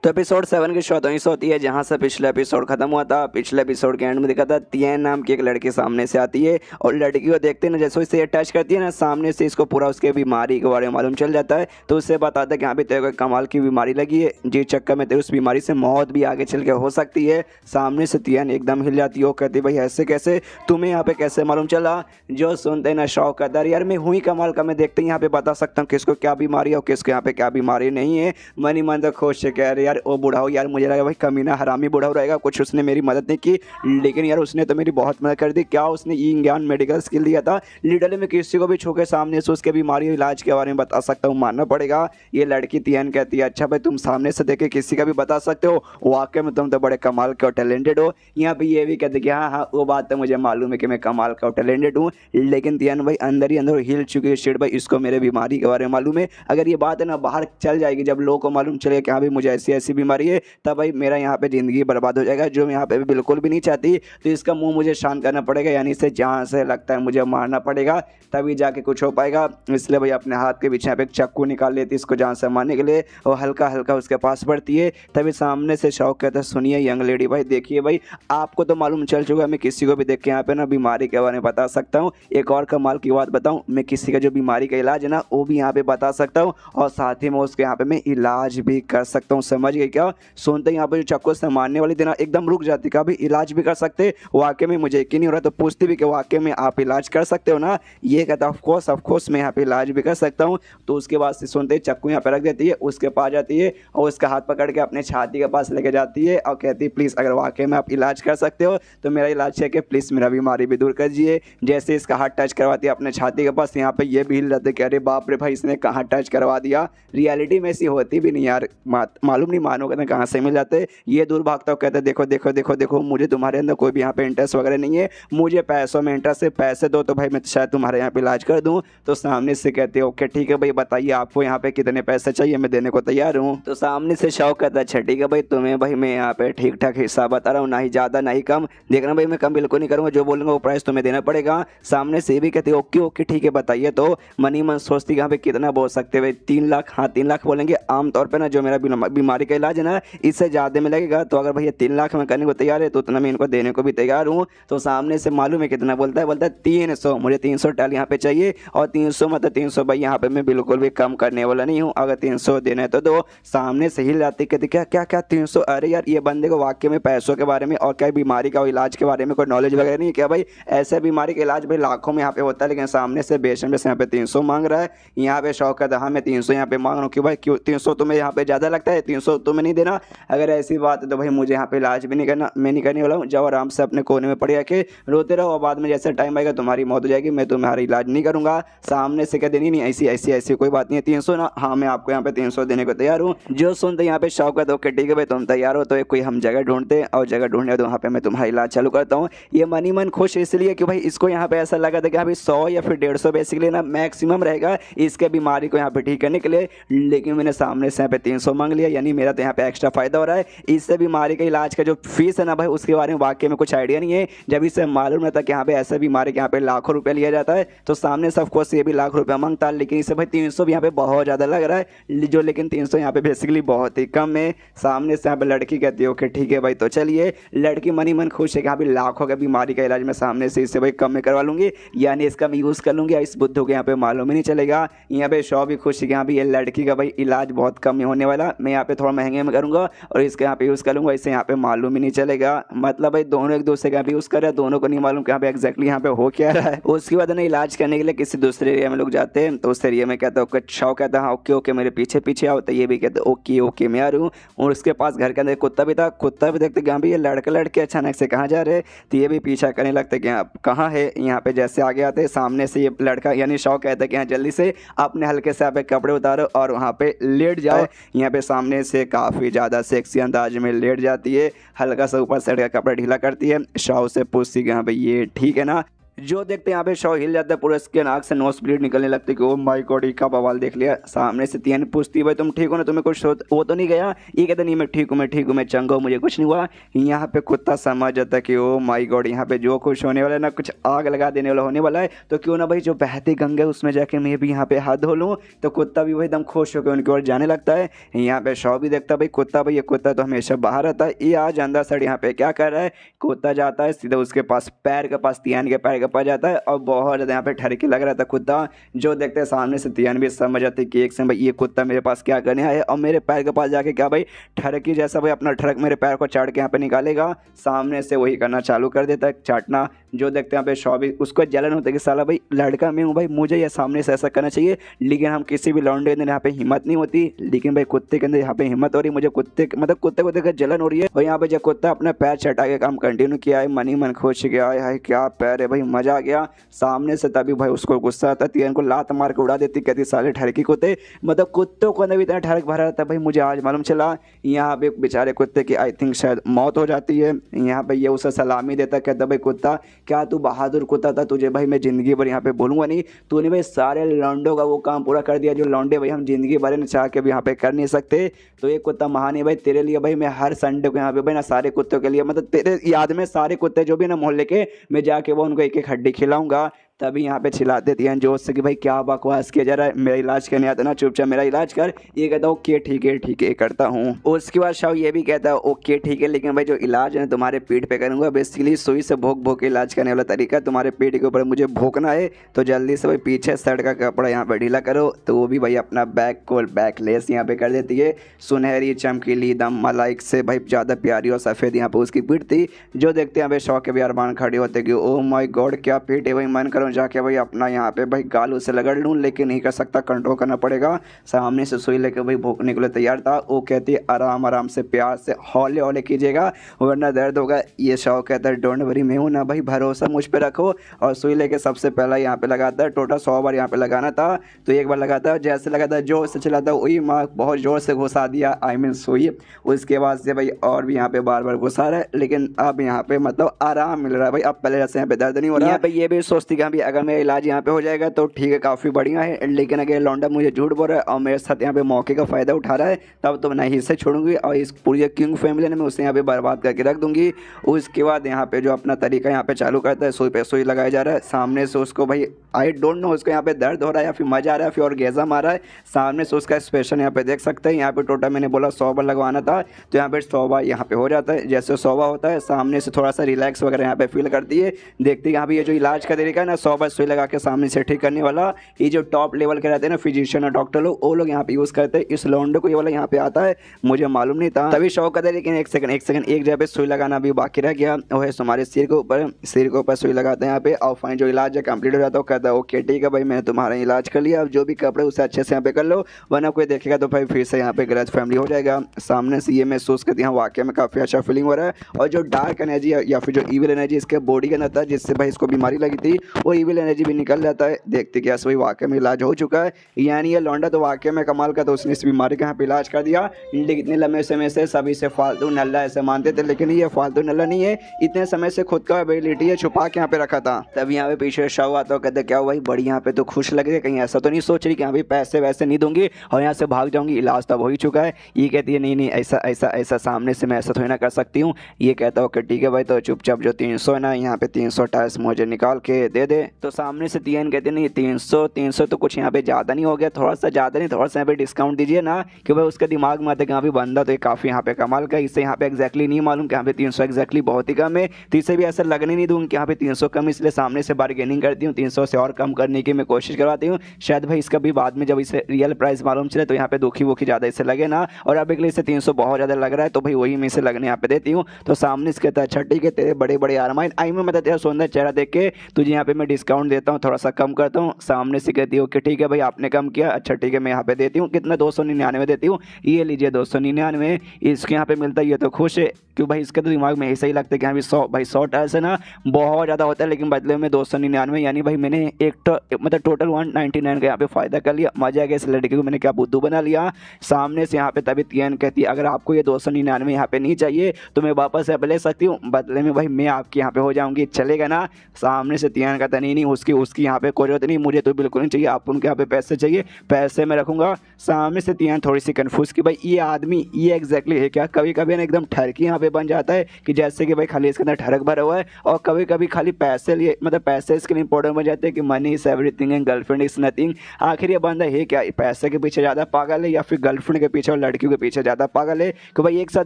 तो एपिसोड 7 की शुरुआत वहीं से होती है जहाँ से पिछला एपिसोड खत्म हुआ था। पिछले एपिसोड के एंड में दिखा था तियन नाम की एक लड़की सामने से आती है और लड़की को देखते ना जैसे इसे टच करती है ना सामने से इसको पूरा उसके बीमारी के बारे में मालूम चल जाता है। तो उससे बताता है कि यहाँ पे तेरे को कमाल की बीमारी लगी है, जिस चक्कर में तेरे उस बीमारी से मौत भी आगे चल के हो सकती है। सामने से तियन एकदम हिल जाती है, कहती भाई ऐसे कैसे, तुम्हें यहाँ पे कैसे मालूम चला। जो सुनते ना शौक करता यार मैं हुई कमाल का, मैं देखते यहाँ पे बता सकता हूँ किसको क्या बीमारी है और किसको यहाँ पे क्या बीमारी नहीं है। मनी मन तो खुश है कह रहे यार वो बुढ़ाऊ यार मुझे लगा भाई कमीना हरामी बुढ़ाऊ रहेगा, कुछ उसने मेरी मदद नहीं की, लेकिन यार उसने तो मेरी बहुत मदद कर दी। क्या उसने ई ज्ञान मेडिकल स्किल दिया था, लिटरली मैं किसी को भी छू के सामने से उसके बीमारी इलाज के बारे में बता सकता हूँ, मानना पड़ेगा। ये लड़की तियन कहती है अच्छा भाई तुम सामने से देखे किसी का भी बता सकते हो, वाकई में तुम तो बड़े कमाल के और टैलेंटेड हो। यहाँ पे ये भी कहते कि हाँ हाँ वो बात तो मुझे मालूम है कि मैं कमाल का और टैलेंटेड हूँ, लेकिन तियन भाई अंदर ही अंदर हिल चुकी है शिट भाई, इसको मेरे बीमारी के बारे में मालूम है। अगर ये बात है ना बाहर चल जाएगी, जब लोगों को मालूम चलेगा कि हाँ भाई मुझे ऐसी ऐसी बीमारी है, तब भाई मेरा यहाँ पे ज़िंदगी बर्बाद हो जाएगा, जो मैं यहाँ पे भी बिल्कुल भी नहीं चाहती। तो इसका मुंह मुझे शांत करना पड़ेगा, यानी इसे जहाँ से लगता है मुझे मारना पड़ेगा, तभी जाके कुछ हो पाएगा। इसलिए भाई अपने हाथ के पीछे पे एक चाकू निकाल लेती है इसको जान से मारने के लिए, और हल्का हल्का उसके पास बढ़ती है। तभी सामने से शौक कहता है सुनिए यंग लेडी भाई, देखिए भाई आपको तो मालूम चल चुका है, मैं किसी को भी देख के यहाँ पे ना बीमारी के बारे में बता सकता हूँ। एक और कमाल की बात बताऊँ, मैं किसी का जो बीमारी का इलाज है ना वो भी यहाँ पे बता सकता हूँ, और साथ ही में उसके यहाँ पे मैं इलाज भी कर सकता हूँ। समझ गए क्या? सुनते यहाँ पे जो चाकू से मारने वाली थी ना एकदम रुक जाती, कभी इलाज भी कर सकते, वाकई में मुझे यकीन नहीं हो रहा, तो पूछती भी कि वाकई में आप इलाज कर सकते हो ना? ये कहता ऑफ कोर्स मैं यहाँ पे इलाज भी कर सकता हूँ। तो उसके बाद से सुनते ही चाकू यहाँ पे रख देती है, उसके पास जाती है और उसका हाथ पकड़ के अपने छाती के पास लेके जाती है और कहती है प्लीज़ अगर वाकई में आप इलाज कर सकते हो तो मेरा इलाज है कि प्लीज़ मेरा बीमारी भी दूर कर दीजिए। जैसे इसका हाथ टच करवाती है अपने छाती के पास, यहाँ पे ये भी हिल जाते कि अरे बाप रे भाई इसने कहाँ टच करवा दिया, रियलिटी में ऐसी होती भी नहीं यार, मालूम नहीं मानो कहते कहाँ से मिल जाते। ये दूर भागता हो कहते देखो देखो देखो देखो मुझे तुम्हारे अंदर कोई भी यहाँ पे इंटरेस्ट वगैरह नहीं है, मुझे पैसों में इंटरेस्ट है, पैसे दो तो भाई मैं शायद तुम्हारे यहाँ पे इलाज कर दूँ। तो सामने से कहते ओके ठीक है भाई बताइए आपको यहाँ पे कितने पैसे चाहिए, मैं देने को तैयार हूँ। तो सामने से शौक कहता अच्छा ठीक है भाई तुम्हें भाई मैं यहाँ पे ठीक ठाक हिसाब बता रहा हूँ, ना ही ज़्यादा ना ही कम, देखना भाई मैं कम बिल्कुल नहीं करूँगा, जो बोलूँगा वो प्राइस तुम्हें देना पड़ेगा। सामने से भी कहते ओके ओके ठीक है बताइए। तो मनी मन सोचती यहाँ पे कितना बोल सकते भाई 3 लाख, हाँ 3 लाख बोलेंगे। आमतौर पर ना जो मेरा बीमारी का इलाज है ना इससे ज़्यादा में लगेगा, तो अगर भैया 3 लाख में करने को तैयार है तो उतना मैं इनको देने को भी तैयार हूँ। तो सामने से मालूम है कितना बोलता है 300, मुझे 300 टैल यहाँ पे चाहिए, और 300 मतलब 300 भाई यहाँ पे मैं बिल्कुल भी कम करने वाला नहीं हूँ, अगर 300 देना है तो दो। सामने से हिल जाती कहती क्या क्या क्या 300, अरे यार ये बंदे को वाकई में पैसों के बारे में और क्या बीमारी का इलाज के बारे में कोई नॉलेज वगैरह नहीं है क्या भाई? ऐसे बीमारी का इलाज भाई लाखों में यहाँ पे होता है, लेकिन सामने से बेशम यहाँ पे 300 मांग रहा है। यहाँ पे शौक है हाँ मैं 300 यहाँ पे मांग रहा हूँ, क्यों भाई क्यों 300 तुम्हें यहाँ पे ज़्यादा लगता है, 300 तुम्हें नहीं देना? अगर ऐसी बात है तो भाई मुझे यहाँ पे इलाज भी नहीं करना, मैं नहीं करने वाला हूँ, जाओ आराम से अपने कोने में पड़ जाके रोते रहो, और बाद में जैसे टाइम आएगा तुम्हारी मौत हो जाएगी, मैं तुम्हारा इलाज नहीं करूँगा। सामने से कह देनी नहीं ऐसी ऐसी ऐसी कोई बात नहीं है, 300 ना, हाँ मैं आपको यहाँ पे 300 देने को तैयार हूँ। जो सुनते यहाँ पे शौक है तो ओके ठीक है भाई तुम तैयार हो, तो कोई हम जगह ढूंढते और जगह ढूंढने तो वहाँ पे मैं तुम्हारा इलाज चालू करता हूँ। ये मनी मन खुश इसलिए कि भाई इसको यहाँ पे ऐसा लगा था कि अभी 100 या फिर 150 बेसिकली ना मैक्सिमम रहेगा इसके बीमारी को यहाँ पे ठीक करने के लिए, लेकिन मैंने सामने से यहाँ पे 300 मांग लिया, यानी मेरा तो यहाँ पे एक्स्ट्रा फायदा हो रहा है। इससे बीमारी के इलाज का जो फीस है ना भाई उसके बारे में वाकई में कुछ आइडिया नहीं है। जब इससे मालूम रहता कि यहाँ पे ऐसे बीमारी के यहाँ पे लाखों रुपये लिया जाता है, तो सामने से ऑफकोर्स ये भी लाख रुपया मांगता है, लेकिन इससे भाई 300 भी यहाँ पे बहुत ज़्यादा लग रहा है, जो लेकिन 300 यहाँ पे बेसिकली बहुत ही कम है। सामने से यहाँ पे लड़की कहती है ओके ठीक है भाई तो चलिए, लड़की मनी मन खुश है कि यहाँ पे लाखों का बीमारी का इलाज मैं सामने से इससे भाई कम में करवा लूँगी, यानी इसका मैं यूज़ कर लूँगी, इस बुद्धू को यहाँ पे मालूम ही नहीं चलेगा। यहाँ पे शौ भी खुश है कि यहाँ पे ये लड़की का भाई इलाज बहुत कम में होने वाला, मैं यहाँ पे थोड़ा महंगे में करूँगा और इसके यहाँ पे यूज़ कर लूँगा, इससे यहाँ पे मालूम ही नहीं चलेगा। मतलब भाई दोनों एक दूसरे का यहाँ पे यूज़ कर रहे हैं, दोनों को नहीं मालूम कि यहाँ पे एग्जैक्टली यहाँ पे हो क्या रहा है। उसके बाद ना इलाज करने के लिए किसी दूसरे एरिया में लोग जाते हैं, तो उस एरिया में कहता है शौ कहता है हाँ ओके ओके मेरे पीछे पीछे आओ, तो ये भी कहते ओके ओके मैं आ रहा हूँ। और उसके पास घर के अंदर कुत्ता भी था, कुत्ता भी देखते कि हाँ भाई ये लड़के लड़के अचानक से कहाँ जा रहे, तो ये भी पीछा करने लगते कि हाँ कहाँ है। यहाँ पे जैसे आगे आते सामने से ये लड़का यानी शौ कहता है कि हाँ जल्दी से अपने हल्के से यहाँ पे कपड़े उतारो और वहाँ पे लेट जाओ। यहाँ पे सामने से काफ़ी ज़्यादा सेक्सी अंदाज में लेट जाती है, हल्का सा ऊपर साइड का कपड़ा ढीला करती है। शौ से पूछती कि हाँ भाई ये ठीक है ना? जो देखते हैं यहाँ पे शौ हिल जाता है, पूरा इसके नाक से नोज ब्लीड निकलने लगती है कि ओ माय गॉड का बवाल देख लिया। सामने से तियन पूछती भाई तुम ठीक हो ना, तुम्हें कुछ वो तो नहीं गया? ये कहते नहीं मैं ठीक हूँ मैं चंगा हूँ, मुझे कुछ नहीं हुआ। यहाँ पे कुत्ता समझ जाता है कि ओ माय गॉड यहाँ पे जो कुछ होने वाला है ना कुछ आग लगा देने वाला होने वाला है, तो क्यों ना भाई जो बहती गंगा है उसमें जाके मैं भी यहाँ पे हाथ धो लूँ। तो कुत्ता भी वही एकदम खुश होकर उनकी ओर जाने लगता है। यहाँ पे शौ भी देखता भाई कुत्ता भाई ये कुत्ता तो हमेशा बाहर रहता है, ये आज अंदर साइड यहाँ पे क्या कर रहा है। कुत्ता जाता है सीधा उसके पास पैर के पास तियन के पैर के पास जाता है और बहुत ज़्यादा यहाँ पे ठरकी लग रहा था कुत्ता। जो देखते हैं सामने से तियन भी समझ आती कि एक से भाई ये कुत्ता मेरे पास क्या करने आया और मेरे पैर के पास जाके क्या भाई ठरकी जैसा भाई अपना ठरक मेरे पैर को चाट के यहाँ पे निकालेगा। सामने से वही करना चालू कर देता है, चाटना जो देखते हैं यहाँ पे शॉ भी उसको जलन होता है कि साला भाई लड़का मैं हूँ भाई, मुझे ये सामने से ऐसा करना चाहिए, लेकिन हम किसी भी लौंडे के अंदर यहाँ पे हिम्मत नहीं होती। लेकिन भाई कुत्ते के अंदर यहाँ पे हिम्मत हो रही है, मुझे कुत्ते मतलब कुत्ते को देखकर जलन हो रही है। और यहाँ पे जब कुत्ता अपना पैर चटा के काम कंटिन्यू किया है, मन ही मन खुश गया है, क्या पैर है भाई, मजा आ गया सामने से। तभी भाई उसको गुस्सा आता, तीन को लात मार के उड़ा देती, कहती साले ठरकी कुत्ते, मतलब कुत्तों को अंदर भी इतना ठरक भरा रहता है भाई। मुझे आज मालूम चला यहाँ पे बेचारे कुत्ते की आई थिंक शायद मौत हो जाती है। यहाँ पे ये उसे सलामी देता, कहता भाई कुत्ता क्या तू बहादुर कुत्ता था, तुझे भाई मैं ज़िंदगी भर यहाँ पे भूलूंगा नहीं, तूने भाई सारे लौंडों का वो काम पूरा कर दिया जो लौंडे भाई हम जिंदगी भर न चाह के भी यहाँ पे कर नहीं सकते। तो ये कुत्ता महान है भाई, तेरे लिए भाई मैं हर संडे को यहाँ पे भाई ना सारे कुत्तों के लिए मतलब तेरे याद में सारे कुत्ते जो भी ना मोहल्ले के, मैं जाके वो उनको एक एक हड्डी खिलाऊंगा। तभी यहाँ पे चिल्ला देती हैं जोश से कि भाई क्या बकवास किया जा रहा है, मेरा इलाज करने आता ना, चुपचाप मेरा इलाज कर। ये कहता है ओके ठीक है करता हूँ। उसके बाद शाह ये भी कहता है ओके ठीक है, लेकिन भाई जो इलाज है तुम्हारे पीठ पे करूँगा, बेसिकली सुई से भोंक भोंक के इलाज करने वाला तरीका, तुम्हारे पीठ के ऊपर मुझे भोंकना है, तो जल्दी से भाई पीछे शर्ट का कपड़ा यहाँ पे ढीला करो। तो वो भी भाई अपना बैक लेस यहाँ पे कर देती है, सुनहरी चमकीली दम मलाइक से भाई ज़्यादा प्यारी और सफ़ेद यहाँ पे उसकी पीठ थी। जो देखते हैं भाई शौक के भी अरमान खड़े होते कि ओ माय गॉड क्या पीठ है भाई, मन करो जाके भाई अपना यहाँ पे भाई गाल उसे लगड़ लूँ, लेकिन नहीं कर सकता, कंट्रोल करना पड़ेगा। सामने से सुई लेके भाई भोंकने के लिए तैयार था। वो कहती है आराम आराम से प्यार से हौले हौले कीजिएगा वरना दर्द होगा। ये शौक कहता है डोंट वरी मैं हूँ ना भाई, भरोसा मुझ पर रखो। और सुई लेके सबसे पहला यहाँ पे लगाता है, टोटल 100 बार यहाँ पे लगाना था, तो एक बार लगाता है, जैसे लगाता है जोर से चलाता है वही माँ बहुत ज़ोर से घुसा दिया, आई मीन सुई। उसके बाद से भाई और भी यहाँ पे बार बार घुसा रहा है, लेकिन अब यहाँ पे मतलब आराम मिल रहा है भाई, अब पहले जैसे यहाँ पे दर्द नहीं हो रहा। यहाँ पे ये भी सोचती कि अभी अगर मेरा इलाज यहाँ पे हो जाएगा तो ठीक है काफ़ी बढ़िया है, लेकिन अगर लौंडा मुझे झूठ बोल रहा है और मेरे साथ यहाँ पे मौके का फ़ायदा उठा रहा है तब तो मैं नहीं से छोड़ूंगी और इस पूरी किंग फैमिली ने मैं उसे यहाँ पे बर्बाद करके रख दूंगी। उसके बाद यहाँ पे जो अपना तरीका यहाँ पे चालू करता है, सुई पे सुई लगाया जा रहा है, सामने से उसको भाई आई डोंट नो उसको यहाँ पे दर्द हो रहा है या फिर मजा आ रहा है फिर ऑर्गेज़म आ रहा है। सामने से उसका एक्सप्रेशन यहाँ पे देख सकते हैं। यहाँ पे टोटल मैंने बोला 100 बार लगवाना था, तो यहाँ पे 100 बार यहाँ पे हो जाता है। जैसे 100 बार होता है सामने से थोड़ा सा रिलैक्स वगैरह यहाँ पे फील करती है। देखती है यहाँ पे ये जो इलाज का तरीका है ना 100 बार सुई लगा के सामने से ठीक करने वाला, ये जो टॉप लेवल के रहते हैं ना फिजिशियन और डॉक्टर लोग, वो लोग यहाँ पे यूज़ करते हैं। इस लौंडे को ये वाला यहाँ पे आता है, मुझे मालूम नहीं था, तभी शौक करते। लेकिन एक सेकंड एक जगह पे सुई लगाना भी बाकी रह गया, वो है तुम्हारे सिर के ऊपर सुई लगाते हैं यहाँ पे। और फाइन जो इलाज है कंप्लीट हो जाता है, कहता है ओके ठीक है भाई मैंने तुम्हारा इलाज कर लिया, अब जो भी कपड़े उसे अच्छे से यहाँ पे कर लो वरना कोई देखेगा तो भाई फिर से यहाँ पे गलत फैमिली हो जाएगा। सामने से ये महसूस करती है वाकई में काफ़ी अच्छा फीलिंग हो रहा है। और जो डार्क एनर्जी या फिर जो ईविल एनर्जी इसके बॉडी के अंदर था जिससे भाई इसको बीमारी लगी थी, वो ईविल एनर्जी भी निकल जाता है। देखते क्या भाई वाकई में इलाज हो चुका है, यानी ये लौंडा तो वाकई में कमाल का, तो उसने इस बीमारी का यहाँ पे इलाज कर दिया। लेकिन इतने लंबे समय से सभी से फालतू नल्ला ऐसे मानते थे, लेकिन ये फालतू नल्ला नहीं है, इतने समय से खुद का एबिलिटी है छुपा के यहाँ पे रखा था। तब यहाँ पे पीछे शाह आता है, कहते क्या हुआ भाई बड़ी यहाँ पे तो खुश लग रही है, कहीं ऐसा तो नहीं सोच रही कि यहाँ पे पैसे वैसे नहीं दूंगी और यहाँ से भाग जाऊंगी, इलाज तब हो ही चुका है। ये कहती है नहीं ऐसा सामने से मैं ऐसा थोड़ी ना कर सकती हूँ। ये कहता है ठीक है भाई तो चुपचाप जो 300 है ना यहाँ पे 300 टाइल्स मुझे निकाल के दे दे। तो सामने से तियन कहते नहीं 300 तो कुछ यहाँ पे ज़्यादा नहीं हो गया, थोड़ा सा ज़्यादा नहीं, थोड़ा सा यहाँ पे डिस्काउंट दीजिए ना, कि भाई उसके दिमाग में आता है कि यहाँ पे बंदा तो काफ़ी यहाँ पे कमाल का, इससे यहाँ पे एक्जैक्टली नहीं मालूम कि यहाँ पे 300 एक्जैक्टली बहुत ही कम है, तो इसे भी ऐसा लगने नहीं दूँगी कि यहाँ पे 300 कम, इसलिए सामने से बार्गेनिंग करती हूँ, 300 से और कम करने की मैं कोशिश करवाती हूँ। शायद भाई इसका भी बाद में जब इसे रियल प्राइस मालूम चले तो यहाँ पे दुखी ज़्यादा इसे लगे ना, और अब एक इसे 300 बहुत ज़्यादा लग रहा है तो भाई वही मैं इसे लगने यहाँ पे देती हूँ। तो सामने से कहता है अच्छा ठीक है तेरे बड़े बड़े आरमान आई में मतलब तेरा सुंदर चेहरा देख के तुझे यहाँ पे मैं डिस्काउंट देता हूँ, थोड़ा सा कम करता हूँ। सामने से कहती हूँ कि ठीक है भाई आपने कम किया, अच्छा ठीक है मैं यहाँ पे देती हूँ, कितना 299 देती हूँ, ये लीजिए 299, इसके यहाँ पे मिलता है, ये तो खुश है क्यों भाई इसके तो दिमाग में ऐसा ही लगता है कि हाँ भाई 100 टाइल्स है ना बहुत ज़्यादा होता है, लेकिन बदले में 299, यानी भाई मैंने मतलब टोटल 199 का यहाँ पे फ़ायदा कर लिया। मजा आ गया, इस लड़के को मैंने क्या बुद्धू बना लिया। सामने से यहाँ पे तभी तियन कहती है अगर आपको ये 299 यहाँ पे नहीं चाहिए तो मैं वापस ऐप ले सकती हूँ, बदले में भाई मैं आपके यहाँ पे हो जाऊँगी, चलेगा ना। सामने से तियन कहता नहीं उसकी यहाँ पे कोई जरूरत नहीं, मुझे तो बिल्कुल नहीं चाहिए, आप उनके यहाँ पे पैसे चाहिए, पैसे मैं रखूँगा। सामने से तियन थोड़ी सी कन्फ्यूज़ कि भाई ये आदमी ये एग्जैक्टली है क्या। कभी कभी ना एकदम ठरकी यहाँ पे बन जाता है कि जैसे कि भाई खाली इसके अंदर ठरक भरा हुआ है, और कभी कभी खाली पैसे लिए मतलब पैसे इसके लिए इंपॉर्टेंट बन जाते हैं कि money is everything and girlfriend is nothing. आखिर ये बंदा है क्या, पैसे के पीछे ज़्यादा पागल है या फिर गर्लफ्रेंड के पीछे और लड़कियों के पीछे ज़्यादा पागल है, कि भाई एक साथ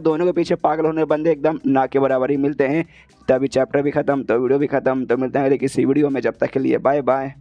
दोनों के पीछे पागल होने बंदे एकदम ना के बराबर ही मिलते हैं। तभी चैप्टर भी खत्म तो वीडियो भी खत्म, तो मिलते हैं अगले किसी वीडियो में, जब तक के लिए बाय बाय।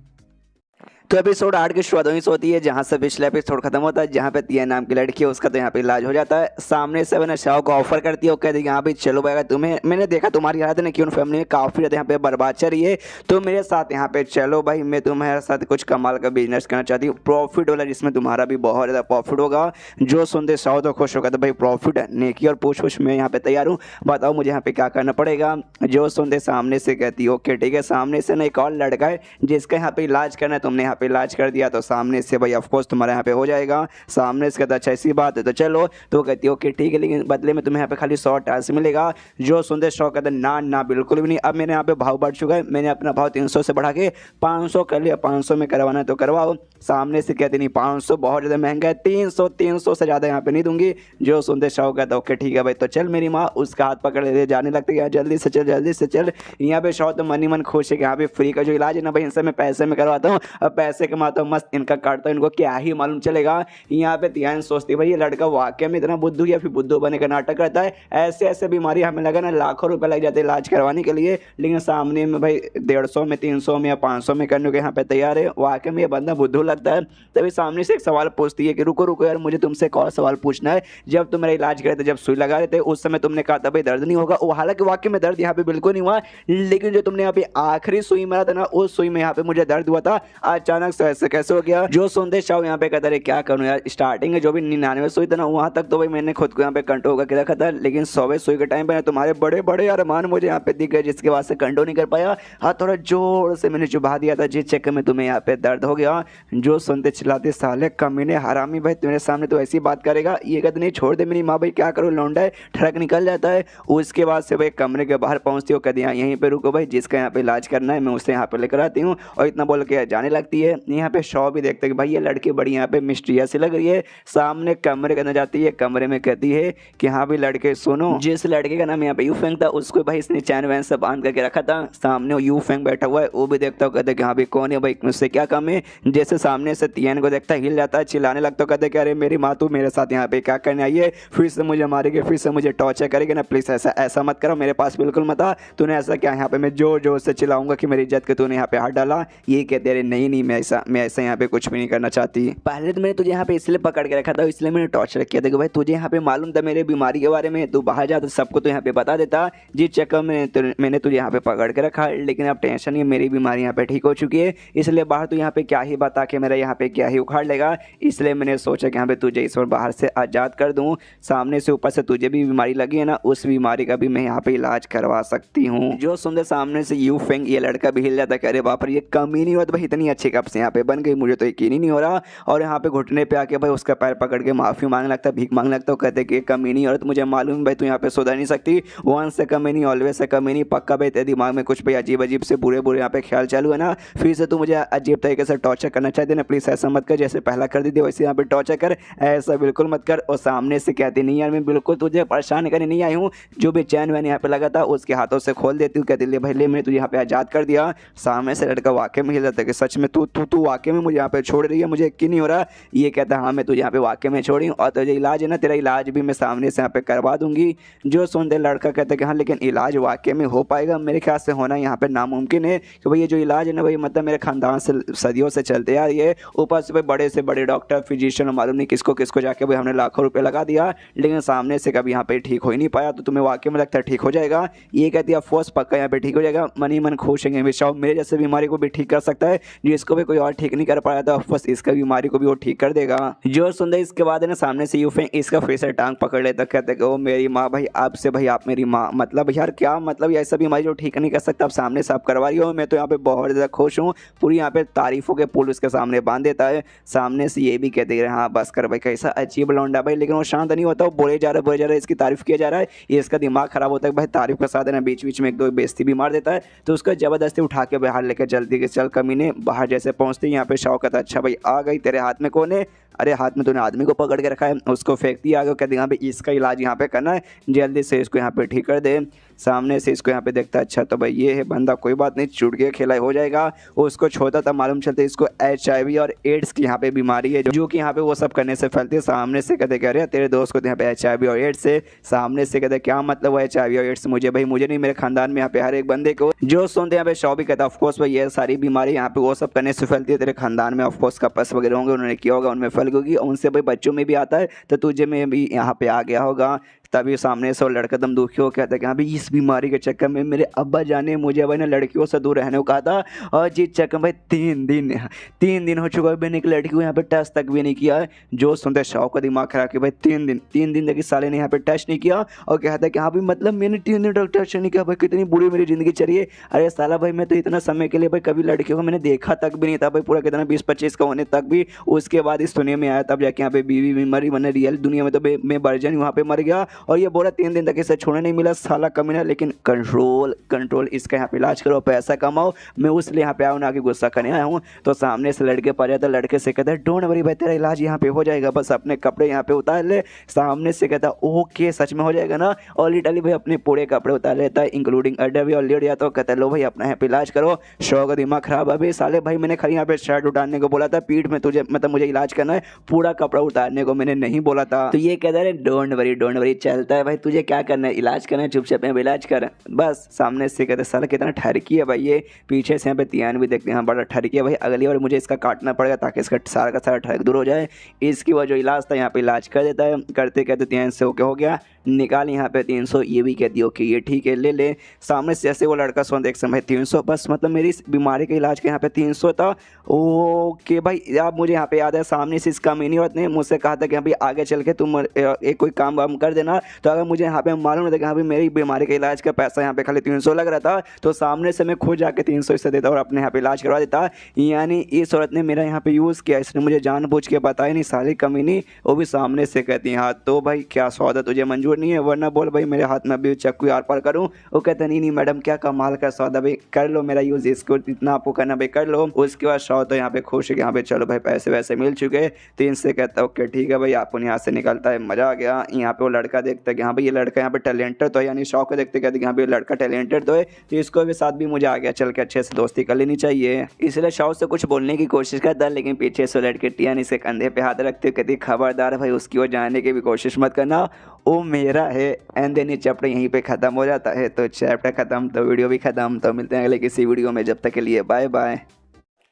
तो एपिसोड 8 की शुरुआत वहीं से होती है जहां से पिछला एपिसोड खत्म होता है, जहां पे तिया नाम की लड़की है उसका तो यहाँ पे इलाज हो जाता है। सामने से मैंने शाह को ऑफर करती है, वो कहती है यहाँ पे चलो भाई, तुम्हें मैंने देखा तुम्हारी हालत नहीं कि उन फैमिली में काफ़ी ज़्यादा यहाँ पे बर्बाद चल रही है, तो मेरे साथ यहाँ पे चलो भाई, मैं तुम्हारे साथ कुछ कमाल का बिजनेस करना चाहती हूँ, प्रॉफिट वाला, जिसमें तुम्हारा भी बहुत ज़्यादा प्रॉफिट होगा। जो सुनते शाह तो खुश होगा, तो भाई प्रॉफिट है, नेकी और पूछ पूछ मैं यहाँ पे तैयार हूँ, बताओ मुझे यहाँ पे क्या करना पड़ेगा। जो सुनते सामने से कहती है ओके ठीक है। सामने से ना एक और लड़का है जिसका यहाँ पे इलाज करना है, तुमने यहाँ पे इलाज कर दिया तो सामने से भाई ऑफकोर्स तुम्हारे यहाँ पे हो जाएगा। सामने से कहता अच्छा ऐसी बात है तो चलो, तो वो कहती है ओके ठीक है, लेकिन बदले में तुम्हें यहाँ पे खाली 100 टाइल्स मिलेगा। जो सुनते शौक कहता है ना ना बिल्कुल भी नहीं, अब मेरे यहाँ पे भाव बढ़ चुका है, मैंने अपना भाव 300 से बढ़ा के 500 कर लिया, 500 में करवाना है तो करवाओ। सामने से कहते नहीं 500 बहुत ज़्यादा महंगा है, 300 से ज़्यादा यहाँ पे नहीं दूंगी। जो सुनते शौक कहता है ओके ठीक है भाई तो चल। मेरी माँ उसका हाथ पकड़ लेते जाने लगती है, जल्दी से चल जल्दी से चल। यहाँ पे शौक तो मन ही मन खुश है कि यहाँ पे फ्री का जो इलाज है ना भाई, इनसे मैं पैसे में करवाता हूँ, अब पैसे कमाता हूँ, मस्त इनका काटता हूँ, इनको क्या ही मालूम चलेगा। यहाँ पे ध्यान सोचती भाई ये लड़का वाकई में इतना बुद्धू या फिर बुद्धू बने का नाटक करता है। ऐसे ऐसे बीमारी हमें लगा ना लाखों रुपए लग जाते हैं इलाज करवाने के लिए, लेकिन सामने में भाई 150 में 300 में या 500 में करने के यहाँ पे तैयार है। वाकई में ये बंदा बुद्धू लगता है। तभी सामने से एक सवाल पूछती है कि रुको रुको यार, मुझे तुमसे एक और सवाल पूछना है। जब तुम मेरा इलाज करे थे, जब सुई लगा रहे थे, उस समय तुमने कहा था भाई दर्द नहीं होगा, हालांकि वाकई में दर्द यहाँ पे बिल्कुल नहीं हुआ, लेकिन जो तुमने यहाँ पे आखिरी सुई मारा था ना, उस सुई में यहाँ पे मुझे दर्द हुआ था, अचानक से ऐसे कैसे हो गया। जो सुनते शाह यहाँ पे कहता है क्या करूँ यार, स्टार्टिंग में जो भी 99 सुई था ना वहाँ तक तो भाई मैंने खुद को यहाँ पे कंट्रोल करके रखा था, लेकिन 100वें सुई के टाइम पे तुम्हारे बड़े बड़े अरमान मुझे यहाँ पे दिख गए, जिसके बाद से कंट्रोल नहीं कर पाया। हाँ थोड़ा जोर से मैंने चुभा दिया था, जिस चक्कर में तुम्हें यहाँ पे दर्द हो गया। जो सुनते चिल्लाते साले कमीने हरामी भाई, तुम्हारे सामने तो ऐसी बात करेगा, ये कहते नहीं छोड़ दे मेरी माँ, भाई क्या करूँ, लौंडा है, ट्रक निकल जाता है। उसके बाद से भाई कमरे के बाहर पहुँचती हो, कहती यहाँ यहीं पे रुको भाई, जिसका यहाँ पे इलाज करना है मैं उसे यहाँ पे लेकर आती हूँ, और इतना बोल के जाने लगती है। यहाँ पे शॉ भी देखते कि भाई ये लड़की बड़ी यहाँ पे मिस्टीरियस सी लग रही है। सामने कमरे के अंदर जाती है, कमरे में कहती है कि हाँ भी लड़के सुनो, जिस लड़के का नाम यहाँ पे यूफेंग था उसको भाई इसने चैन वैन से बांध करके रखा था। सामने वो यूफेंग बैठा हुआ है, वो भी देखता हो, कहते कि हाँ भाई कौन है भाई, मुझसे क्या काम है। जैसे सामने से तियान को देखता हिल जाता है, चिल्लाने लगता, कहते कि अरे मेरी माँ तू मेरे साथ यहाँ पे क्या करने आई है, फिर से मुझे मारेगी, फिर से मुझे टॉर्चर करेगी ना, प्लीज ऐसा ऐसा मत करो, मेरे पास बिल्कुल मत आ, तूने ऐसा क्या यहाँ पे, मैं जोर जोर से चिल्लाऊंगा कि मेरी इज्जत के तूने यहाँ पे हाथ डाला। ये कहते अरे नहीं नहीं मैं ऐसा यहाँ पे कुछ भी नहीं करना चाहती, पहले तो मैंने तुझे यहाँ पे इसलिए पकड़ के रखा था, इसलिए मैंने टॉर्चर किया था कि भाई तुझे यहाँ पे मालूम था मेरे बीमारी के बारे में, तू बाहर जाता सबको तो यहाँ पे बता देता, जिस चक्कर में मैंने तुझे यहाँ पे पकड़ के रखा। लेकिन अब टेंशन नहीं, मेरी बीमारी यहाँ पे ठीक हो चुकी है, इसलिए बाहर तू यहाँ पे क्या ही बता के मेरा यहाँ पे क्या ही उखाड़ लेगा, इसलिए मैंने सोचा कि यहाँ पे तुझे इस बार बाहर से आज़ाद कर दूँ। सामने से ऊपर से तुझे भी बीमारी लगी है ना, उस बीमारी का भी मैं यहाँ पे इलाज करवा सकती हूँ। जो सुनते सामने से यू फेंग ये लड़का भी हिल जाता, अरे बाप रे ये कम ही नहीं हुआ, तो भाई इतनी अच्छी कब से यहाँ पे बन गई, मुझे तो यकीन ही नहीं हो रहा। और यहाँ पे घुटने पे आके भाई उसका पैर पकड़ के माफ़ी मांगने लगता, भीख मांगने लगता, कहते कि कमी नहीं, और तो मुझे मालूम भाई तू यहाँ पे सुधर नहीं सकती, वन से कमी नहीं ऑलवेज से कमी नहीं, पक्का भाई तेरे दिमाग में कुछ भाई अजीब अजीब से बुरे बुरे यहाँ पे ख्याल चालू है ना, फिर से तू मुझे अजीब तरीके से टॉर्चर करना चाहती ना, प्लीज़ ऐसा मत कर, जैसे पहला कर दी थी वैसे यहाँ पे टॉर्चर कर, ऐसा बिल्कुल मत कर। और सामने से कहती नहीं यार मैं बिल्कुल तुझे परेशान करने नहीं आई हूँ, जो भी चैन वैन यहाँ पे लगा था उसके हाथों से खोल देती हूँ, कहती ले भाई ले मैंने तुझे यहाँ पे आज़ाद कर दिया। सामने से लड़का वाकई में हिल जाता है कि सच में तू वाकई में मुझे यहाँ पे छोड़ रही है, मुझे यकीन नहीं हो रहा। ये कहता है हाँ मैं तुझे यहाँ पे वाकई में छोड़ी हूँ, और तुझे इलाज है ना, तेरा इलाज भी मैं सामने से यहाँ पे करवा दूंगी। जो सुनते लड़का कहता है कि हाँ लेकिन इलाज वाकई में हो पाएगा, मेरे ख्याल से होना यहाँ पे नामुमकिन है, कि भाई ये जो इलाज है ना भाई मतलब मेरे खानदान से सदियों से चलते आ रही है, ऊपर से बड़े डॉक्टर फिजिशियन मालूम नहीं किसको किसको जाके भाई हमने लाखों रुपये लगा दिया, लेकिन सामने से कभी यहाँ पे ठीक हो ही नहीं पाया, तो तुम्हें वाकई में लगता है ठीक हो जाएगा। ये कहती है अफकोर्स पक्का यहाँ पे ठीक हो जाएगा, मन ही मन खुश हैं हमेशा, मेरे जैसे बीमारी को भी ठीक कर सकता है, जिसको भी कोई और ठीक नहीं कर पाया था अफकोर्स इसका बीमारी को भी वो ठीक कर देगा। जो सुनते इसके बाद है ना सामने से यूफेंग इसका फिर से टांग पकड़ लेता, कहते कि ओ मेरी माँ, भाई आपसे भाई आप मेरी माँ, मतलब यार क्या मतलब ये ऐसा बीमारी जो ठीक नहीं कर सकता, आप सामने से आप करवा रही हो, मैं तो यहाँ पे बहुत ज़्यादा खुश हूँ, पूरी यहाँ पे तारीफों के पुल उसके सामने बांध देता है। सामने से ये भी कहते हैं हाँ बस कर भाई, कैसा अजीब लौंडा भाई, लेकिन वो शांत नहीं होता, वो बोले जा रहा है इसकी तारीफ किया जा रहा है, ये इसका दिमाग खराब होता है भाई, तारीफ के साथ है ना बीच बीच में एक दो बेइज्जती भी मार देता है, तो उसको ज़बरदस्ती उठा के बाहर लेकर जल्दी के चल कमीने। बाहर जैसे पहुँचते यहाँ पे शौकत अच्छा भाई आ गई, तेरे हाथ में कौन है, अरे हाथ में तूने आदमी को पकड़ के रखा है, उसको फेंक दिया आगे, कहते यहाँ पे इसका इलाज यहाँ पे करना है, जल्दी से इसको यहाँ पे ठीक कर दे। सामने से इसको यहाँ पे देखता है, अच्छा तो भाई ये है बंदा, कोई बात नहीं, चुटकी खेला हो जाएगा। उसको छोटा था, मालूम चलता इसको HIV और एड्स की यहाँ पे बीमारी है, जो कि यहाँ पे वो सब करने से फैलती है। सामने से कहते कह रहे हैं तेरे दोस्त को यहाँ पे HIV और एड्स से, सामने से कहते क्या मतलब है HIV और एड्स, मुझे भाई मुझे नहीं, मेरे खानदान में यहाँ पे हर एक बंदे को जो सुनते यहाँ पे शौ भी कहता है ऑफकोर्स भाई ये सारी बीमारी यहाँ पे वो सब करने से फैलती है, तेरे खानदान में ऑफकोर्स कपस वगैरह होंगे, उन्होंने किया होगा, उनमें फैल गई, उनसे भाई बच्चों में भी आता है, तो तुझे में भी यहाँ पे आ गया होगा। तभी सामने से वो लड़का दम दुखी हो कहता है कि हाँ भाई इस बीमारी के चक्कर में मेरे अब्बा जाने मुझे भाई ना लड़कियों से दूर रहने को कहा था, और जिस चक्कर भाई 3 दिन हो चुका है, मैंने एक लड़की को यहाँ पे टच तक भी नहीं किया है। जो सुनते शौक का दिमाग खराब कि भाई 3 दिन तक इस साले ने यहाँ पे टच नहीं किया, और कहता है कि हाँ भाई मतलब मैंने 3 दिन तक टच नहीं किया, भाई कितनी बुरी मेरी ज़िंदगी चलिए। अरे साला भाई मैं तो इतना समय के लिए भाई कभी लड़कियों को मैंने देखा तक भी नहीं था भाई, पूरा कितना 20-25 का होने तक भी, उसके बाद इस दुनिया में आया तब जाके यहाँ पे बीवी भी मरी, मैंने रियल दुनिया में तो मैं वर्जन वहाँ पे मर गया, और ये बोला 3 दिन तक इसे छोड़ने नहीं मिला साला कमीना। लेकिन कंट्रोल इसका यहाँ पे इलाज करो, पैसा कमाओ, मैं उसलिए यहाँ पे आया हूँ ना कि गुस्सा करने आया हूँ। तो सामने से लड़के पा जाता, लड़के से कहता है डोंट वरी भाई तेरा इलाज यहाँ पे हो जाएगा, बस अपने कपड़े यहाँ पे उतार ले। सामने से कहता ओके सच में हो जाएगा ना, और लिटरली भाई अपने पूरे कपड़े उतार लेता है इंक्लूडिंग अंडरवियर और लेट जाता है, कहता है लो भाई अपना यहाँ पे इलाज करो। शौ का दिमाग खराब है भाई, साले भाई मैंने खाली यहाँ पे शर्ट उतारने को बोला था, पीठ में तुझे मतलब मुझे इलाज करना है, पूरा कपड़ा उतारने को मैंने नहीं बोला था। तो ये कहता है डोंट वरी चलता है भाई, तुझे क्या करना है, इलाज करना है, चुपचाप यहाँ इलाज कर बस। सामने से कहते साला कितना ठरकी है भाई ये, पीछे से यहाँ पे तियान भी देखते हैं हाँ बड़ा ठरकी है भाई, अगली बार मुझे इसका काटना पड़ेगा ताकि इसका सारा का सारा ठरक दूर हो जाए। इसकी वजह इलाज था यहाँ पे इलाज कर देता है, करते कहते तियान से ओके हो गया, निकाल यहाँ पे 300, ये भी कहती है ओके ये ठीक है ले ले। सामने से जैसे वो लड़का सुन देख समय 300 बस, मतलब मेरी इस बीमारी के इलाज के यहाँ पे 300 था। ओके भाई अब मुझे यहाँ पे याद है, सामने से इसका मीनी औरत ने मुझसे कहा था कि हाँ भाई आगे चल के तुम एक कोई काम वाम कर देना, तो अगर मुझे यहाँ पे मालूम था कि हाँ भाई मेरी बीमारी के इलाज का पैसा यहाँ पे खाली 300 लग रहा था, तो सामने से मैं खुद जाके 300 इससे देता और अपने यहाँ पे इलाज करवा देता। यानी इस औरत ने मेरा यहाँ पे यूज़ किया, इसने मुझे जानबूझ के बताया नहीं, सारी कमीनी। वो भी सामने से कहती है हाँ तो भाई क्या सौदा तुझे मंजूर नहीं है, वरना बोल भाई मेरे हाथ में अभी चक्कू आर पार करूँ। वो कहते नहीं मैडम क्या कमाल का सौदा भाई, कर लो मेरा यूज़, इसको इतना आपको करना भाई कर लो। उसके बाद शौ तो यहाँ पे खुश है कि यहाँ पे चलो भाई पैसे वैसे मिल चुके, तो इनसे कहता है ओके ठीक है भाई, आप यहाँ से निकलता है, मजा आ गया। यहाँ पे वो लड़का देखता है कि हाँ भाई ये लड़का यहाँ पे टैलेंटेड तो है, यानी शौक को देखते कहते कि हाँ भाई लड़का टैलेंटेड तो है, तो इसको भी साथ भी मुझे आ गया चल के अच्छे से दोस्ती कर लेनी चाहिए। इसलिए शौक से कुछ बोलने की कोशिश करता, लेकिन पीछे से लड़के टियान इसके कंधे पे हाथ रखते कहती खबरदार भाई उसकी ओर जाने की भी कोशिश मत करना, वो मेरा है। एंड देन ये चैप्टर यहीं पे ख़त्म हो जाता है। तो चैप्टर ख़त्म तो वीडियो भी ख़त्म, तो मिलते हैं अगले किसी वीडियो में, जब तक के लिए बाय बाय।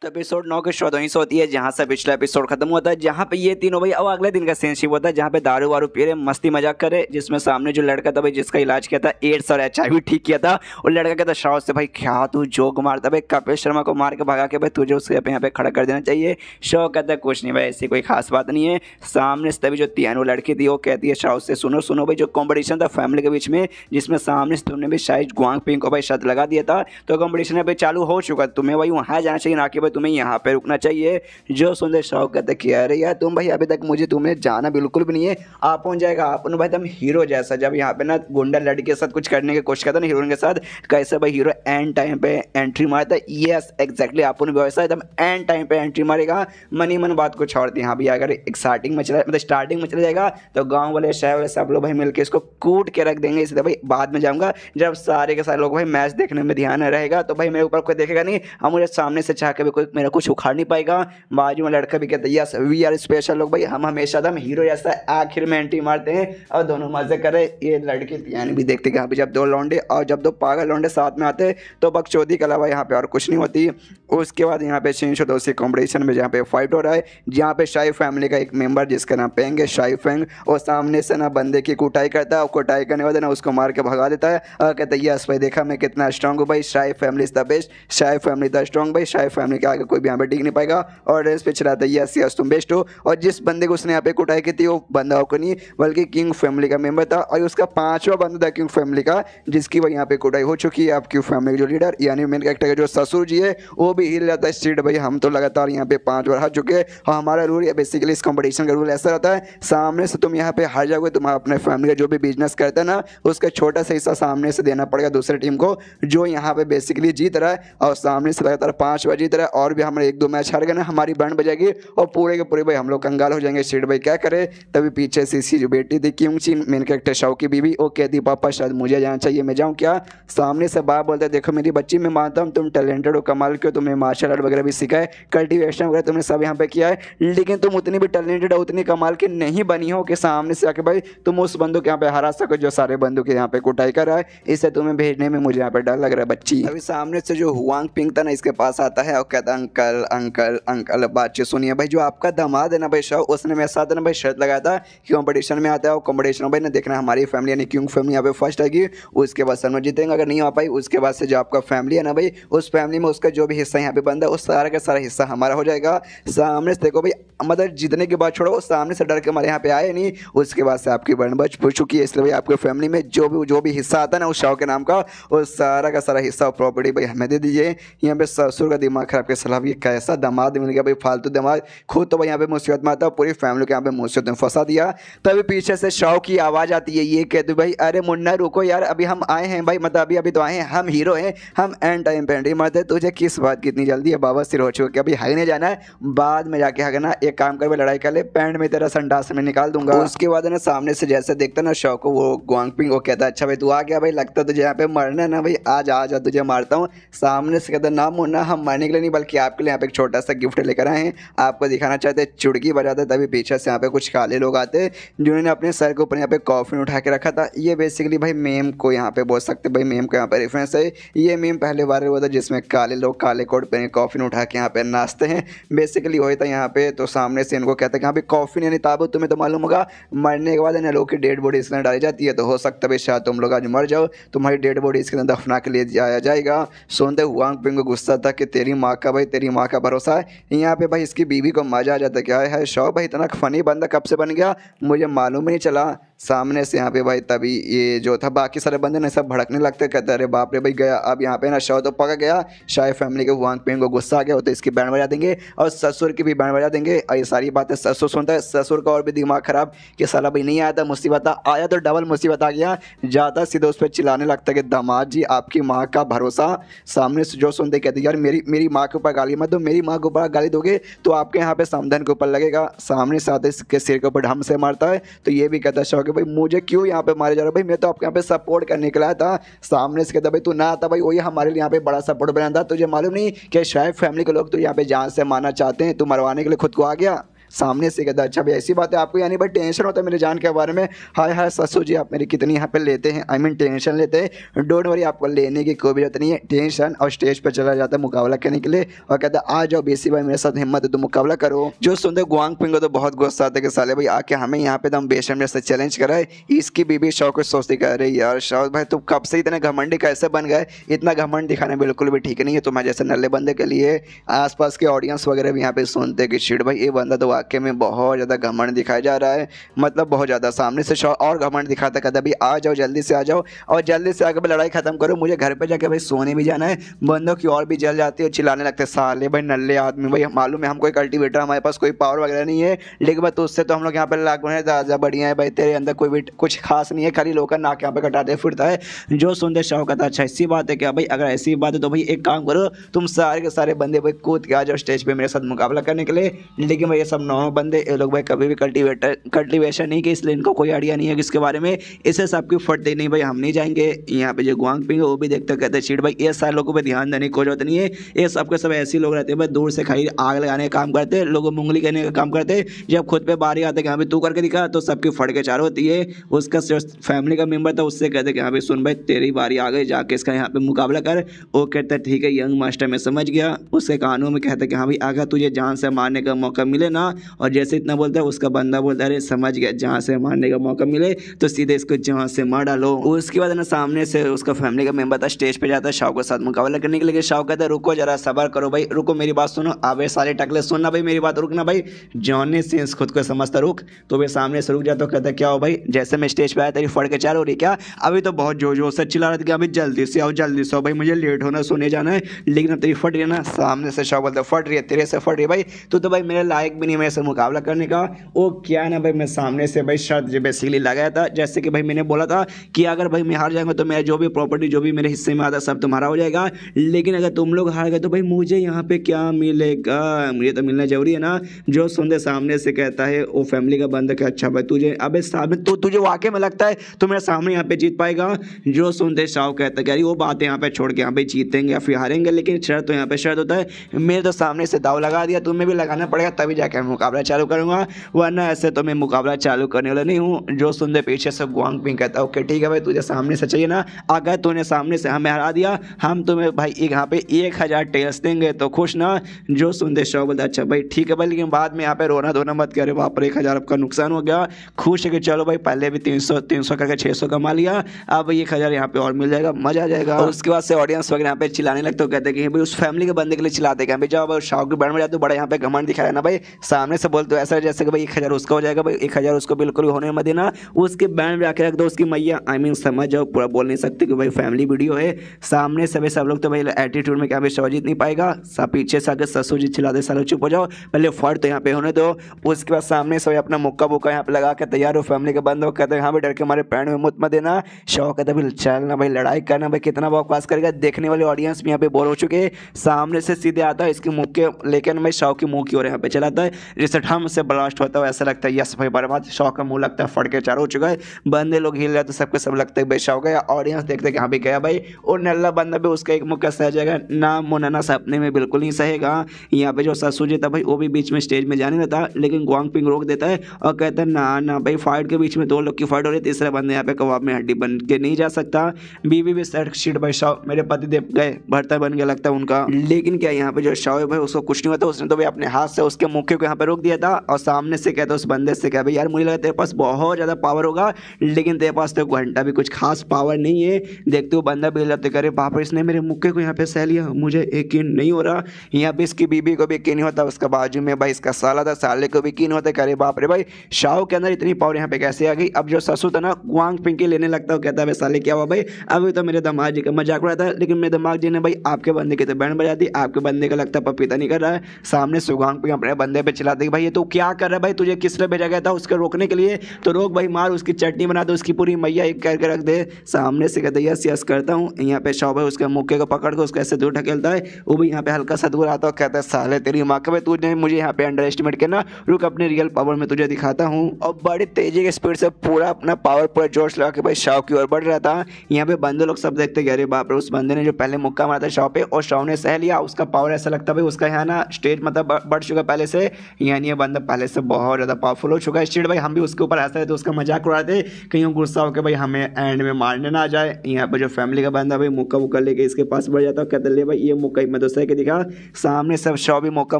तो एपिसोड 9 की शुरुआत वहीं से होती है जहाँ से पिछला एपिसोड खत्म होता है, जहाँ पे ये तीनों भाई अब अगले दिन का सीन शिप होता है, जहाँ पे दारू वारू पी रहे मस्ती मजाक करे, जिसमें सामने जो लड़का था भाई जिसका इलाज किया था एड्स और HIV ठीक किया था, और लड़का कहता शाह से भाई क्या तू जोक मारता भाई, कपिल शर्मा को मार के भगा के भाई तुझे उसके यहाँ पे खड़ा कर देना चाहिए। शाह कहता है कुछ नहीं भाई ऐसी कोई खास बात नहीं है। सामने से तभी जो तियानो लड़की थी वो कहती है शाह से सुनो भाई जो कॉम्पिटिशन था फैमिली के बीच में, जिसमें सामने से तुमने भी शायद गुआंग पिंग को भाई शर्त लगा दिया था, तो कॉम्पिटिशन भाई चालू हो चुका, तुम्हें भाई वहाँ जाना चाहिए ना कि भाई तुम्हें यहाँ पे रुकना चाहिए। जो सुंदर शौक कहते कि अरे यार तुम भाई अभी तक मुझे तुमने जाना बिल्कुल भी नहीं है, आप पहुंच जाएगा आप भाई तुम हीरो जैसा, जब यहाँ पे ना गुंडा लड़की के साथ कुछ करने की कोशिश करता ना हीरोइन के साथ, कैसे भाई हीरो एंड टाइम पे एंट्री मारता है। यस एग्जैक्टली आप वैसा एकदम एंड टाइम पे एंट्री मारेगा, मनी मन बात कुछ और थी। हाँ भैया अगर एक स्टार्टिंग में चला जाएगा तो गाँव वाले शहर वाले सब लोग भाई मिलकर इसको कूट के रख देंगे, इसलिए भाई बाद में जाऊँगा जब सारे के सारे लोग भाई मैच देखने में ध्यान रहेगा, तो भाई मेरे ऊपर कोई देखेगा नहीं, हम मुझे सामने से चाह के भी कोई मेरा कुछ उखाड़ नहीं पाएगा। बाजू में लड़का भी कहता है यस वी आर स्पेशल लोग भाई, हम हमेशा दम हीरो जैसा आखिर में एंट्री मारते हैं और दोनों मजे करे। ये लड़के यानी भी देखते कि हाँ जब दो लौंडे और जब दो पागल लौंडे साथ में आते तो बकचोदी के अलावा यहाँ पे और कुछ नहीं होती। उसके बाद यहाँ पे शीन दोस्ती कॉम्पिटिशन में जहाँ पे फाइट हो रहा है, जहाँ पे शाही फैमिली का एक मेंबर जिसका नाम पेंग है शाही फेंग, और सामने से ना बंदे की कुटाई करता है, कुटाई करने वाले ना उसको मार के भगा देता है और कहता है यस भाई देखा मैं कितना स्ट्रॉन्ग हूँ भाई, Shahi family is the best, Shahi family the strong भाई, शाही फैमिली के आगे कोई भी यहाँ पे टिक नहीं पाएगा। और रेस पे चलाता है यस यस तुम बेस्ट हो। और जिस बंदे को उसने यहाँ पे कुटाई की थी वो बंदा को नहीं बल्कि किंग फैमिली का मेंबर था, और उसका 5वां बंदा था किंग फैमिली का जिसकी वही यहाँ पे कुटाई हो चुकी है। आप किंग फैमिली के जो लीडर यानी मेन कैरेक्टर का जो ससुर जी है वो भी हिल जाता है स्ट्रीट भाई, हम तो लगातार यहाँ पे 5 बार हार चुके हैं और हमारा रूल है बेसिकली इस कंपटीशन का रूल ऐसा रहता है सामने से तुम यहाँ पे हार जाओगे, तुम अपने फैमिली का जो भी बिजनेस करते हैं ना उसका छोटा सा हिस्सा सामने से देना पड़ेगा दूसरे टीम को जो यहाँ पे बेसिकली जीत रहा है, और सामने से लगातार 5 बार जीत रहा है और भी हमारे 1-2 मैच हार गए ना, हमारी बैंड बजाएगी और पूरे के पूरे भाई हम लोग कंगाल हो जाएंगे। शिट भाई क्या करे। तभी पीछे से इसकी जो बेटी थी क्यूंची, मेन कैरेक्टर शाओ की बीवी, वो कहती पापा शायद मुझे जाना चाहिए, मैं जाऊँ क्या। सामने से बाप बोलते देखो मेरी बच्ची, मैं मानता हूँ तुम टैलेंटेड हो, कमाल के हो, तुमने मार्शल आर्ट वगैरह भी सीखा है, कल्टीवेशन वगैरह तुमने सब यहाँ पे किया है, लेकिन तुम उतनी भी टैलेंटेड हो, उतनी कमाल की नहीं बनी हो कि सामने से आके भाई तुम उस बंदूक यहाँ पे हरा सको जो सारे बंदूक यहाँ पे कुटाई कर रहा है। इससे तुम्हें भेजने में मुझे यहाँ पे डर लग रहा है बच्ची। अभी सामने से जो हुआंग पिंग था ना, इसके पास आता है और कहता है अंकल अंकल अंकल बातचीत सुनिए भाई, जो आपका दामाद है ना भाई शाओ, उसने मेरे साथ ना भाई शर्त लगाया था कि कॉम्पिटिशन में आता है और कॉम्पिटिशन भाई ना देखना हमारी फैमिली यानी क्यूंग फैमिली यहाँ पे फर्स्ट आएगी, उसके बाद सनम जीतेंगे, अगर नहीं आ पाई उसके बाद से जो आपका फैमिली है ना भाई, उस फैमिली में उसका जो भी हिस्सा यहाँ पे बनता है उस सारा का सारा हिस्सा हमारा हो जाएगा। सामने से देखो भाई, मतलब जीतने के बाद छोड़ो, सामने से डर के हमारे यहाँ पे आए नहीं, उसके बाद से आपकी बन बच चुकी है, इसलिए भाई आपके फैमिली में जो भी हिस्सा आता है ना उस शाओ के नाम का, वो सारा का सारा हिस्सा और प्रॉपर्टी भाई हमें दे दीजिए। यहाँ पे ससुर का दिमाग खराब के सलाह, ये कैसा दामाद मिल गया भाई, फालतू दिमाग, खुद तो भाई यहाँ पे मुसीबत में आता है, पूरी फैमिली को यहाँ पे मुसीबत में फंसा दिया। तभी पीछे से शाओ की आवाज़ आती है, ये कहते भाई अरे मुन्ना रुको यार, अभी हम आए हैं भाई, मतलब अभी तो आए हैं, हम हीरो हैं, हम एंड टाइम पे एंट्री मारते, तुझे किस बात की इतनी जल्दी है, बाबा सिर हो चुका, अभी हाई नहीं जाना है, बाद में जाके हगना, एक काम कर लड़ाई कर ले, पैंट में तेरा संडास में निकाल दूंगा। उसके बाद ना सामने से जैसे देखता ना शाओ को, वो गुआंगपिंग वो कहता है अच्छा भाई तू आ गया भाई, लगता तुझे यहाँ पे मरना है ना भाई, आज आ जा तुझे मारता हूँ। सामने से कहता ना मुन्ना, हम मरने के लिए नहीं बल्कि आपके लिए यहाँ पे एक छोटा सा गिफ्ट लेकर आए हैं, आपको दिखाना चाहते हैं, चुड़की बजाते। तभी पीछे से यहाँ पे कुछ काले लोग आते जिन्होंने अपने सर के ऊपर यहाँ पे कॉफिन उठा के रखा था। ये बेसिकली भाई मेम को यहाँ पे बोल सकते भाई, मेम को यहाँ पे रेफरेंस है। ये मेम पहले वायरल हुआ था जिसमें काले लोग काले कोट पहने कॉफिन उठा के यहाँ पे नाचते हैं, बेसिकली वही था यहाँ पे। तो सामने से इनको कहते हैं यहाँ पे कॉफिन यानी ताबूत, तुम्हें तो मालूम होगा मरने के बाद इन लोग की डेड बॉडी इसमें डाली जाती है, तो हो सकता है शायद तुम लोग आज मर जाओ, तुम्हारी डेड बॉडी इसके अंदर दफना के लिए जाया जाएगा। सुनते हुआंग पिंग को गुस्सा था कि तेरी माँ का भाई, तेरी माँ का भरोसा है। यहाँ पे भाई इसकी बीवी को मजा आ जाता है, क्या है शाओ भाई इतना फनी बंदा कब से बन गया मुझे मालूम ही नहीं चला। सामने से यहाँ पे भाई तभी ये जो था बाकी सारे बंदे ने सब भड़कने लगते, कहते अरे बाप रे भाई गया, अब यहाँ पे ना शाओ तो पका गया, शायद फैमिली के हुआंग पिंग को गुस्सा आ गया हो तो इसकी बैंड बजा देंगे और ससुर की भी बैंड बजा देंगे। और ये सारी बातें ससुर सुनता है, ससुर का और भी दिमाग खराब कि साला भाई नहीं आया था मुसीबत, आया तो डबल मुसीबत आ गया, जाता सीधे उस पर चिल्लाने लगता कि दामाद जी आपकी माँ का भरोसा। सामने से जो सुनते कहते यार मेरी माँ के ऊपर गाली मत दो, मेरी माँ के ऊपर गाली दोगे तो आपके यहाँ पे समधन के ऊपर लगेगा। सामने से आते इसके सिर के ऊपर ढम से मारता है, तो ये भी कहता है शौक भाई मुझे क्यों यहाँ पे मारे जा रहा है भाई, मैं तो आपके यहाँ पे सपोर्ट करने के लिए था। सामने से कहता भाई तू ना आता भाई, वही हमारे लिए यहाँ पे बड़ा सपोर्ट बना था, तुझे मालूम नहीं कि शायद फैमिली के लोग तो यहाँ पे जान से मारना चाहते हैं, तू मरवाने के लिए खुद को आ गया। सामने से कहता अच्छा भाई ऐसी बात है, आपको यानी भाई टेंशन होता है मेरे जान के बारे में, हाय हाय ससुर जी आप मेरी कितनी यहाँ पे लेते हैं, आई मीन टेंशन लेते हैं, डोंट वरी आपको लेने की कोई भी जरूरत नहीं है टेंशन। और स्टेज पर चला जाता है मुकाबला करने के लिए और कहता आ जाओ बेसी भाई मेरे साथ हिम्मत है तो मुकाबला करो। जो सुनते गुआंग पिंग को तो बहुत गुस्सा आता है कि साले भाई आके हमें यहाँ पे दम बेशर्म से चैलेंज कराए। इसकी बीबी शौक को सोचती कह रही यार शौक भाई तुम कब से इतने घमंडी कैसे बन गए, इतना घमंड दिखाने बिल्कुल भी ठीक नहीं है तुम्हारे जैसे नल्ले बंदे के लिए। आसपास के ऑडियंस वगैरह भी यहाँ पे सुनते कि शिट भाई ये बंदा तो वाकई में बहुत ज़्यादा घमंड दिखाया जा रहा है, मतलब बहुत ज़्यादा। सामने से शौक और घमंड दिखाता कहता भाई आ जाओ जल्दी से आ जाओ और जल्दी से आकर लड़ाई खत्म करो, मुझे घर पे जाके भाई सोने भी जाना है। बंदों की और भी जल जाती है, चिल्लाने लगते साले भाई नल्ले आदमी, भाई मालूम है हम कोई कल्टीवेटर, हमारे पास कोई पावर वगैरह नहीं है, लेकिन बस उससे तो हम लोग यहाँ पर लाख बने ज़्यादा बढ़िया है भाई, तेरे अंदर कोई भी कुछ खास नहीं है, खाली लोग नाक यहाँ पे कटाते फिरता है। जो सुनते शौक कहता अच्छा ऐसी बात है क्या भाई, अगर ऐसी बात है तो भाई एक काम करो तुम सारे के सारे बंदे भाई कूद के आ जाओ स्टेज पे मेरे साथ मुकाबला करने के लिए। लेकिन भाई ये सब नॉर्मल बंदे, ये लोग भाई कभी भी कल्टीवेशन नहीं कि, इसलिए इनको कोई आइडिया नहीं है किसके बारे में, इसे सबकी फटते नहीं भाई हम नहीं जाएंगे। यहाँ पे जो गुआंग पिंग है वो भी देखते कहते हैं शीट भाई ये सारे लोगों पे ध्यान देने की कोई जरूरत नहीं है, ये सबके सब ऐसे लोग रहते हैं भाई दूर से खाली आग लगाने का काम करते हैं, लोगों में उंगली करने का काम करते हैं, जब खुद पे बारी आते हैं कि यहाँ पे तू करके दिखा तो सबकी फट के चारों होती है। उसका फैमिली का मेंबर था उससे कहते कि यहाँ पे सुन भाई तेरी बारी आ गई जाके इसका यहाँ पे मुकाबला कर। वो कहता है ठीक है यंग मास्टर मैं समझ गया। उसके कानों में कहता है कि हाँ भाई अगर तुझे जान से मारने का मौका मिले ना, और जैसे इतना बोलता है उसका बंदा बोलता है अरे समझ गया जहाँ से मारने का मौका मिले तो सीधे इसको जहाँ से मार डालो। उसके बाद ना सामने से उसका फैमिली का मेंबर था स्टेज पे जाता है शाओ के साथ मुकाबला करने के लिए। शाओ कहता है रुको जरा सबर करो भाई, रुको मेरी बात सुनो, अबे साले टकले सुनना भाई मेरी बात, रुकना भाई, जॉनी सिंस खुद को समझता रुक। तो वे सामने से रुक जाता कहता है क्या हो भाई, जैसे मैं स्टेज पे आया तेरी फट के चार हो रही क्या, अभी तो बहुत जोर से चिल्ला रहा था कि अभी जल्दी से आओ जल्दी से आओ भाई मुझे लेट होना सोने जाना है, लेकिन अब तेरी फट रही है ना। सामने से शाओ बोलता फट रही है तेरे से फट रही है भाई, तू तो भाई मेरे लायक भी नहीं मेरे से मुकाबला करने का। वो क्या ना भाई मैं सामने से भाई शर्त जो बेसिकली लगाया था, जैसे कि भाई मैंने बोला था कि अगर भाई मैं हार जाऊंगा तो मेरा जो भी प्रॉपर्टी जो भी मेरे हिस्से में आता सब तुम्हारा हो जाएगा, लेकिन अगर तुम लोग हार गए तो भाई मुझे यहाँ पे क्या मिलेगा, मुझे तो मिलना जरूरी है ना। जो सुनते सामने से कहता है वो फैमिली का बंदा कि अच्छा भाई तुझे अबे सामने तो तुझे वाकई में लगता है तो मेरे सामने यहाँ पे जीत पाएगा। जो सुनते शाह कहता है कि अरे वो बात यहाँ पे छोड़ के यहाँ पे जीतेंगे या फिर हारेंगे, लेकिन शर्त तो यहाँ पे शर्त होता है मेरे तो सामने से दाव लगा दिया, तुम्हें भी लगाना पड़ेगा तभी जाकर मुकाबला चालू करूंगा, वरना ऐसे तो मैं मुकाबला चालू करने वाला नहीं हूँ। जो सुनते पीछे से गुआंग पिंग कहता है ओके ठीक है भाई तुझे सामने से चाहिए ना, अगर तूने सामने से हमें हरा दिया हम तुम्हें भाई यहाँ पे 1000 टेल्स देंगे तो खुश ना। जो सुनते शाह बोलता अच्छा भाई ठीक है भाई, लेकिन बाद में यहाँ पे रोना धोना मत करे, वहाँ पर 1000 आपका नुकसान हो गया। खुश है कि चलो भाई पहले भी 300 करके 600 कमा लिया, अब 1000 यहाँ पे और मिल जाएगा, मजा आ जाएगा। और उसके बाद से ऑडियंस वगैरह यहाँ पे चिल्लाने लगते हो, कहते हैं कि भाई उस फैमिली के बंदे के लिए चिल्लाते हैं भाई जाओ शाह के बैंड में जाते हो, बड़ा यहाँ पे घमंड दिखाया ना भाई, सामने से बोलते हो ऐसा जैसे कि भाई 1000 उसका हो जाएगा, भाई 1000 उसको बिल्कुल भी होने मत देना, उसके बैंड में आके रख दो उसकी मैया। आई मीन समझ जाओ, पूरा बोल नहीं सकते कि भाई फैमिली वीडियो है। सामने से सब लोग तो भाई एटीट्यूड में क्या भाई शाह जीत नहीं पाएगा, सब पीछे से आकर ससुर जी चिल्लाते सालों चुप हो जाओ, पहले फर्ट तो यहाँ पे होने दो। उसके बाद सामने से अपना मुक्का बुक्का यहाँ पे लगा के तैयार हो, फैमिली के बंद हो, कहते हैं हाँ भाई डर के हमारे पैंट में मुत मत देना। शाह कहते भाई चल ना भाई लड़ाई करना, भाई कितना बकवास करेगा, देखने वाले ऑडियंस भी यहाँ पे बोर हो चुके हैं। सामने से सीधे आता है इसके मुँह के, लेकिन भाई शाह की मुँह की ओर यहाँ पे चलाता है, जिससे ठम से ब्लास्ट होता है, ऐसा लगता है यस भाई बर्बाद, शाह का मुँह लगता है फट के चारों हो चुका है, बंदे लोग हिल रहे तो सबको सब लगता है भाई शाह गया। ऑडियंस देखते कि हाँ भी गया भाई, और नल्ला बंदा भी उसका एक मुक्का सह जाएगा ना, मुनना सपने में बिल्कुल नहीं सहेगा। यहाँ पे जो ससुर जी था भाई वो भी बीच में स्टेज में जाने देता, लेकिन गुआंग पिंग रोक देता है और कहता है ना ना भाई फाइट के बीच में 2 लोग की फाइट हो रही है, तीसरा बंदा यहाँ पे कबाब में हड्डी बन के नहीं जा सकता। बीवी भी सेट शीट भाई शाह मेरे पति देव गए भरता बन गया लगता है उनका, लेकिन क्या यहाँ पे जो शाह है भाई उसको कुछ नहीं होता, उसने तो भाई अपने हाथ से उसके मुक्के को यहाँ पे रोक दिया था। और सामने से कहता उस बंदे से क्या भाई यार मुझे लगा तेरे पास बहुत ज़्यादा पावर होगा, लेकिन तेरे पास तो घंटा भी कुछ खास पावर नहीं है। देखते हो बंदा बेल जाते करे बाप रे इसने मेरे मुक्के को यहाँ पे सह लिया, मुझे यकीन नहीं हो रहा। यहाँ पे इसकी बीबी को भी यकीन नहीं होता, उसका बाजू में भाई इसका साला था, साले को भी यकीन होता, करे बाप रे भाई शाह के अंदर इतनी पावर यहाँ पे कैसे आ गई। अब जो ससुर था ना गुआंग पिंग के लेने लगता है, कहता है साले क्या हुआ भाई, अभी तो मेरे दामाद जी का मजाक उड़ाता है, लेकिन मेरे दामाद जी ने भाई आपके बंदे की तो बैंड बजा दी, आपके बंदे का लगता है पपीता नहीं कर रहा है। सामने से गुआंग पिंग अपने बंदे पे चिल्लाते भाई ये तो क्या कर रहा है भाई, तुझे किस लिए भेजा गया था उसको रोकने के लिए, तो रोक भाई मार, उसकी चटनी बना दो, उसकी पूरी मैया एक करके रख दे। सामने से कहते यस यस करता हूँ। यहाँ पे शाह भाई उसके मुक्के को पकड़ के उसको ऐसे दूर ढकेलता है, वो भी यहाँ पे हल्का सा दूर आता है, कहता है साले तेरी माँ का भाई तूने मुझे यहाँ पे अंडर एस्टिमेट करना, रुक अपने रियल पावर में तुझे दिखाता हूँ। और बड़ी तेजी के स्पीड से पूरा अपना पावर पूरा जोश लगा के भाई शाह की ओर बढ़ रहा था। यहाँ पे बंदे लोग सब देखते अरे बाप रे उस बंदे ने जो पहले मुक्का मारा था शाह पे और शाह ने सह लिया, उसका पावर ऐसा लगता भाई उसका यहाँ ना स्टेज मतलब बढ़ चुका पहले से, यानी ये बंदा पहले से बहुत ज़्यादा पावरफुल हो चुका है। स्टेज भाई हम भी उसके ऊपर हंसते थे तो उसका मजाक उड़ाते कहीं गुस्सा होकर भाई हमें एंड में मारने ना आ जाए। यहाँ पे जो फैमिली का बंदा भाई मुक्का वुक्का लेके इसके पास बढ़ जाता है, कहते ले भाई ये मुक्का मैं तो सह के दिखा। सामने सब शाह भी मौका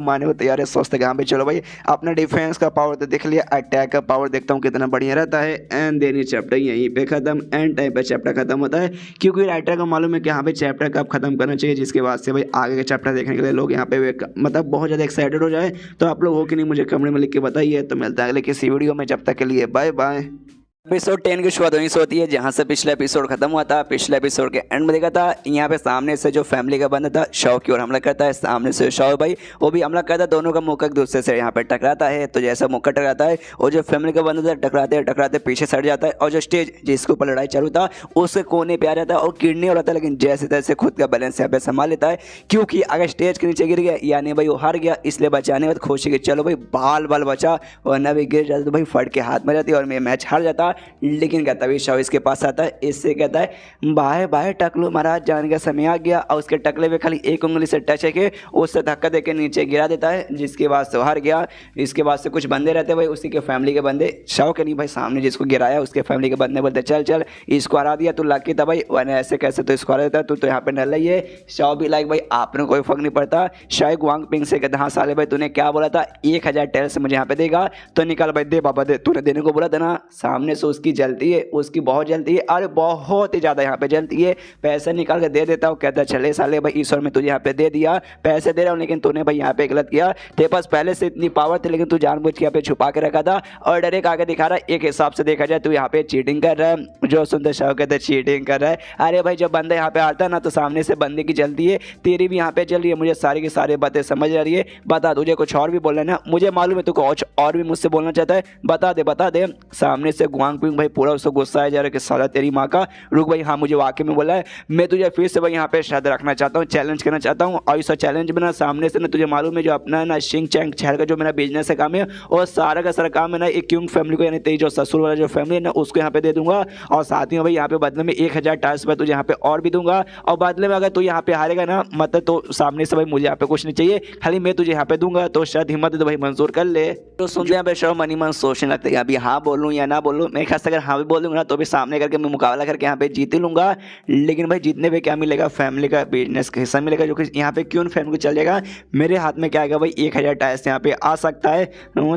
मारने को तैयार है, सोचते कि हाँ भाई चलो भाई अपना डिफेंस का पावर तो देख लिया, अटैक का पावर देखता हूँ कितना बढ़िया रहता है। एंड देन ये चैप्टर यहीं पे खत्म, एंड टाइम पे चैप्टर खत्म होता है, क्योंकि राइटर को मालूम है कि हाँ भाई चैप्टर कब खत्म करना चाहिए, जिसके बाद से भाई आगे के चैप्टर देखने के लिए लोग यहाँ पे मतलब बहुत ज़्यादा एक्साइटेड हो जाए। तो आप लोग हो कि नहीं मुझे कमेंट में लिख के बताइए। तो मिलता है अगले किसी वीडियो में, जब तक के लिए बाय बाय। एपिसोड 10 की शुरुआत वहीं से होती है जहाँ से पिछला एपिसोड खत्म हुआ था। पिछले एपिसोड के एंड में देखा था यहाँ पे सामने से जो फैमिली का बंदा था शाह की ओर हमला करता है, सामने से शाह भाई वो भी हमला करता है, दोनों का मुक्का एक दूसरे से यहाँ पे टकराता है। तो जैसा मुक्का टकराता है और जो फैमिली का बंदा था टकराते टकराते पीछे सट जाता है, और जो स्टेज जिसके ऊपर लड़ाई चालू था उसके कोने पे आ जाता है और गिरने हो रहा था, लेकिन जैसे तैसे खुद का बैलेंस यहाँ पे संभाल लेता है, क्योंकि अगर स्टेज के नीचे गिर गया यानी भाई वो हार गया, इसलिए बचाने में खुशी कि चलो भाई बाल बाल बचा, वरना भी गिर जाता तो भाई फट के हाथ में जाती और मैं मैच हार जाता। लेकिन तभी शाह इसके पास आता है, इससे कहता है बाय बाय टकलू महाराज जाने का समय आ गया, और उसके टकले में खाली एक उंगली से टच है कि उससे धक्का देकर नीचे गिरा देता है, जिसके बाद से हार गया। इसके बाद से कुछ बंदे रहते भाई उसी के फैमिली के बंदे, शाह के नहीं भाई सामने जिसको गिराया उसके फैमिली के बंदे बोलते चल चल इसको हरा दिया तू लकी था भाई, वरना ऐसे कैसे तो इसको हरा देता तू तो यहाँ पे नल ही है। शाह भी लाइक भाई आपने कोई फर्क नहीं पड़ता। शाह गुआंग पिंग से कहते हाँ साले भाई तूने क्या बोला था 1000 टेल्स मुझे यहाँ पे देगा, तो निकाल भाई दे बाबा दे, तूने देने को बोला था ना। सामने से उसकी जलती है, उसकी बहुत जलती है, अरे बहुत ही ज़्यादा यहाँ पे जलती है। पैसे निकाल के दे देता हूँ, कहता है चले साले भाई ईश्वर में तुझे यहाँ पे दे दिया, पैसे दे रहा हूँ, लेकिन तूने भाई यहाँ पे गलत किया। तेरे पास पहले से इतनी पावर थी, लेकिन तू जानबूझ के यहाँ पे छुपा के रखा था और डायरेक्ट आगे दिखा रहा है। एक हिसाब से देखा जाए तू यहाँ पे चीटिंग कर रहा है। जो सुंदर शाह कहते हैं चीटिंग कर रहा है। अरे भाई जब बंदा यहाँ पे आता है ना तो सामने से बंदे की जलती है, तेरी भी यहाँ पे चल रही है। मुझे सारी की सारी बातें समझ आ रही है। बता तुझे कुछ और भी बोलना है ना, मुझे मालूम है तू कुछ और भी मुझसे बोलना चाहता है, बता दे। सामने से गुआंगपिंग भाई पूरा उसको गुस्सा आ जा रहा है कि साला तेरी माँ का। रुक भाई, हाँ मुझे वाकई में बोला है, मैं तुझे फिर से भाई यहाँ पे शायद रखना चाहता हूँ, चैलेंज करना चाहता हूँ। और इस चैलेंज में ना सामने से ना तुझे मालूम है जो अपना ना शिंग चैंग शहर का जो मेरा बिजनेस है काम है, और सारा का सारा काम है ना एक क्यूंग फैमिली को, यानी तेरी जो ससुर वाला जो फैमिली है ना उसको यहाँ पे दे दूंगा। और साथ ही भाई यहाँ पे बदले में 1000 टास्क मैं तुझे यहाँ पे और भी दूंगा। और बदले में अगर तू यहाँ पे हारेगा ना मतलब तो सामने से भाई मुझे यहाँ पे कुछ नहीं चाहिए, खाली मैं तुझे यहाँ पे दूंगा। तो शायद हिम्मत है तो भाई मंजूर कर ले। तो सुनते हैं शो मनी मन सोचने लगता है अभी हाँ बोलूँ या ना बोलूँ। मैं खास अगर हाँ भी बोल दूंगा ना तो भी सामने करके मैं मुकाबला करके यहाँ पे जीत ही लूंगा। लेकिन भाई जीतने पे क्या मिलेगा, फैमिली का बिजनेस का हिस्सा मिलेगा, जो कि यहाँ पे क्यों फैमिली को चलेगा। मेरे हाथ में क्या आएगा भाई 1000 टाइल्स यहाँ पे आ सकता है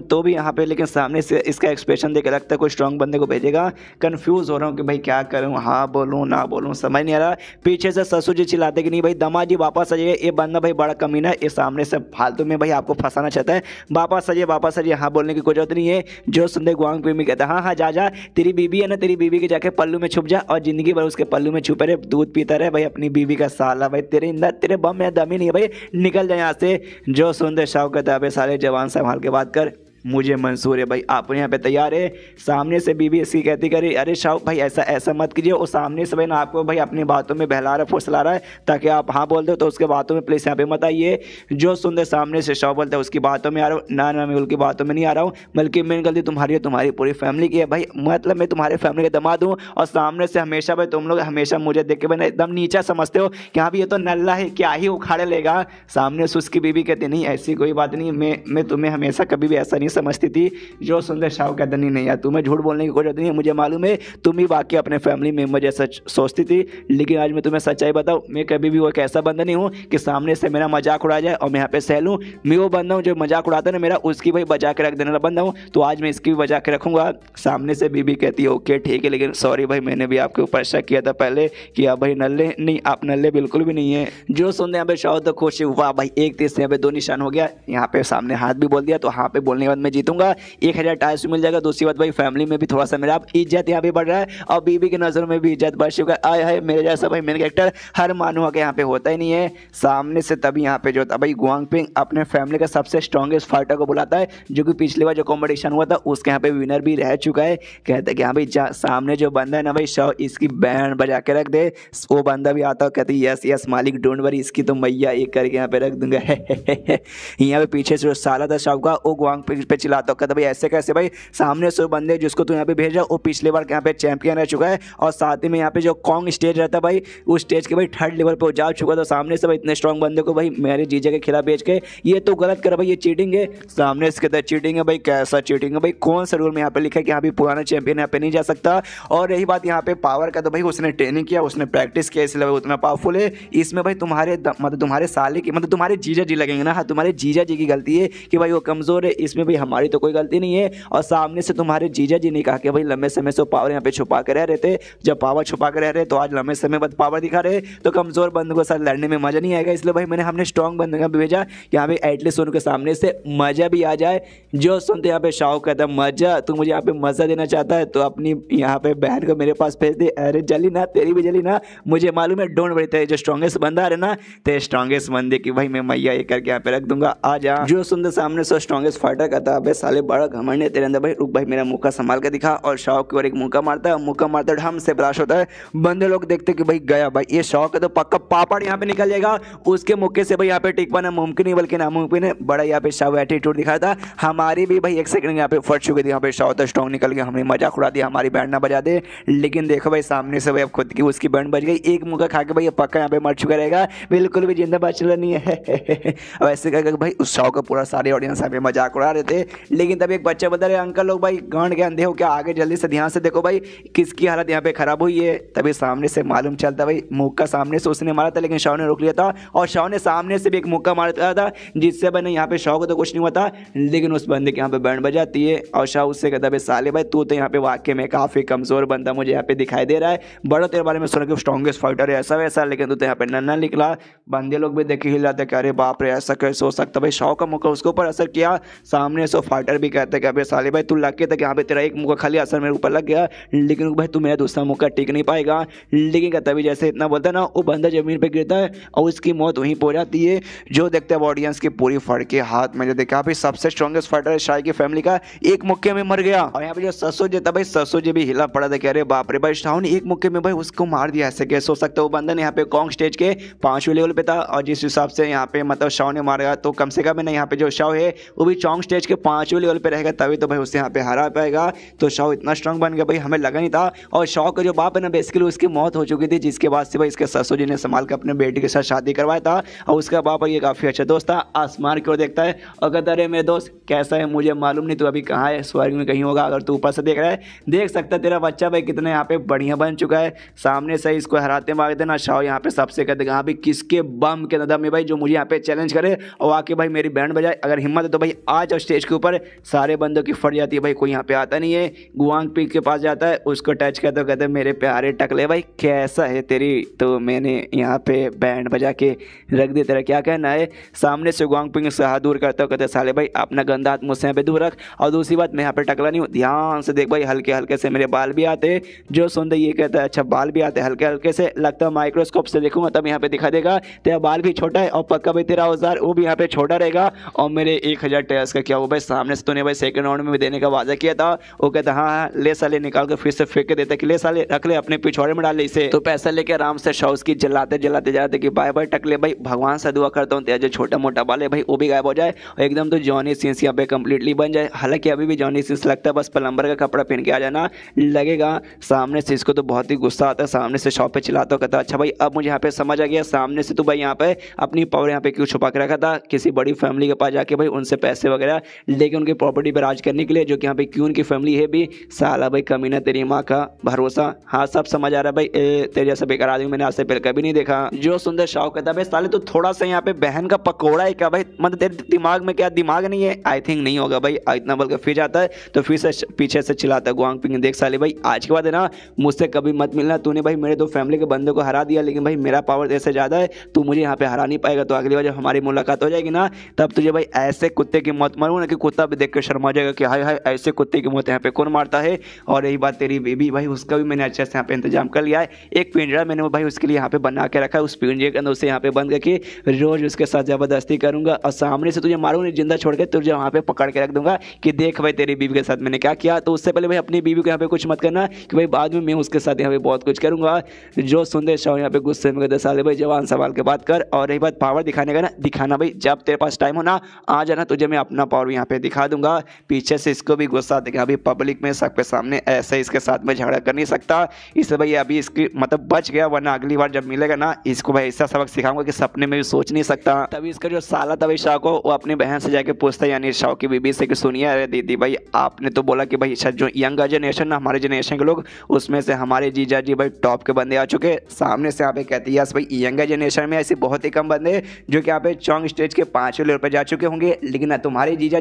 तो भी यहाँ पे, लेकिन सामने से इसका एक्सप्रेशन देकर लगता है कोई स्ट्रॉन्ग बंदे को भेजेगा। कंफ्यूज हो रहा हूँ कि भाई क्या करूँ, हाँ बोलूँ ना बोलूँ समझ नहीं आ रहा। पीछे से ससुर जी चिल्लाते कि नहीं भाई दामाद जी वापस आ जाइए, ये बंदा भाई बड़ा कमीना है, ये सामने से फालतू में भाई आपको फंसाना चाहता है, वापस आ जाइए। हाँ बोलने की कोई जरूरत नहीं है। जो सुनते गुआंगपिंग में कहता है हाँ जा, तेरी बीबी है ना, तेरी बीबी के जाके पल्लू में छुप जा और जिंदगी भर उसके पल्लू में छुपे रहे, दूध पीता रहे भाई अपनी बीबी का साला। भाई तेरे अंदर तेरे बम में दम ही नहीं है भाई, निकल जाए यहाँ से। जो सुनते शाह कहता है सारे जवान संभाल के बात कर, मुझे मंसूर है भाई, आप यहाँ पे तैयार है। सामने से बीबी इसकी कहती करे अरे शाह भाई ऐसा मत कीजिए। और सामने से भाई ना आपको भाई अपनी बातों में बहला रहा फुसला रहा है ताकि आप हाँ बोल दो, तो उसके बातों में प्लीज़ यहाँ पे मत आइए। जो सुनते सामने से शाह बोलता है उसकी बातों में आ रहा हूँ, ना मैं उनकी बातों में नहीं आ रहा हूँ, बल्कि मेन गलती तुम्हारी है, तुम्हारी पूरी फैमिली की है भाई। मतलब मैं तुम्हारे फैमिली का दामाद हूँ और सामने से हमेशा भाई तुम लोग हमेशा मुझे देख के भाई एकदम नीचा समझते हो कि हाँ भी ये तो नल्ला है, क्या ही उखाड़े लेगा। सामने से उसकी बीबी कहती नहीं ऐसी कोई बात नहीं, मैं तुम्हें हमेशा कभी भी ऐसा नहीं समझती थी। जो सुंदर शाह कहता नहीं यार तुम्हें झूठ बोलने की कोई जरूरत नहीं है, मुझे मालूम है तुम ही बाकी अपने फैमिली मेम्बर जैसा सोचती थी। लेकिन आज मैं तुम्हें सच्चाई बताऊं, मैं कभी भी वो एक ऐसा बंदा नहीं हूँ कि सामने से मेरा मजाक उड़ा जाए और मैं यहाँ पे सह लूँ। मैं वो बंदा हूँ जो मजाक उड़ाता है ना मेरा, उसकी भाई बचा के रख देने वाला बंदा हूँ। तो आज मैं इसकी भी बचा के रखूँगा। सामने से बीबी कहती है ओके ठीक है, लेकिन सॉरी भाई मैंने भी आपके ऊपर शक किया था पहले कि आप भाई नल्ले नहीं, आप नल्ले बिल्कुल भी नहीं है। जो सुनते यहाँ पे शाह तो खुश हुआ भाई, एक तीर से यहाँ पे 2 निशान हो गया। यहाँ पे सामने हाथ भी बोल दिया, तो हाँ पे बोलने के बाद मैं जीतूंगा, 1000 टाइल्स मिल जाएगा। दूसरी बात भाई फैमिली में भी थोड़ा सा मेरा इज्जत यहाँ पे बढ़ रहा है और बीबी की नज़रों में भी इज्जत बढ़ चुका है। आए हाय मेरे जैसा भाई मेन कैरेक्टर हर मानुआ के यहाँ पे होता ही नहीं है। सामने से तभी यहाँ पे जो था भाई गुआंगपिंग अपने फैमिली का सबसे स्ट्रॉन्गेस्ट फाइटर को बुलाता है, जो कि पिछली बार जो कॉम्पिटिशन हुआ था उसके यहाँ पे विनर भी रह चुका है। कहते हैं कि हाँ भाई सामने जो बंदा है ना भाई शाह, इसकी बैंड बजा के रख दे। वो बंदा भी आता है, कहते यस मालिक डोंट वरी, इसकी तो मैया एक करके यहाँ पे रख दूंगा। यहाँ पे पीछे से जो साला था शाह का वो गुआंगपिंग पे चिल्लाता है, कहता भाई ऐसे कैसे भाई, सामने से बंदे जिसको तू यहाँ पे भेज रहा है वो पिछले बार यहाँ पे चैंपियन रह चुका है। और साथ ही में यहाँ पे जो कॉन्ग स्टेज रहता है भाई, उस स्टेज के भाई 3rd लेवल पे जा चुका। तो सामने से भाई इतने स्ट्रॉन्ग बंदे को भाई मेरे जीजा के खिलाफ भेज के ये तो गलत कर भाई, ये चीटिंग है। सामने से कहता है चीटिंग है भाई, कैसा चीटिंग है भाई, कौन सा रूल में यहाँ पे लिखा है कि यहाँ पे पुराना चैंपियन यहाँ पे नहीं जा सकता। और रही बात यहाँ पे पावर का, तो भाई उसने ट्रेनिंग किया, उसने प्रैक्टिस किया, इसलिए भाई उतना पावरफुल है। इसमें भाई तुम्हारे मतलब तुम्हारे साले की मतलब तुम्हारे जीजा जी लगेंगे ना, हाँ तुम्हारे जीजा जी की गलती है कि भाई वो कमज़ोर है, इसमें भाई हमारी तो कोई गलती नहीं है। और सामने से तुम्हारे जीजा जी ने कहा कि भाई लंबे समय से पावर यहाँ पे छुपा कर रह रहे थे, जब पावर छुपा कर रह रहे तो आज लंबे समय बाद पावर दिखा रहे, तो कमज़ोर बंदों के साथ लड़ने में मज़ा नहीं आएगा। इसलिए भाई हमने स्ट्रॉन्ग बंदे का भेजा कि यहाँ पे एटलीस्ट उनके सामने से मज़ा भी आ जाए। जो सुनते यहाँ पे शाह कहता है मज़ा, तू मुझे यहाँ पे मज़ा देना चाहता है तो अपनी यहाँ पे बहन को मेरे पास भेज दे। अरे जली ना, तेरी भी जली ना, मुझे मालूम है डोंट वरी, तेरे जो स्ट्रॉन्गेस्ट बंदा है ना, तेरे स्ट्रॉन्गेस्ट बंदे की भाई मैं मैया ये करके यहाँ पे रख दूंगा, आ जा। जो सुनते सामने से स्ट्रॉन्गेस्ट फाइटर कहता है साले बड़ा घमंड है तेरे अंदर भाई, रुक भाई मेरा मुक्का संभाल के दिखा। और शाह की ओर एक मुक्का मारता है, मुक्का मारता है ढम से ब्लास्ट होता है। बंदे लोग देखते कि भाई गया भाई, ये शाह का तो पक्का पापड़ यहाँ पे निकल जाएगा। उसके मुक्के से भाई यहाँ पे टिक पाना मुमकिन नहीं बल्कि नामुमकिन है। बड़ा यहाँ पे शाह एटीट्यूड दिखाया था, हमारी भी भाई 1 सेकंड यहाँ पे फट चुकी थी। यहाँ पे शाह तो स्ट्रॉन्ग निकल गया, हमने मजाक उड़ा दिया, हमारी बैंड ना बजा दे। लेकिन देखो भाई सामने से भाई अब खुद की उसकी बैंड बज गई, एक मुक्का खा के भाई पक्का यहाँ पे मर चुका रहेगा, बिल्कुल भी जिंदा बच रहा नहीं है। अब ऐसे करके भाई उस शाह का पूरा सारे ऑडियंस यहाँ पे मजाक उड़ा रहे थे। थे। लेकिन तभी एक बच्चा बता रहे अंकल लोग भाई गांड के अंधे हो क्या, आगे जल्दी से ध्यान से देखो भाई किसकी हालत यहाँ पे खराब हुई है। तभी सामने से मालूम चलता भाई मुक्का सामने से उसने मारा था, लेकिन शाह ने रोक लिया था और शाह ने सामने से भी एक मुक्का मारा था जिससे भाई यहाँ पे शाह को तो कुछ नहीं हुआ था, लेकिन उस बंदे के यहाँ पे बैंड बजाती है और शाह उससे कहता है साले भाई तू तो यहाँ पे वाकई में काफी कमजोर बंदा मुझे यहाँ पे दिखाई दे रहा है, बड़ा तेरे बारे में सुना कि स्ट्रॉन्गेस्ट फाइटर है ऐसा वैसा, लेकिन तू तो यहाँ पे नन्ना निकला। बंदे लोग भी देखे हिल जाते कि अरे बाप रे ऐसा कैसे हो सकता। भाई शाह का मुक्का उसके ऊपर असर किया, सामने से फाइटर भी कहते कि अबे साले भाई तू लग के तक यहाँ पे तेरा एक मुक्का खाली असर मेरे ऊपर लग गया, लेकिन भाई तू मेरा दूसरा मुक्का टिक नहीं पाएगा। लेकिन कहता भी जैसे इतना बोलता है ना वो बंदा जमीन पर गिरता है और उसकी मौत वहीं हो जाती है। जो देखते हैं ऑडियंस की पूरी फड़ के हाथ में जो देखा भाई सबसे स्ट्रॉन्गेस्ट फाइटर है शाह की फैमिली का एक मुक्के में मर गया। और यहाँ पे जो ससो जी था भाई ससो जी भी हिला पड़ा था, कह रहे बाप रे भाई शाह ने एक मुक्के में भाई उसको मार दिया, ऐसे कैसे हो सकता है। वो बंदा यहाँ पे कॉन्ग स्टेज के 5वें लेवल पे था और जिस हिसाब से यहाँ पे मतलब शाह ने मारा तो कम से कम यहाँ पे जो शाह है वो भी चौंग स्टेज के 5वें लेवल पे रहेगा, तभी तो भाई उससे यहाँ पे हरा पाएगा। तो शाह इतना स्ट्रांग बन गया भाई हमें लगा नहीं था। और शाह का जो बाप है ना बेसिकली उसकी मौत हो चुकी थी, जिसके बाद से भाई इसके ससुर जी ने संभाल कर अपने बेटे के साथ शादी करवाया था। और उसका बाप ये काफी अच्छा दोस्त था, आसमान की ओर देखता है और कहता है मेरे दोस्त कैसा है मुझे मालूम नहीं, तू अभी कहाँ है, स्वर्ग में कहीं होगा, अगर तू ऊपर से देख रहा है देख सकता है तेरा बच्चा भाई कितना यहाँ पे बढ़िया बन चुका है। सामने से इसको हराते मारते ना शाह यहाँ पे सबसे कहते हाँ भाई किसके बम के नदम में भाई जो मुझे यहाँ पे चैलेंज करे और आके भाई मेरी बैंड बजाए, अगर हिम्मत है तो भाई आज और स्टेज के ऊपर सारे बंदों की फट जाती है भाई, कोई यहाँ पे आता नहीं है। गुआंग पीक के पास जाता है उसको टच करते कहते मेरे प्यारे टकले भाई कैसा है तेरी, तो मैंने यहाँ पे बैंड बजा के रख दिया, तेरा क्या कहना है। सामने से गुआंग पिंग से हाथ दूर करते हो कहते साले भाई अपना गंदा हाथ मुझसे यहाँ पे दूर रख, और दूसरी बात मैं यहाँ पे टकला नहीं हूँ, ध्यान से देख भाई हल्के हल्के से मेरे बाल भी आते। जो सुनते ये कहता है अच्छा बाल भी आते हल्के हल्के से, लगता है माइक्रोस्कोप से देखूंगा तब यहाँ पे दिखा देगा तेरा बाल भी छोटा है और पक्का भाई तेरा औजार वो भी यहाँ पे छोटा रहेगा। और मेरे 1000 टेयर्स का क्या हुआ भाई, सामने से तूने भाई सेकंड राउंड में भी देने का वादा किया था। वो कहता हाँ ले साले निकाल कर फिर से फेंक के देता कि ले साले रख ले अपने पिछवाड़े में डाल ले इसे। तो पैसा लेके आराम से शाह उसकी जलाते जलाते जाते कि बाय बाय टकले भाई भगवान से दुआ करता हूँ तेरा जो छोटा मोटा बाल है भाई वो भी गायब हो जाए और एकदम तो जॉनी सिंस यहाँ पे कंप्लीटली बन जाए। हालांकि अभी भी जॉनी सिंस लगता है बस प्लम्बर का कपड़ा पहन के आ जाना लगेगा। सामने से इसको तो बहुत ही गुस्सा आता है, सामने से शॉप पे चिल्लाता कहता अच्छा भाई अब मुझे यहाँ पे समझ आ गया सामने से तो भाई यहाँ पे अपनी पावर यहाँ पे क्यों छुपा के रखा था, किसी बड़ी फैमिली के पास जाके भाई उनसे पैसे वगैरह लेके उनकी प्रॉपर्टी पर राज करने के लिए, जो कि यहाँ पे क्यों उनकी फैमिली है भी। साला भाई कमीना तेरी माँ का भरोसा, हाँ सब समझ आ रहा है भाई तेरे जैसा बेकार आदमी मैंने आज से पहले कभी नहीं देखा। जो सुंदर शाह कहता है भाई साले तो थोड़ा सा यहाँ पे बहन का पकौड़ा है क्या भाई, मतलब तेरे दिमाग में क्या दिमाग नहीं है, आई थिंक नहीं होगा भाई। इतना बोल के फिर जाता है तो फिर से पीछे से चिल्लाता है गुआंग पिंग देख साले भाई आज के बाद है ना मुझसे कभी मत मिलना, तूने भाई मेरे दो फैमिली के बंदे को हरा दिया, लेकिन भाई मेरा पावर ऐसे ज़्यादा है तू मुझे यहाँ पे हरा नहीं पाएगा। तो अगली बार जब हमारी मुलाकात हो जाएगी ना तब तुझे भाई ऐसे कुत्ते की मौत मारूंगा ना कि कुत्ता भी देख कर शर्मा जाएगा कि हाय हाय ऐसे कुत्ते की मौत यहाँ पे कौन मारता है। और यही बात तेरी बेबी भाई उसका भी मैंने अच्छे से यहाँ पे इंतजाम कर लिया है, एक पिंजरा मैंने वो भाई उसके लिए यहाँ पे बना के रखा है, उस पिंजरे के अंदर उसे यहाँ पे बंद करके रोज उसके साथ ज़बरदस्ती करूंगा और सामने से तुझे मारूंगा जिंदा छोड़ के तुझे वहाँ पे पकड़ के रख दूंगा कि देख भाई तेरी बीवी के साथ मैंने क्या किया। तो उससे पहले भाई अपनी बीवी को यहाँ पे कुछ मत करना कि भाई बाद में मैं उसके साथ यहाँ पे बहुत कुछ करूंगा। जो सुंदर शाह यहाँ पे गुस्से में कहते साले भाई जवान सवाल के बात कर। और रही बात पावर दिखाने का ना, दिखाना भाई जब तेरे पास टाइम हो ना आ जाना, तुझे मैं अपना पावर यहाँ पे दिखा दूंगा। पीछे से इसको भी गुस्सा आता है कि अभी पब्लिक में सबके सामने ऐसे इसके साथ में झगड़ा कर नहीं सकता, इससे भाई अभी इसकी मतलब बच गया, वरना अगली बार जब मिलेगा ना इसको भाई ऐसा सबक सिखाऊंगा कि सपने में भी सोच नहीं सकता। तभी इसका जो साला था भाई शाह को वो अपनी बहन से जाके पूछता है यानी शाह की बीबी से कि सुनिए अरे दीदी भाई आपने तो बोला कि भाई जो यंग जनरेशन ना हमारे जनरेशन के लोग उसमें से हमारे जीजा जी भाई टॉप के बंदे आ चुके। सामने से यहाँ पे कहती है यस भाई यंग जनरेशन में ऐसे बहुत ही कम बंदे जो कि यहाँ पे चौंग स्टेज के 5वें लेवल पर जा चुके होंगे, लेकिन ना तुम्हारे जीजा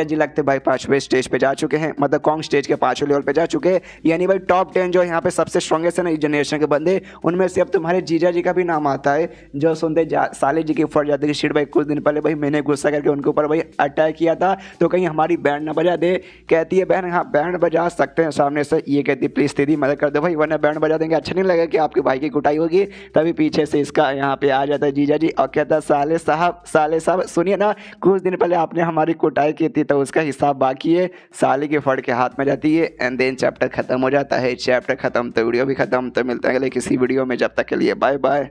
जी लगते भाई 5वें स्टेज पे जा चुके हैं, मतलब कॉन्ग स्टेज के 5वें लेवल पे जा चुके हैं। यानी भाई टॉप 10 जो यहाँ पे सबसे स्ट्रॉन्गेस्ट है ना इस जनरेशन के बंदे, उनमें से अब तुम्हारे जीजा जी का भी नाम आता है। जो सुनते साले जी की फट जाती है शिट भाई कुछ दिन पहले भाई मैंने गुस्सा करके उनके ऊपर भाई अटैक किया था तो कहीं हमारी बैंड ना बजा दे। कहती है बहन हाँ बैंड बजा सकते हैं सामने से, ये कहती प्लीज़ दीदी मदद कर दो भाई वरना बैंड बजा देंगे, अच्छा नहीं लगेगा कि आपके भाई की कुटाई होगी। तभी पीछे से इसका यहाँ पे आ जाता है जीजा जी और कहता है साले साहब सुनिए ना कुछ दिन पहले आपने हमारी कुटाई की थी तो उसका हिसाब बाकी है। साले के फट के हाथ में जाती है एंड देन चैप्टर खत्म हो जाता है। चैप्टर खत्म तो वीडियो भी खत्म। तो मिलते हैं अगले किसी वीडियो में, जब तक के लिए बाय बाय।